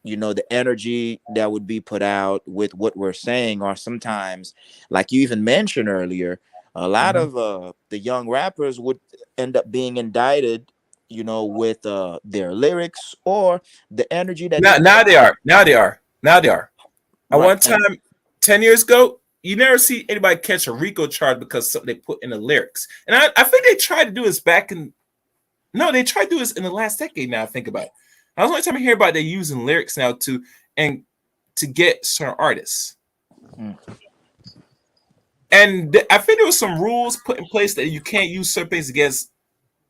you know, the energy that would be put out with what we're saying, or sometimes, like you even mentioned earlier, a lot Mhm. of the young rappers would end up being indicted, you know, with their lyrics or the energy that they Now, put now they out. are. Now they are. Now they are. At Right. one time, 10 years ago, you never see anybody catch a RICO charge because something they put in the lyrics. And I think they tried to do this back in, no, they tried to do this in the last decade now, I think about it. That's the only time I hear about they using lyrics now and to get certain artists. Mm. And I think there was some rules put in place that you can't use certain things against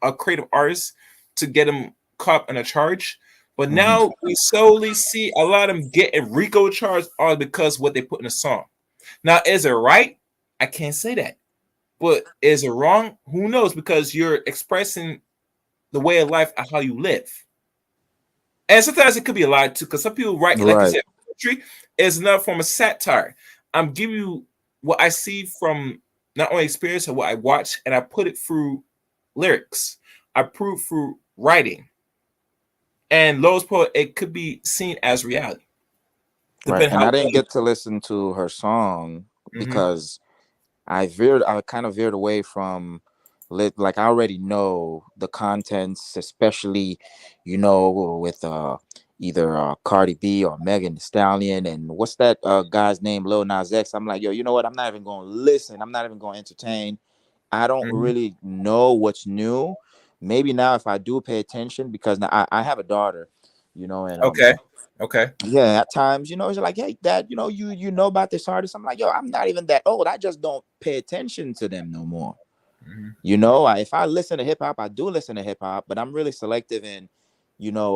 a creative artist to get them caught on a charge. But Mhm. now we slowly see a lot of them getting RICO charged all because of what they put in the song. Now, is it right? I can't say that. But is it wrong? Who knows? Because you're expressing the way of life and how you live. And sometimes it could be a lie too, because some people write, like you Right. said, poetry is another form of satire. I'm giving you what I see from not only experience or what I watch, and I put it through lyrics. I prove through writing. And lowest point, it could be seen as reality. Right. Depending And how I well didn't get to listen to her song you. because I kind of veered away from like I already know the contents, especially, you know, with either Cardi B or Megan Thee Stallion, and what's that guy's name, Lil Nas X. I'm like, yo, you know what? I'm not even going to listen. I'm not even going to entertain. I don't Mhm. really know what's new. Maybe now if I do pay attention, because now I have a daughter, you know, and Okay. Okay. yeah, at times, you know, it's like, hey, dad, you know, you know about this artist. I'm like, yo, I'm not even that old. I just don't pay attention to them no more. Mhm. You know, if I listen to hip hop, I do listen to hip hop, but I'm really selective in, you know,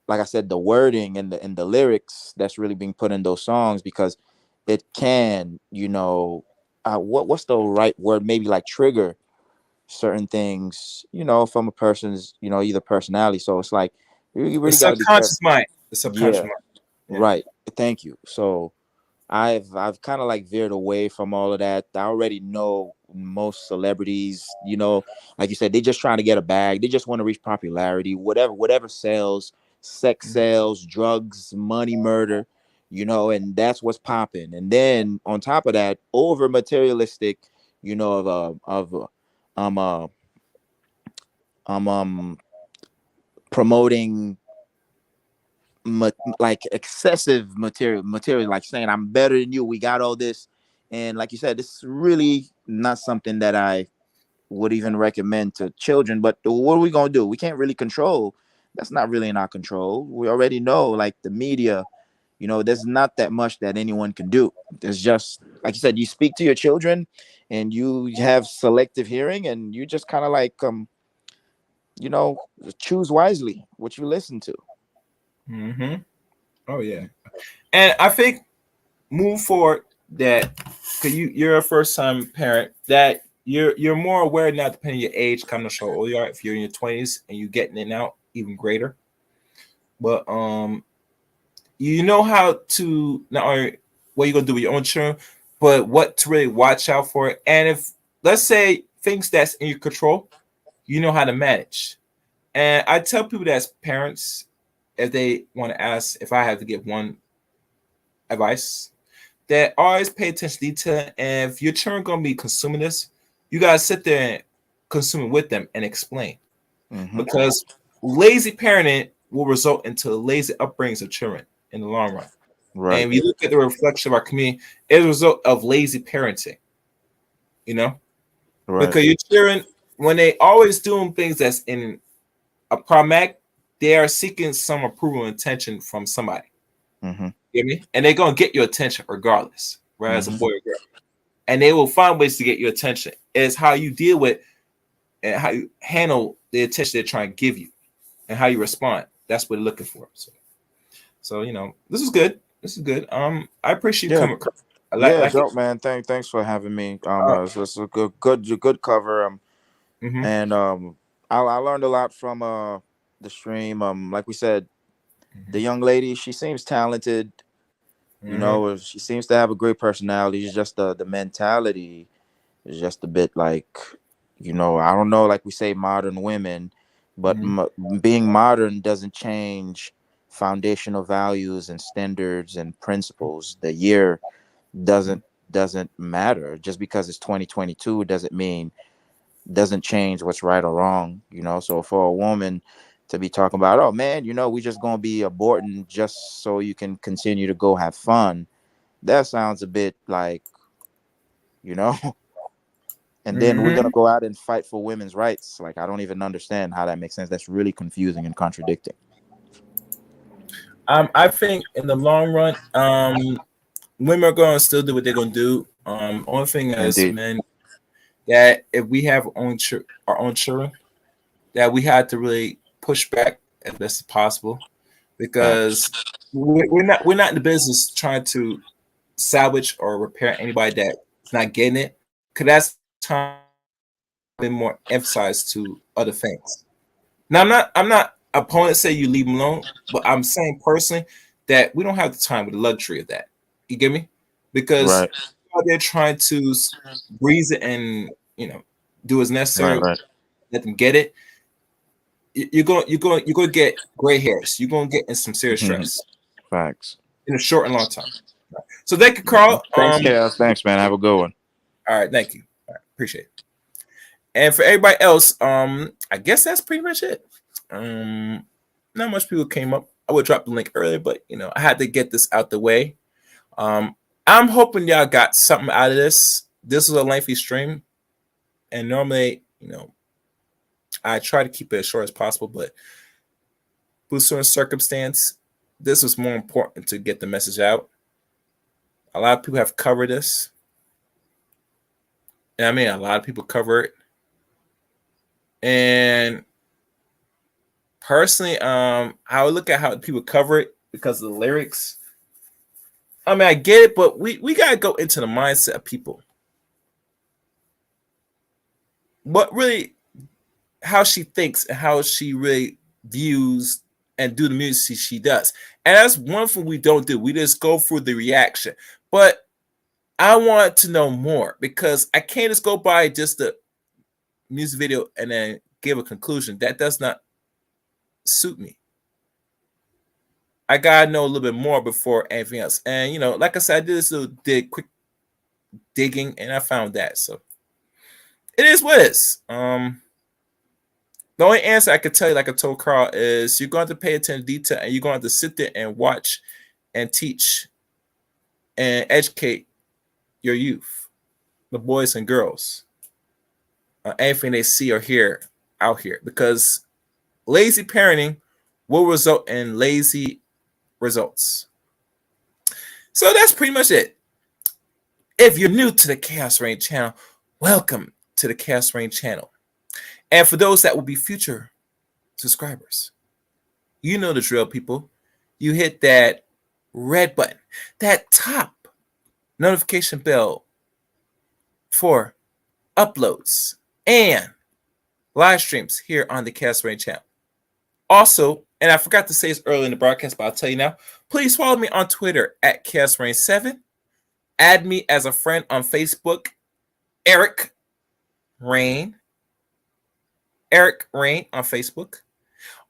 like I said, the wording and the lyrics that's really being put in those songs, because it can, you know, what's the right word? Maybe like trigger certain things, you know, from a person's, you know, either personality. So it's like you The really got to be careful. subconscious mind. The subconscious Yeah, mind. Yeah. right. Thank you. So I've kind of like veered away from all of that. I already know most celebrities, you know, like you said, they just trying to get a bag. They just want to reach popularity, whatever sells, sex Mhm. sells, drugs, money, murder, you know, and that's what's popping. And then on top of that, over materialistic, you know, um uh promoting like excessive material, like saying I'm better than you, we got all this. And like you said, this is really not something that I would even recommend to children. But what are we going to do? We can't really control. That's not really in our control. We already know, like, the media, You know, there's not that much that anyone can do. There's just, like you said, you speak to your children, and you have selective hearing, and you just kind of like you know, choose wisely what you listen to. Mm-hmm. Oh yeah. And I think move forward that because you're a first time parent that you're more aware now depending on your age, kind of how old you are. If you're in your 20s and you're getting it now, even greater. But you know how to not only what you're gonna do with your own children, but what to really watch out for. And if let's say things that's in your control, you know how to manage. And I tell people that as parents, if they want to ask if I have to give one advice, that always pay attention to detail. And if your children gonna be consuming this, you gotta sit there and consume it with them and explain. Mm-hmm. Because lazy parenting will result into lazy upbringings of children in the long run. Right. And if you look at the reflection of our community, it's a result of lazy parenting, you know? Right. Because your children, when they always doing things that's in a problematic, they are seeking some approval and attention from somebody. Mm-hmm. You get me? And they're gonna get your attention regardless, whether it's a Mm-hmm. boy or girl. And they will find ways to get your attention. It's how you deal with and how you handle the attention they're trying to give you and how you respond. That's what they're looking for. So you know, this is good. This is good. I appreciate you Yeah. coming. I Yeah, like it. dope, man. Thanks for having me. Uh, It's a good cover. mhm, And I learned a lot from the stream. Like we said, the mhm, young lady, she seems talented. You mhm, know, she seems to have a great personality. It's just the mentality is just a bit like, you know, I don't know, like we say, modern women, but mhm, being modern doesn't change foundational values and standards and principles. The year doesn't doesn't matter. Just because it's 2022 doesn't change what's right or wrong. You know, so for a woman to be talking about, oh man, you know, we just gonna be aborting just so you can continue to go have fun, that sounds a bit like, you know. And then we're gonna mhm. go out and fight for women's rights. Like, I don't even understand how that makes sense. That's really confusing and contradicting. I think in the long run, women are going to still do what they're going to do. Only thing as Indeed. men that if we have our own children, that we had to really push back as best as possible Facts. because we're not in the business trying to salvage or repair anybody that's not getting it. Because that's time been more emphasized to other things. Now I'm not opponent say you leave them alone, but I'm saying personally that we don't have the time with the luxury of that. You get me? Because Right. they're trying to breeze it and you know do what's Right. necessary, Right. let them get it. You're going to get gray hairs. You're going to get in some serious stress Facts. in a short and long time. So thank you, Carl. Thanks, Chaos. Thanks, man. Have a good one. All right, thank you. All right, appreciate it. And for everybody else, I guess that's pretty much it. Not much people came up. I would drop the link earlier, but you know, I had to get this out the way. Um, I'm hoping y'all got something out of this. This was a lengthy stream, and normally, you know, I try to keep it as short as possible, but due to certain circumstance, this was more important to get the message out. A lot of people have covered this. And I mean, a lot of people cover it. And personally, I would look at how people cover it because of the lyrics. I mean, I get it, but we gotta go into the mindset of people. What really, how she thinks and how she really views and do the music she does, and that's one thing we don't do. We just go through the reaction. But I want to know more because I can't just go by just the music video and then give a conclusion. That does not suit me. I gotta know a little bit more before anything else. And you know, like I said, I did this little quick digging, and I found that. So it is what it is. The only answer I could tell you, like I told Carl, is you're going to pay attention to detail, and you're going to sit there and watch, and teach, and educate your youth, the boys and girls, anything they see or hear out here, because lazy parenting will result in lazy results. So that's pretty much it. If you're new to the Chaos Reign channel, welcome to the Chaos Reign channel. And for those that will be future subscribers, you know the drill, people. You hit that red button, that top notification bell for uploads and live streams here on the Chaos Reign channel. Also, and I forgot to say this earlier in the broadcast, but I'll tell you now, please follow me on Twitter at ChaosReign7. Add me as a friend on Facebook, Eric Rain. Eric Rain on Facebook.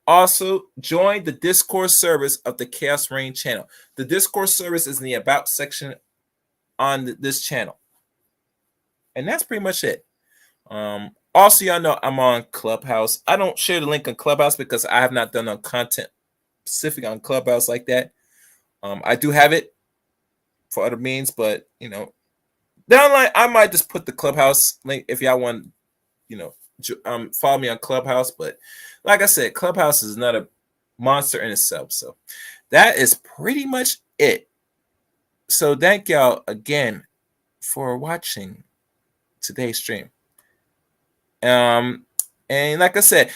Also, join the Discord service of the Chaos Reign channel. The Discord service is in the About section on this channel. And that's pretty much it. Also, y'all know I'm on Clubhouse. I don't share the link on Clubhouse because I have not done no content specific on Clubhouse like that. I do have it for other means, but, you know, down the line, I might just put the Clubhouse link if y'all want, you know, follow me on Clubhouse. But like I said, Clubhouse is not a monster in itself. So that is pretty much it. So thank y'all again for watching today's stream. And like I said,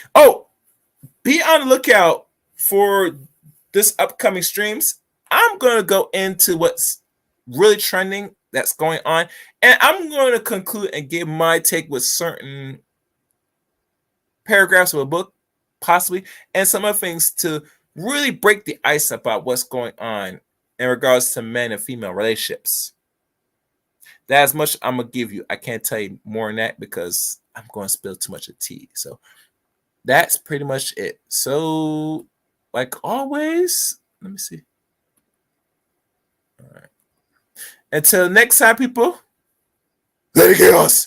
be on the lookout for this upcoming streams. I'm going to go into what's really trending that's going on, and I'm going to conclude and give my take with certain paragraphs of a book, possibly, and some other things to really break the ice about what's going on in regards to men and female relationships. That's much I'm going to give you. I can't tell you more than that because I'm going to spill too much of tea. So that's pretty much it. So, like always, let me see. All right. Until next time, people, let it chaos.